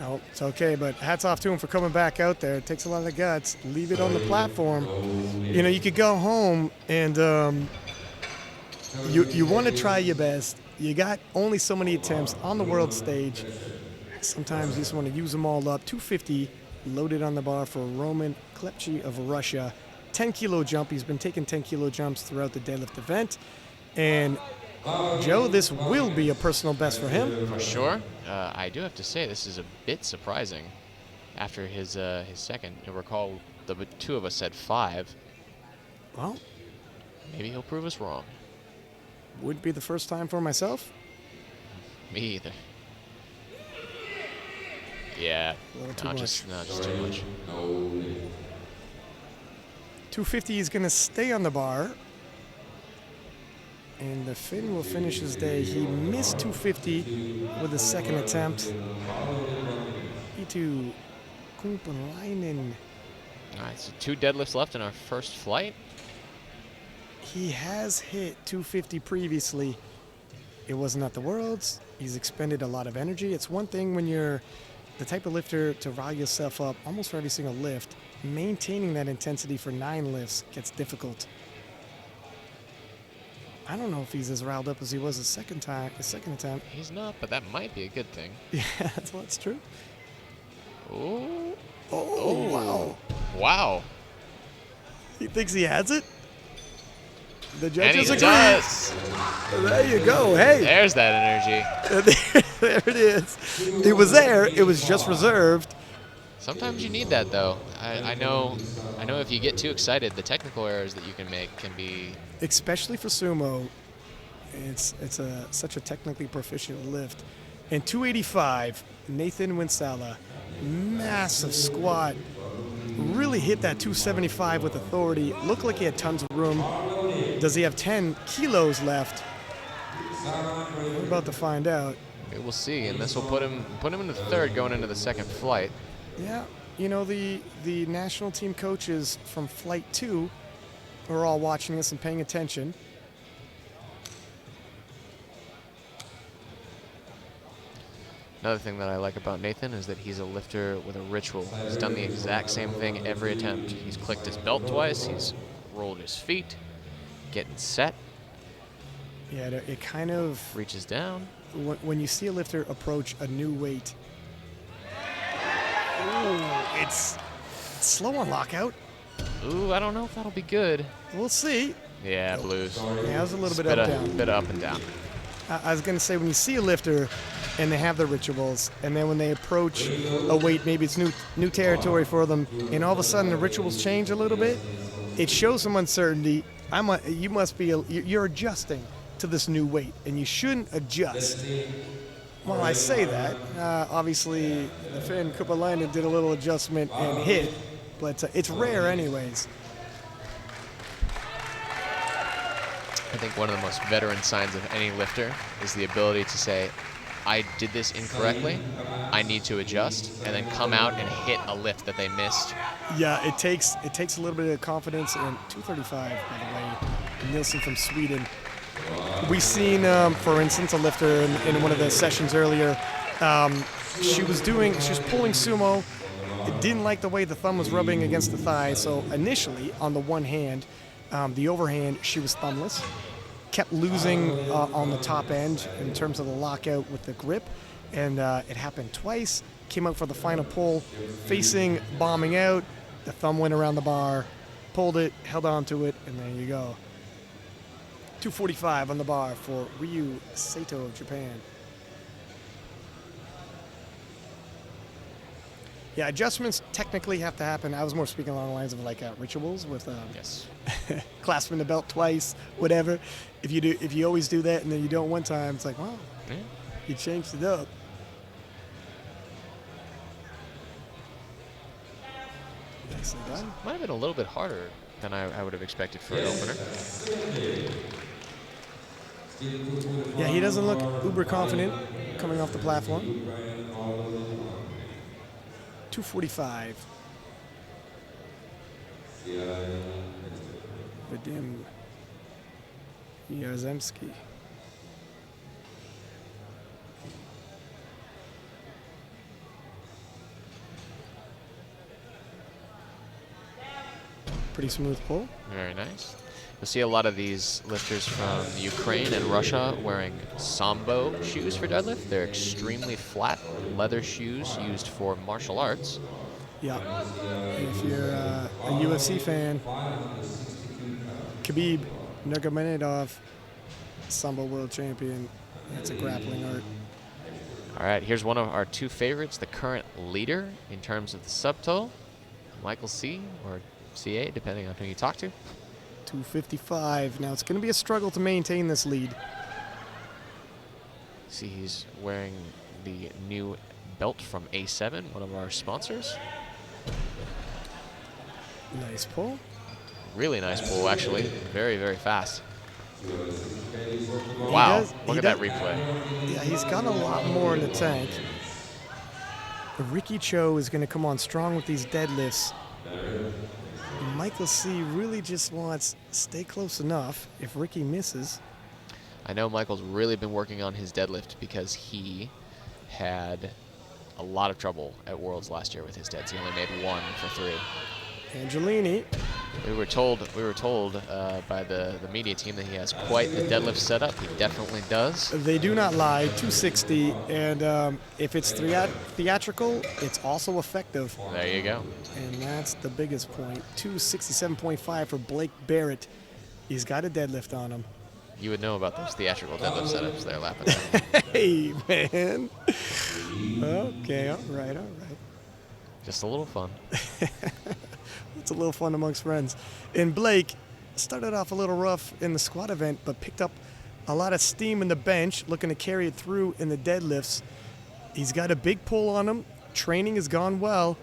Oh, it's okay, but hats off to him for coming back out there. It takes a lot of guts. Leave it on the platform. You know, you could go home and you want to try your best. You got only so many attempts on the world stage. Sometimes you just want to use them all up. 250 loaded on the bar for Roman Klepchi of Russia. 10-kilo jump. He's been taking 10-kilo jumps throughout the deadlift event. And Joe, this will be a personal best for him. For sure. I do have to say this is a bit surprising. After his second, you'll recall the two of us said 5. Well, maybe he'll prove us wrong. Wouldn't be the first time for myself. Me either. Yeah, not just too much. 250 is going to stay on the bar. And the Finn will finish his day. He missed 250 with his second attempt. Itu Kumpalainen. All right, so 2 deadlifts left in our first flight. He has hit 250 previously. It wasn't at the Worlds. He's expended a lot of energy. It's one thing when you're the type of lifter to rile yourself up almost for every single lift. Maintaining that intensity for 9 lifts gets difficult. I don't know if he's as riled up as he was his second attempt. He's not, but that might be a good thing. Yeah, that's true. Oh, wow. Wow. He thinks he has it? The And judges he agree. does. There you go. Hey. There's that energy. There it is. It was there. It was just reserved. Sometimes you need that, though. I know if you get too excited, the technical errors that you can make can be... Especially for sumo, it's such a technically proficient lift. And 285, Nathan Winsala, massive squat. Really hit that 275 with authority. Looked like he had tons of room. Does he have 10 kilos left? We're about to find out. We'll see, and this will put him in the third going into the second flight. Yeah, you know, the national team coaches from Flight 2 are all watching this and paying attention. Another thing that I like about Nathan is that he's a lifter with a ritual. He's done the exact same thing every attempt. He's clicked his belt twice, he's rolled his feet, getting set. Yeah, it kind of... reaches down. When you see a lifter approach a new weight, ooh, it's slow on lockout. Ooh, I don't know if that'll be good. We'll see. Yeah, blues. Yeah, it was a little bit up down. Bit up and down. I was going to say, when you see a lifter and they have their rituals, and then when they approach a weight, maybe it's new territory for them, and all of a sudden the rituals change a little bit, it shows some uncertainty. You're adjusting to this new weight, and you shouldn't adjust. Well, I say that. Obviously, the Finn Kupalainen did a little adjustment and hit, but it's rare anyways. I think one of the most veteran signs of any lifter is the ability to say, I did this incorrectly, I need to adjust, and then come out and hit a lift that they missed. Yeah, it takes a little bit of confidence. And 235, by the way, Nilsson from Sweden. We've seen, for instance, a lifter in one of the sessions earlier. She was pulling sumo. Didn't like the way the thumb was rubbing against the thigh. So initially, on the one hand, the overhand, she was thumbless. Kept losing on the top end in terms of the lockout with the grip. And it happened twice. Came out for the final pull, facing, bombing out. The thumb went around the bar, pulled it, held on to it, and there you go. 245 on the bar for Ryu Sato of Japan. Yeah, adjustments technically have to happen. I was more speaking along the lines of like rituals with Yes. clasping the belt twice, whatever. If you always do that and then you don't one time, it's like, wow, Yeah. you changed it up. Nicely done. Might have been a little bit harder than I would have expected for an opener. Yeah, he doesn't look uber confident coming off the platform. 245. Vadim Yarzemski. Pretty smooth pull. Very nice. You'll see a lot of these lifters from Ukraine and Russia wearing Sambo shoes for deadlift. They're extremely flat leather shoes used for martial arts. Yeah. If you're a UFC fan, Khabib Nurmagomedov, Sambo world champion. That's a grappling art. All right, here's one of our two favorites, the current leader in terms of the subtotal, Michael C. or CA, depending on who you talk to. 255. Now it's going to be a struggle to maintain this lead. See, he's wearing the new belt from A7, one of our sponsors. Nice pull. Really nice pull, actually. Very, very fast. Wow, look at that replay. Yeah, he's got a lot more in the tank. Ricky Cho is going to come on strong with these deadlifts. Michael C. really just wants to stay close enough if Ricky misses. I know Michael's really been working on his deadlift because he had a lot of trouble at Worlds last year with his deads. He only made 1 for 3. Angelini. We were told by the media team that he has quite the deadlift setup. He definitely does. They do not lie. 260, and if it's theatrical, it's also effective. There you go. And that's the biggest point. 267.5 for Blake Barrett. He's got a deadlift on him. You would know about those theatrical deadlift setups there, Lappin. Hey, man. Okay, all right. Just a little fun. It's a little fun amongst friends. And Blake started off a little rough in the squat event, but picked up a lot of steam in the bench, looking to carry it through in the deadlifts. He's got a big pull on him. Training has gone well.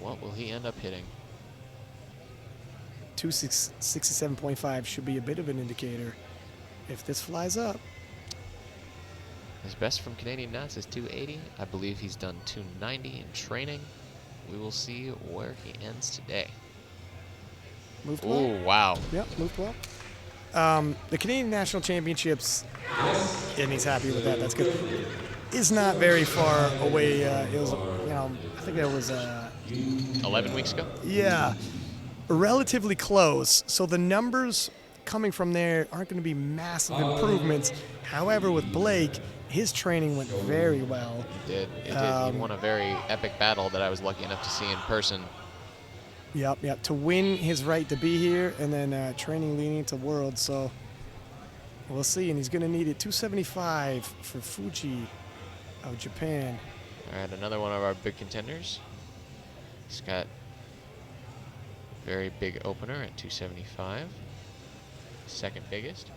What will he end up hitting? 267.5 should be a bit of an indicator. If this flies up. His best from Canadian Nuts is 280. I believe he's done 290 in training. We will see where he ends today. Moved well. Oh, wow. Yep, moved well. The Canadian National Championships, and he's happy with that. That's good. Is not very far away. It was, I think it was 11 weeks ago? Yeah, relatively close. So the numbers coming from there aren't going to be massive improvements. However, with Blake, his training went very well. It did. He won a very epic battle that I was lucky enough to see in person. Yep. To win his right to be here, and then training leading to Worlds. So we'll see. And he's going to need it. 275 for Fuji of Japan. All right, another one of our big contenders. He's got a very big opener at 275. Second biggest.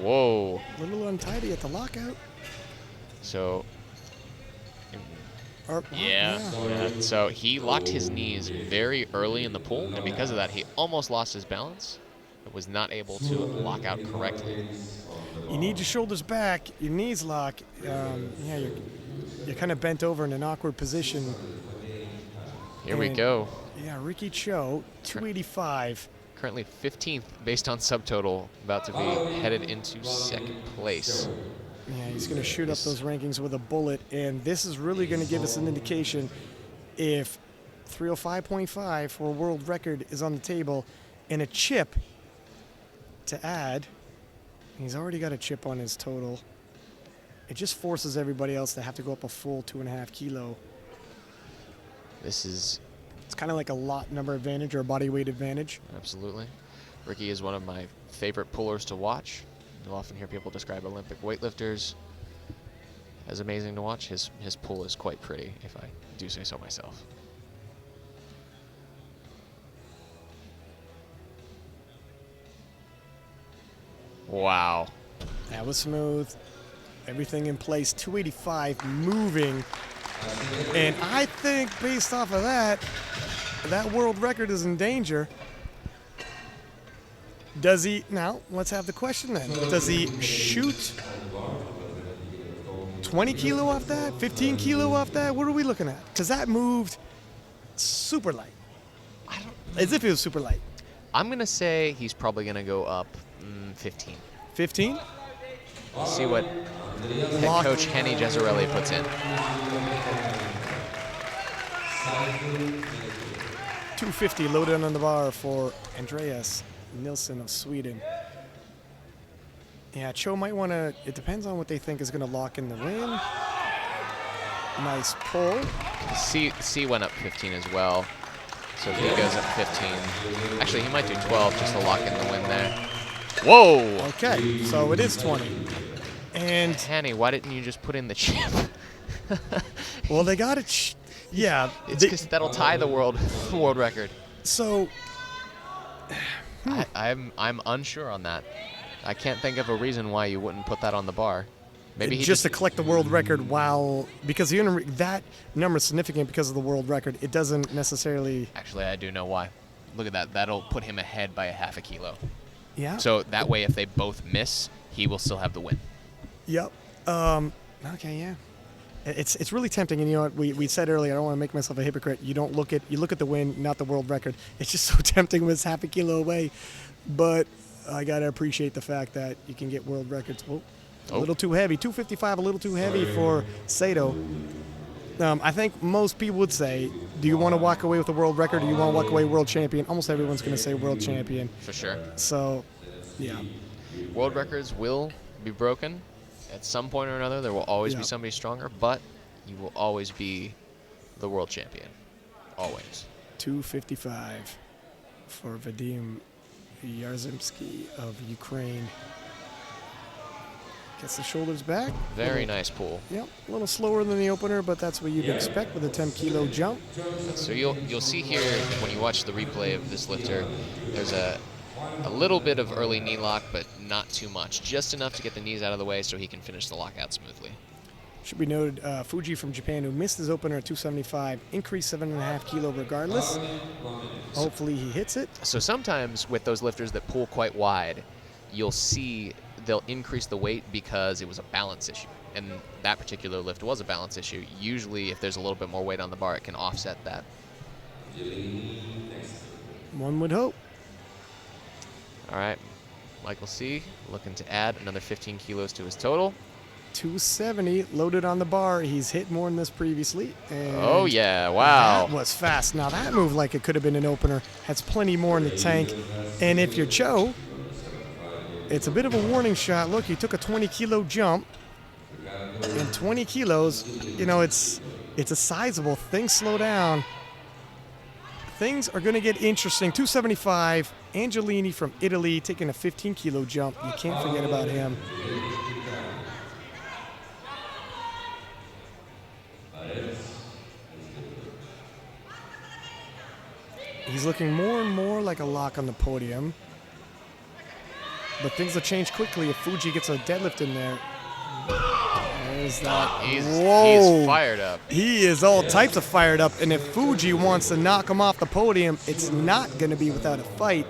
Whoa. A little untidy at the lockout. So, yeah. So he locked his knees very early in the pull, and because of that, he almost lost his balance. But was not able to lock out correctly. You need your shoulders back, your knees lock. You're kind of bent over in an awkward position. Here we go. Yeah, Ricky Cho, 285. Currently 15th based on subtotal, about to be headed into second place. Yeah, he's going to shoot up those rankings with a bullet, and this is really going to give us an indication if 305.5 for a world record is on the table and a chip to add. He's already got a chip on his total. It just forces everybody else to have to go up a full 2.5 kilo. It's kind of like a lot number advantage or a body weight advantage. Absolutely. Ricky is one of my favorite pullers to watch. You'll often hear people describe Olympic weightlifters as amazing to watch. His pull is quite pretty, if I do say so myself. Wow. That was smooth. Everything in place. 285 moving. And I think based off of that world record is in danger. Does he, now let's have the question then. Does he shoot 20 kilo off that? 15 kilo off that? What are we looking at? Because that moved super light. As if it was super light. I'm going to say he's probably going to go up 15. 15? See what head coach Henny Gesarelli puts in. 250 loaded on the bar for Andreas Nilsson of Sweden. Yeah, Cho might want to, it depends on what they think is going to lock in the win. Nice pull. C went up 15 as well. So if he goes up 15, actually he might do 12 just to lock in the win there. Whoa! Okay, so it is 20. And Hanny, why didn't you just put in the chip? well, they got it. Yeah, it's because that'll tie the world record. So I'm unsure on that. I can't think of a reason why you wouldn't put that on the bar. Maybe just to collect the world record because that number is significant because of the world record. It doesn't necessarily. Actually, I do know why. Look at that. That'll put him ahead by a half a kilo. Yeah. So that way, if they both miss, he will still have the win. Yep. Okay. Yeah. It's really tempting, and you know what we said earlier. I don't want to make myself a hypocrite. You look at the win, not the world record. It's just so tempting when it's half a kilo away, but I gotta appreciate the fact that you can get world records. A little too heavy. 255, a little too heavy for Sato. I think most people would say, do you want to walk away with a world record or do you want to walk away world champion? Almost everyone's going to say world champion. For sure. So, yeah. World records will be broken at some point or another. There will always be somebody stronger, but you will always be the world champion. Always. 255 for Vadim Yarzymski of Ukraine. Gets the shoulders back. Very nice pull. Yep, a little slower than the opener, but that's what you'd expect with a 10-kilo jump. So you'll see here when you watch the replay of this lifter, there's a little bit of early knee lock, but not too much. Just enough to get the knees out of the way so he can finish the lockout smoothly. Should be noted, Fuji from Japan, who missed his opener at 275, increased 7.5 kilo regardless. Hopefully he hits it. So sometimes with those lifters that pull quite wide, you'll see they'll increase the weight because it was a balance issue. And that particular lift was a balance issue. Usually, if there's a little bit more weight on the bar, it can offset that. One would hope. All right, Michael C. looking to add another 15 kilos to his total. 270 loaded on the bar. He's hit more than this previously. And oh, yeah, wow. That was fast. Now, that moved like it could have been an opener. Has plenty more in the tank. And if you're Cho, it's a bit of a warning shot. Look, he took a 20-kilo jump. And 20 kilos, you know, it's a sizable thing. Slow down. Things are going to get interesting. 275, Angelini from Italy taking a 15-kilo jump. You can't forget about him. He's looking more and more like a lock on the podium. But things will change quickly if Fuji gets a deadlift in there. There's that. He's fired up. He is all types of fired up. And if Fuji wants to knock him off the podium, it's not going to be without a fight.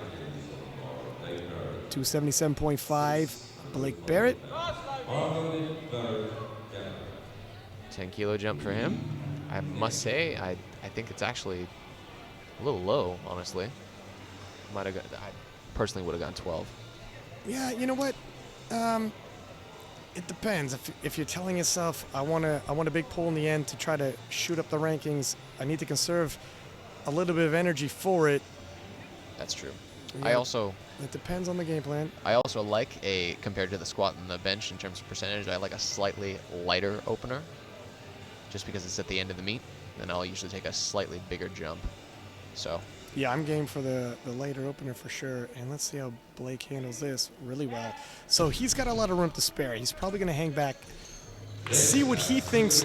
277.5, Blake Barrett. 10-kilo jump for him. I must say, I think it's actually a little low, honestly. I personally would have gone 12. Yeah, you know what? It depends. If you're telling yourself, I want a big pull in the end to try to shoot up the rankings, I need to conserve a little bit of energy for it. That's true. Yeah, it depends on the game plan. I also like compared to the squat and the bench in terms of percentage, I like a slightly lighter opener, just because it's at the end of the meet. Then I'll usually take a slightly bigger jump. So. Yeah, I'm game for the later opener for sure. And let's see how Blake handles this really well. So he's got a lot of room to spare. He's probably going to hang back, see what he thinks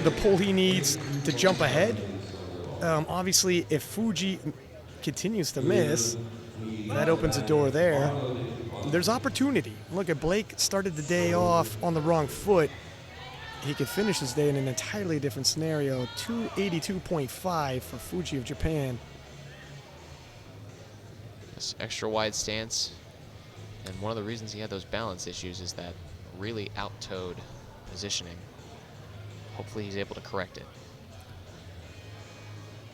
the pull he needs to jump ahead. Obviously, if Fuji continues to miss, that opens a door there. There's opportunity. Look at Blake started the day off on the wrong foot. He could finish his day in an entirely different scenario. 282.5 for Fuji of Japan. This extra wide stance, and one of the reasons he had those balance issues is that really out-toed positioning. Hopefully he's able to correct it.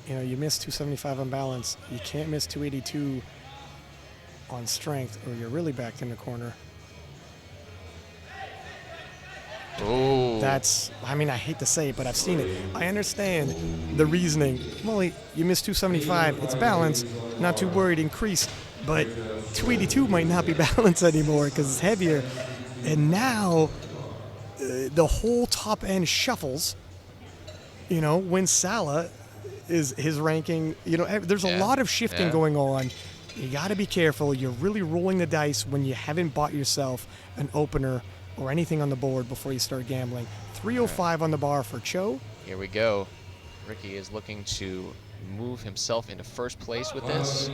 You know, you miss 275 on balance. You can't miss 282 on strength, or you're really backed in the corner. Ooh. That's, I mean, I hate to say it, but I've seen it. I understand the reasoning. Well, you missed 275. It's balanced. Not too worried, increased. But 282 might not be balanced anymore because it's heavier. And now the whole top end shuffles. You know, when Salah is his ranking, you know, there's a lot of shifting going on. You got to be careful. You're really rolling the dice when you haven't bought yourself an opener or anything on the board before you start gambling. 305 on the bar for Cho. Here we go. Ricky is looking to move himself into first place with this.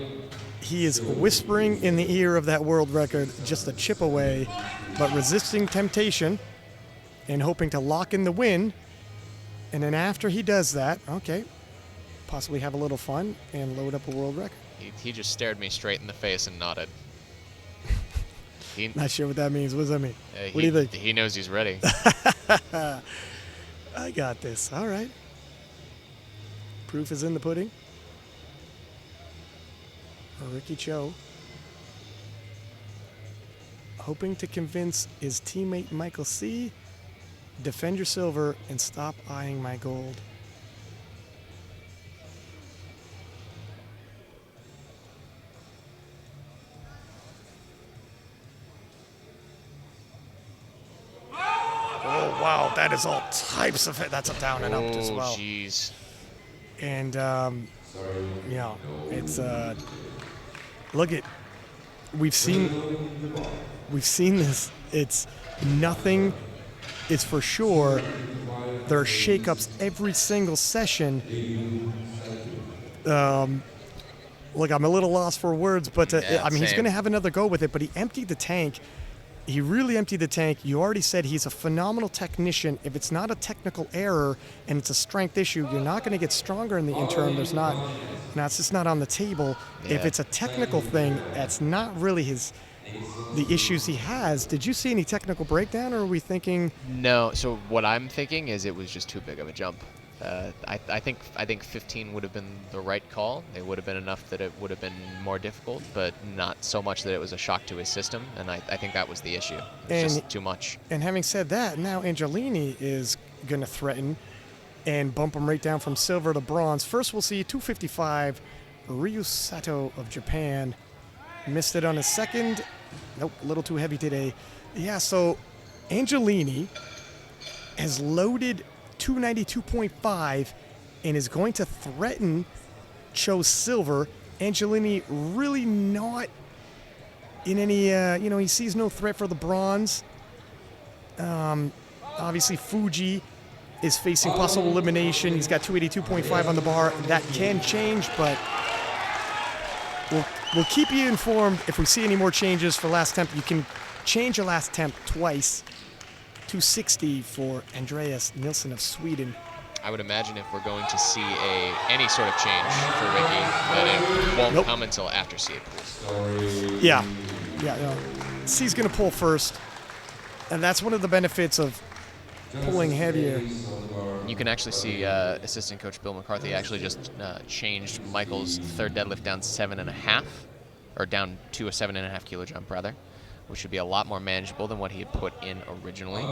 He is whispering in the ear of that world record, just a chip away, but resisting temptation and hoping to lock in the win. And then after he does that, okay, possibly have a little fun and load up a world record. He just stared me straight in the face and nodded. Not sure what that means. What does that mean? What do you think? He knows he's ready. I got this. All right. Proof is in the pudding. Ricky Cho hoping to convince his teammate Michael C. Defend your silver and stop eyeing my gold. Oh, wow, that is all types of it. That's a down and up as well. Oh, jeez. And, you know, it's, look at, we've seen this. It's nothing. It's for sure. There are shakeups every single session. Look, I'm a little lost for words, but I mean, he's going to have another go with it, but he emptied the tank. He really emptied the tank. You already said he's a phenomenal technician. If it's not a technical error and it's a strength issue, you're not going to get stronger in the interim. It's just not on the table. Yeah. If it's a technical thing, that's not really the issues he has. Did you see any technical breakdown, or are we thinking? No. So what I'm thinking is it was just too big of a jump. I think 15 would have been the right call. It would have been enough that it would have been more difficult, but not so much that it was a shock to his system. And I think that was the issue. It's just too much. And having said that, now Angelini is going to threaten and bump him right down from silver to bronze. First, we'll see 255. Ryu Sato of Japan missed it on his second. Nope, a little too heavy today. Yeah, so Angelini has loaded 292.5 and is going to threaten Cho's silver. Angelini really not in any, he sees no threat for the bronze. Obviously, Fuji is facing possible elimination. He's got 282.5 on the bar. That can change, but we'll keep you informed if we see any more changes for last temp. You can change your last temp twice. 260 for Andreas Nilsson of Sweden. I would imagine if we're going to see any sort of change for Ricky, that it won't come until after CA pulls. Yeah. C's going to pull first, and that's one of the benefits of pulling heavier. You can actually see assistant coach Bill McCarthy actually just changed Michael's third deadlift down 7.5, or down to a 7.5 kilo jump rather, which should be a lot more manageable than what he had put in originally.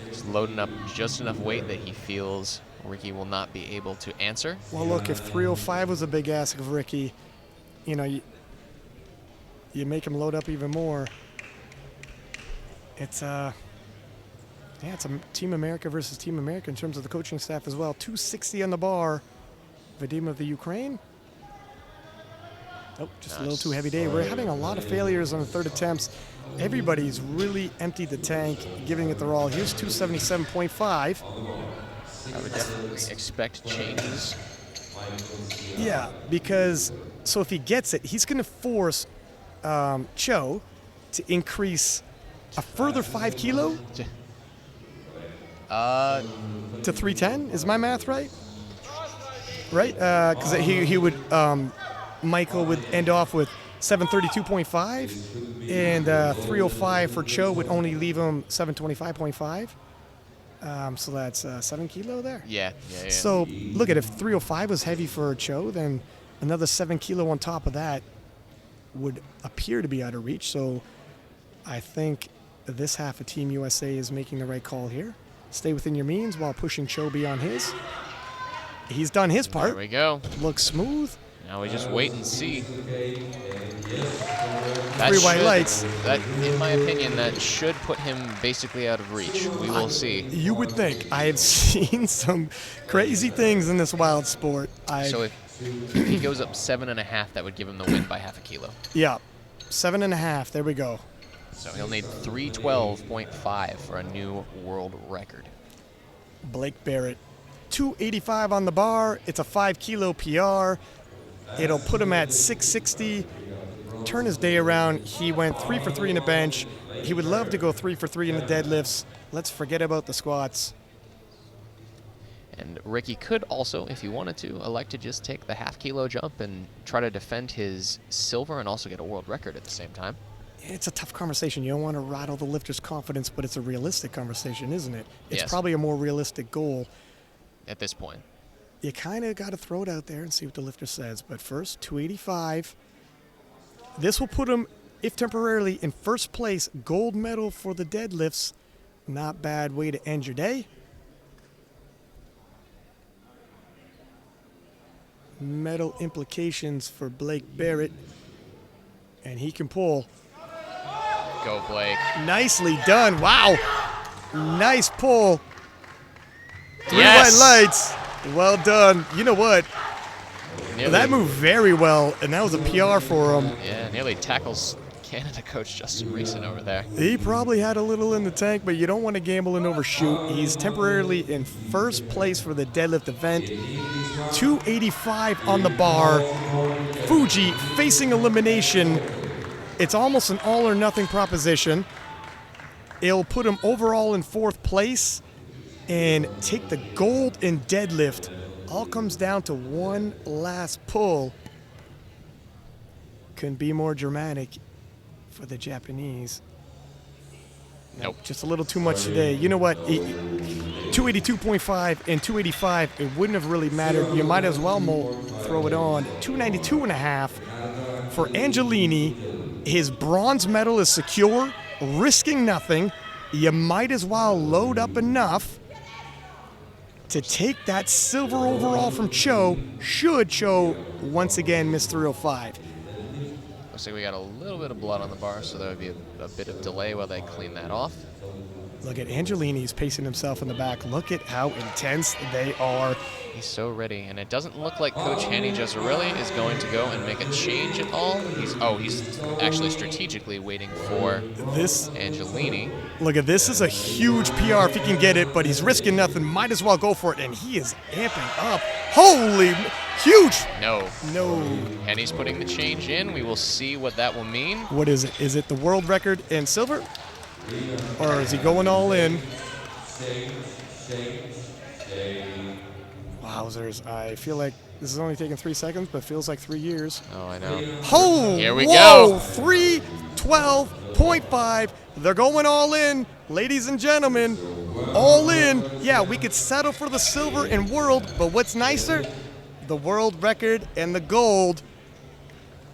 Just loading up just enough weight that he feels Ricky will not be able to answer. Well, look, if 305 was a big ask of Ricky, you make him load up even more. It's it's a Team America versus Team America in terms of the coaching staff as well. 260 on the bar. Vadim of the Ukraine. Oh, just a little too heavy day. We're having a lot of failures on the third attempts. Everybody's really emptied the tank, giving it their all. Here's 277.5. I would definitely expect changes. Yeah, because so if he gets it, he's going to force Cho to increase a further 5 kilo to 310. Is my math right? Right? Because he would. Michael would end off with 732.5, and 305 for Cho would only leave him 725.5. So that's 7 kilo there. Yeah. So look at, if 305 was heavy for Cho, then another 7 kilo on top of that would appear to be out of reach. So I think this half of Team USA is making the right call here. Stay within your means while pushing Cho beyond his. He's done his part. There we go. Looks smooth. Now we just wait and see. Three white lights. That, in my opinion, that should put him basically out of reach. We will see. You would think. I have seen some crazy things in this wild sport. So if he goes up 7.5, that would give him the win by half a kilo. Yeah, 7.5. There we go. So he'll need 312.5 for a new world record. Blake Barrett, 285 on the bar. It's a 5 kilo PR. It'll put him at 660. Turn his day around. He went 3 for 3 in the bench. He would love to go 3 for 3 in the deadlifts. Let's forget about the squats. And Ricky could also, if he wanted to, elect to just take the half kilo jump and try to defend his silver and also get a world record at the same time. It's a tough conversation. You don't want to rattle the lifter's confidence, but it's a realistic conversation, isn't it? It's Yes. probably a more realistic goal. At this point. You kind of got to throw it out there and see what the lifter says. But first, 285. This will put him, if temporarily, in first place. Gold medal for the deadlifts. Not bad way to end your day. Medal implications for Blake Barrett. And he can pull. Go, Blake. Nicely done. Wow. Nice pull. 3 Yes. white lights. Well done. You know what? Nearly, That moved very well, and that was a PR for him. Yeah, nearly tackles Canada coach Justin Reeson over there. He probably had a little in the tank, but you don't want to gamble and overshoot. He's temporarily in first place for the deadlift event. 285 on the bar. Fuji facing elimination. It's almost an all or nothing proposition. It'll put him overall in 4th place and take the gold in deadlift. All comes down to one last pull. Couldn't be more dramatic for the Japanese. Nope. Just a little too much today. You know what? 282.5 and 285, it wouldn't have really mattered. You might as well throw it on. 292.5 for Angelini. His bronze medal is secure, risking nothing. You might as well load up enough to take that silver overall from Cho, should Cho once again miss 305. Looks like we got a little bit of blood on the bar, so there would be a bit of delay while they clean that off. Look at Angelini, he's pacing himself in the back. Look at how intense they are. He's so ready, and it doesn't look like Coach Hanny Giazzarelli is going to go and make a change at all. He's actually strategically waiting for This, Angelini. look at this is a huge PR if he can get it, but he's risking nothing. Might as well go for it, and he is amping up. Holy, huge. No. No. Henny's putting the change in. We will see what that will mean. What is it? Is it the world record in silver? Or is he going all in? Wowzers. I feel like this is only taking 3 seconds, but feels like 3 years. Oh, I know. Oh, Here we whoa, go. 312.5. They're going all in, ladies and gentlemen. All in. Yeah, we could settle for the silver in world, but what's nicer? The world record and the gold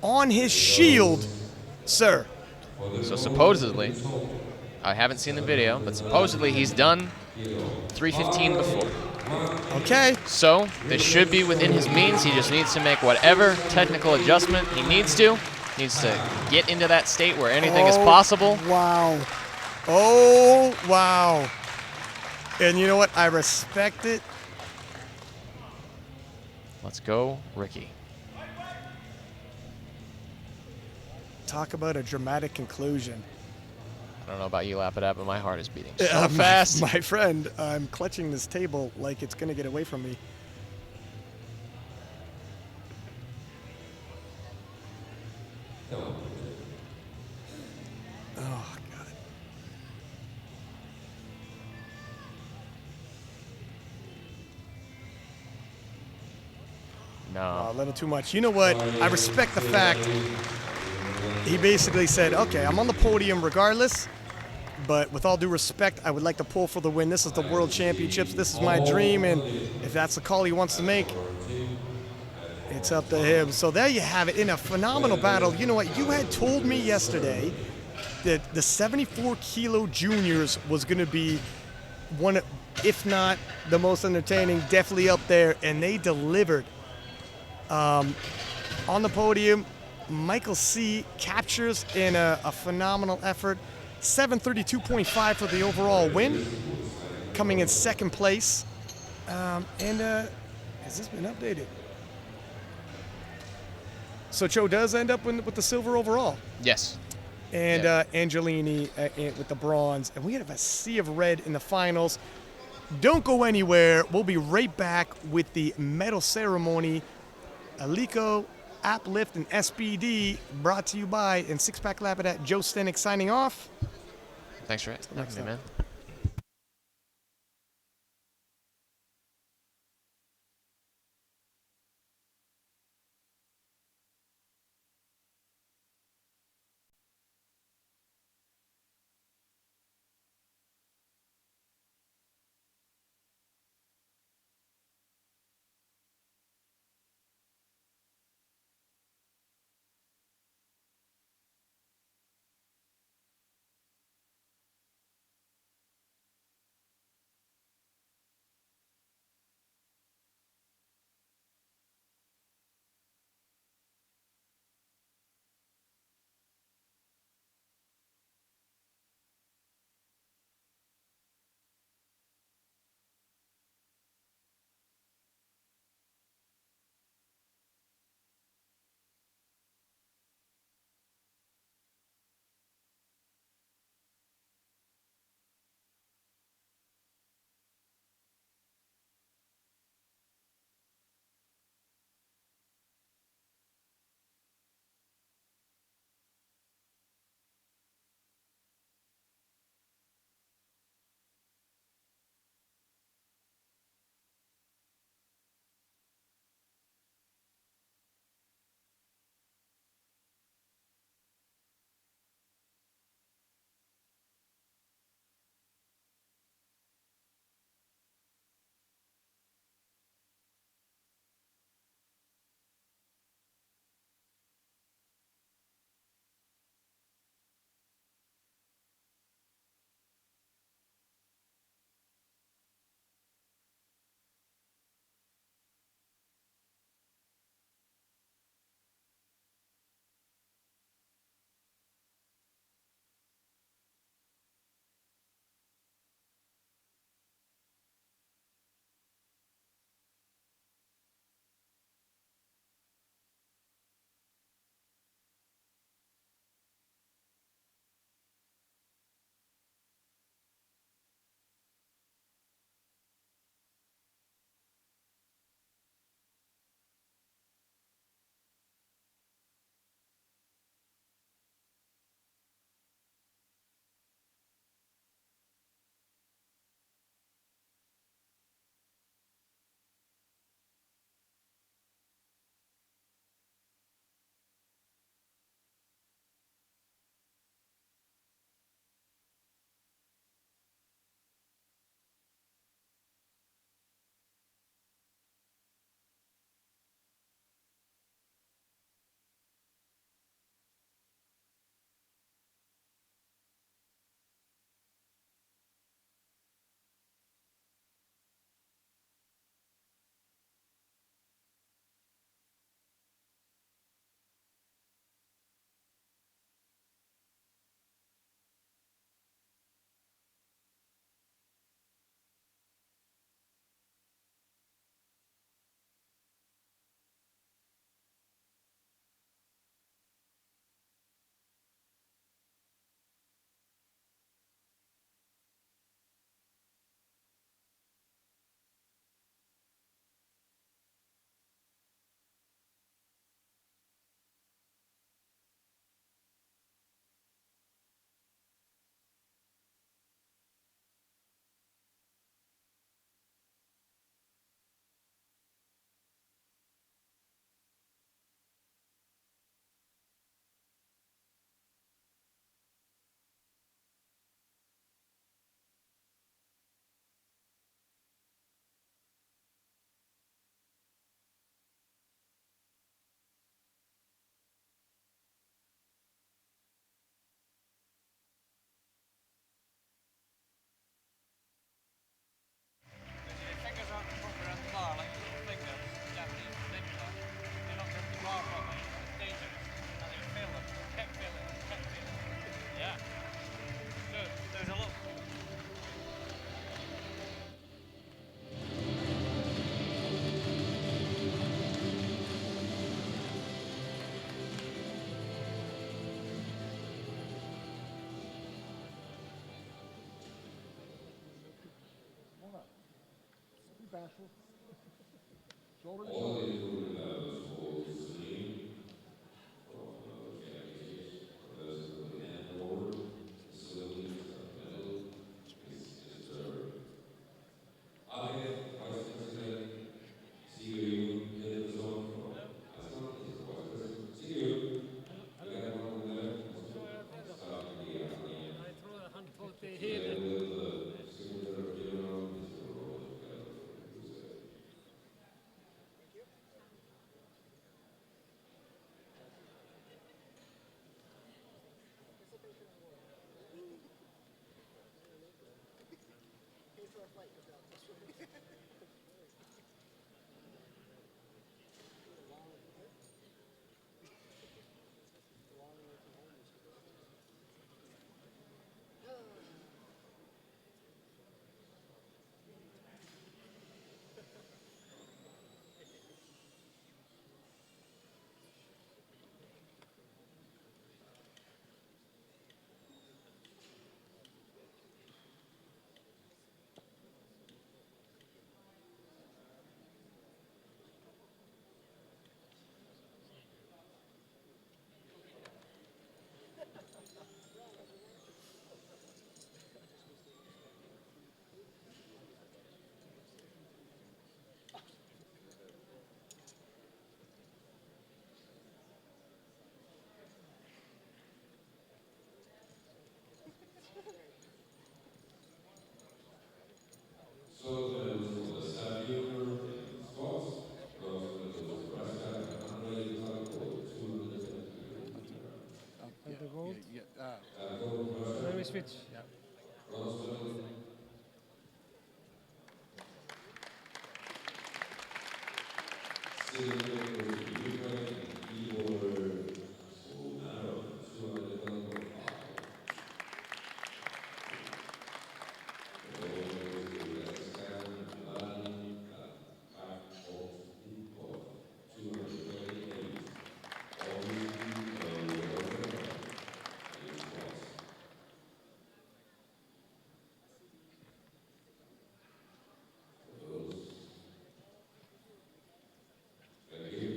on his shield, sir. So supposedly, I haven't seen the video, but supposedly he's done 315 before. Okay. So this should be within his means. He just needs to make whatever technical adjustment he needs to. Needs to get into that state where anything is possible. Wow. Oh, wow. And you know what? I respect it. Let's go, Ricky. Talk about a dramatic conclusion. I don't know about you, Lapidat, but my heart is beating so fast. My friend, I'm clutching this table like it's going to get away from me. Oh, God. No. A little too much. You know what? I respect the fact he basically said, okay, I'm on the podium regardless, but with all due respect, I would like to pull for the win. This is the World Championships. This is my dream, and if that's the call he wants to make, it's up to him. So there you have it in a phenomenal battle. You know what? You had told me yesterday the 74 kilo juniors was going to be one, if not the most entertaining, definitely up there, and they delivered. On the podium, Michael C. captures in a phenomenal effort, 732.5 for the overall win, coming in second place. Has this been updated? So Cho does end up with the silver overall. Yes. And Yeah. Angelini with the bronze. And we have a sea of red in the finals. Don't go anywhere. We'll be right back with the medal ceremony. Alico, Uplift, and SBD brought to you by and Six Pack Lab at Joe Stenik signing off. Thanks for having me, man. bashful. Shoulder to All shoulder. they do is hold the swing from the championship. For those who put the hand forward, the facility is the middle, is third. Anche Vice President CEO did the zone from Iceland, is the Vice President CEO. You got one on the left, starting the Armenian. I throw a handful to Together hit. with the Secretary General, Mr. Roland Keller. So that was for the Savior squats, those for the Russia and Andre Talco, 270 And the gold. Gold Then Russia, we switch. Yeah. bronze medal, silver medal was Ukraine, and Igor Solnarov, 212.5. The gold medal was Kazakhstan, Milani, and 228. All these Thank you.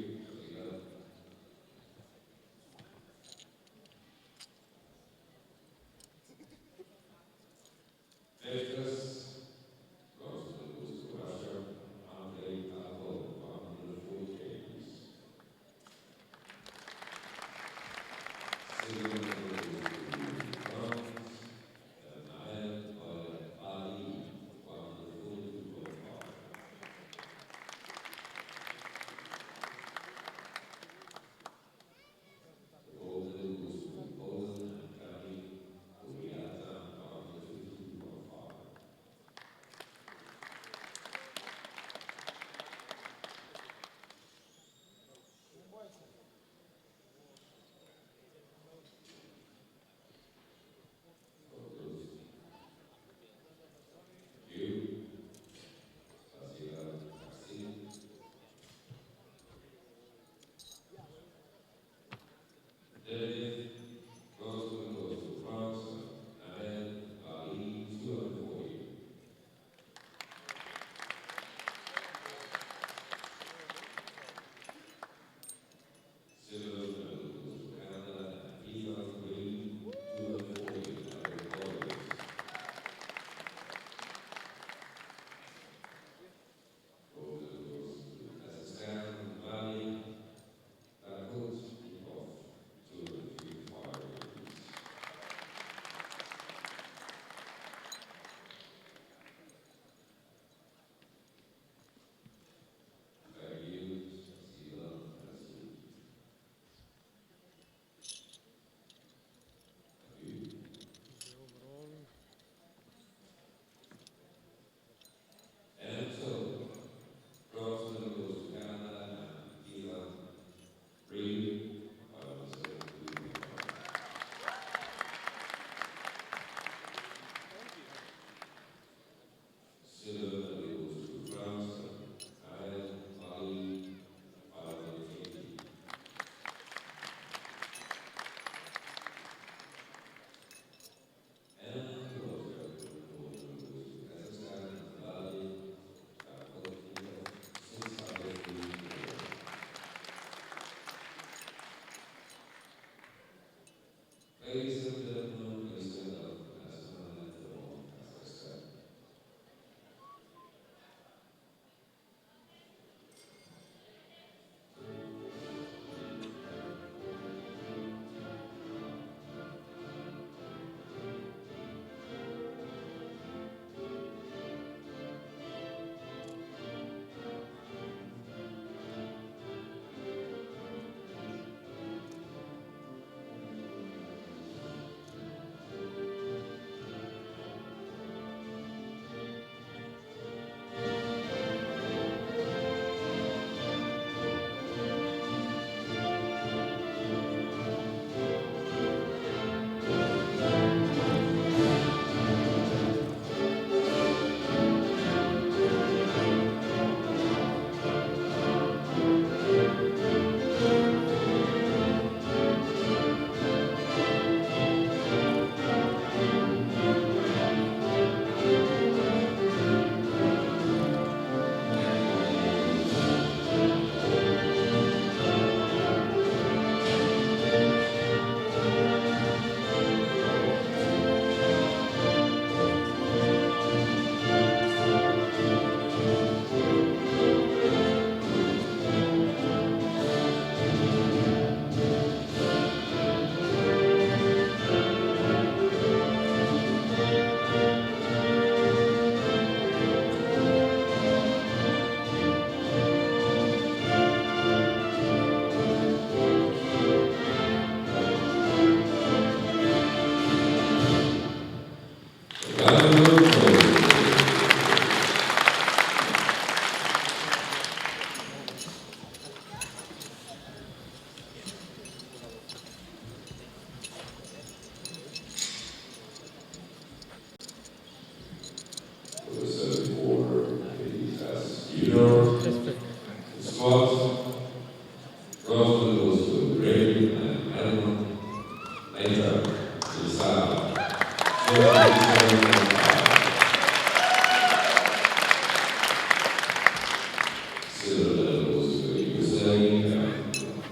Silver medal goes to the USA.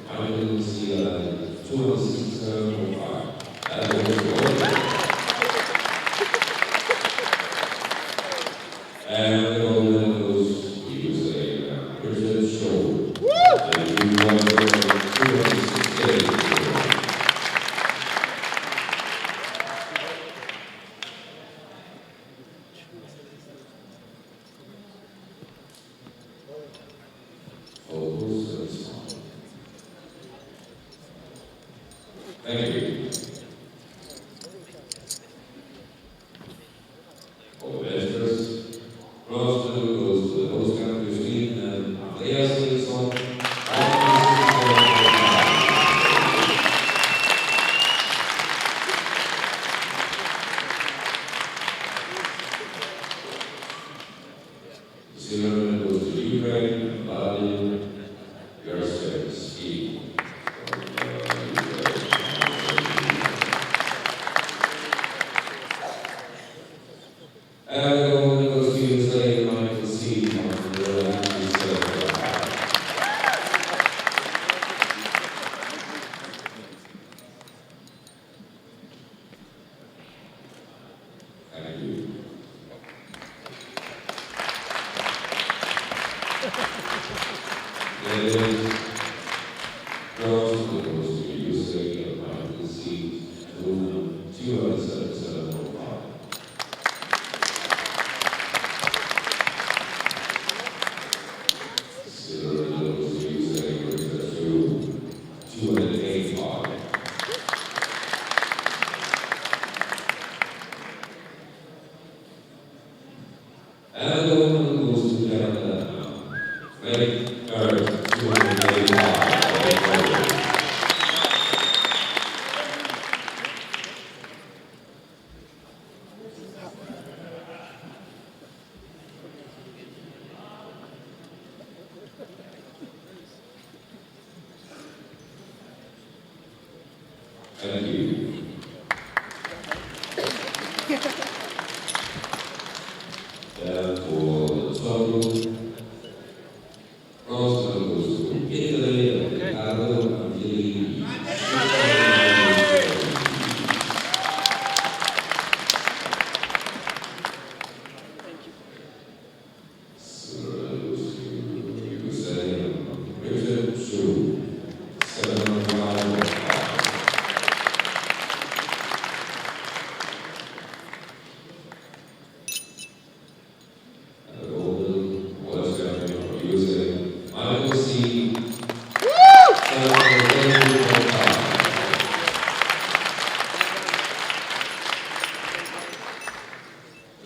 Diamond is the 267.5. That goes to Oregon. And the gold medal goes to USA. Richard Scholl. And he won the 268. Thank you. All the masters. Bronze medal goes to the host country, Sweden, and Andreas Nilsson. The silver medal goes to Ukraine, and Vladimir Yarosevsky. And the gold medal goes to USA, Michael C. from the Thank you. Deadlift. Bronze medal goes to USA, Michael C. from 277.5. Silver medal goes to USA, Richard Scholl, 285. And the gold medal goes to Canada. Lake Earth, 285. Thank you. And for the total, bronze medal goes to Italy and Riccardo Angelini. Silver medal goes to USA and Richard Scholl, 705.5. And the gold medal was champion for USA, Michael C. 708.5.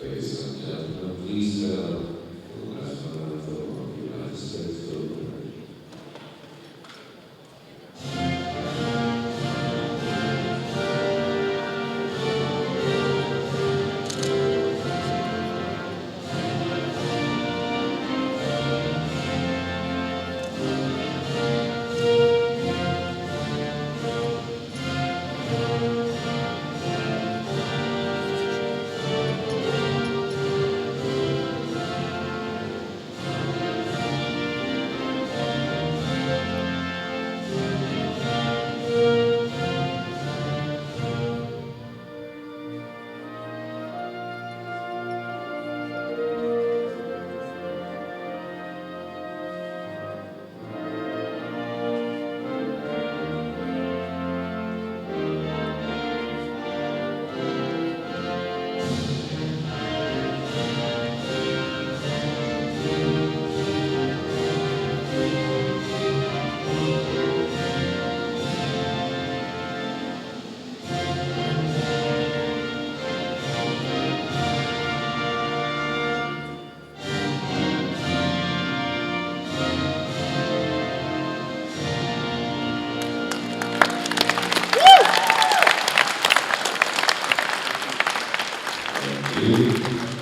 Ladies and gentlemen, please stand up for the national anthem of the United States of America. Thank you.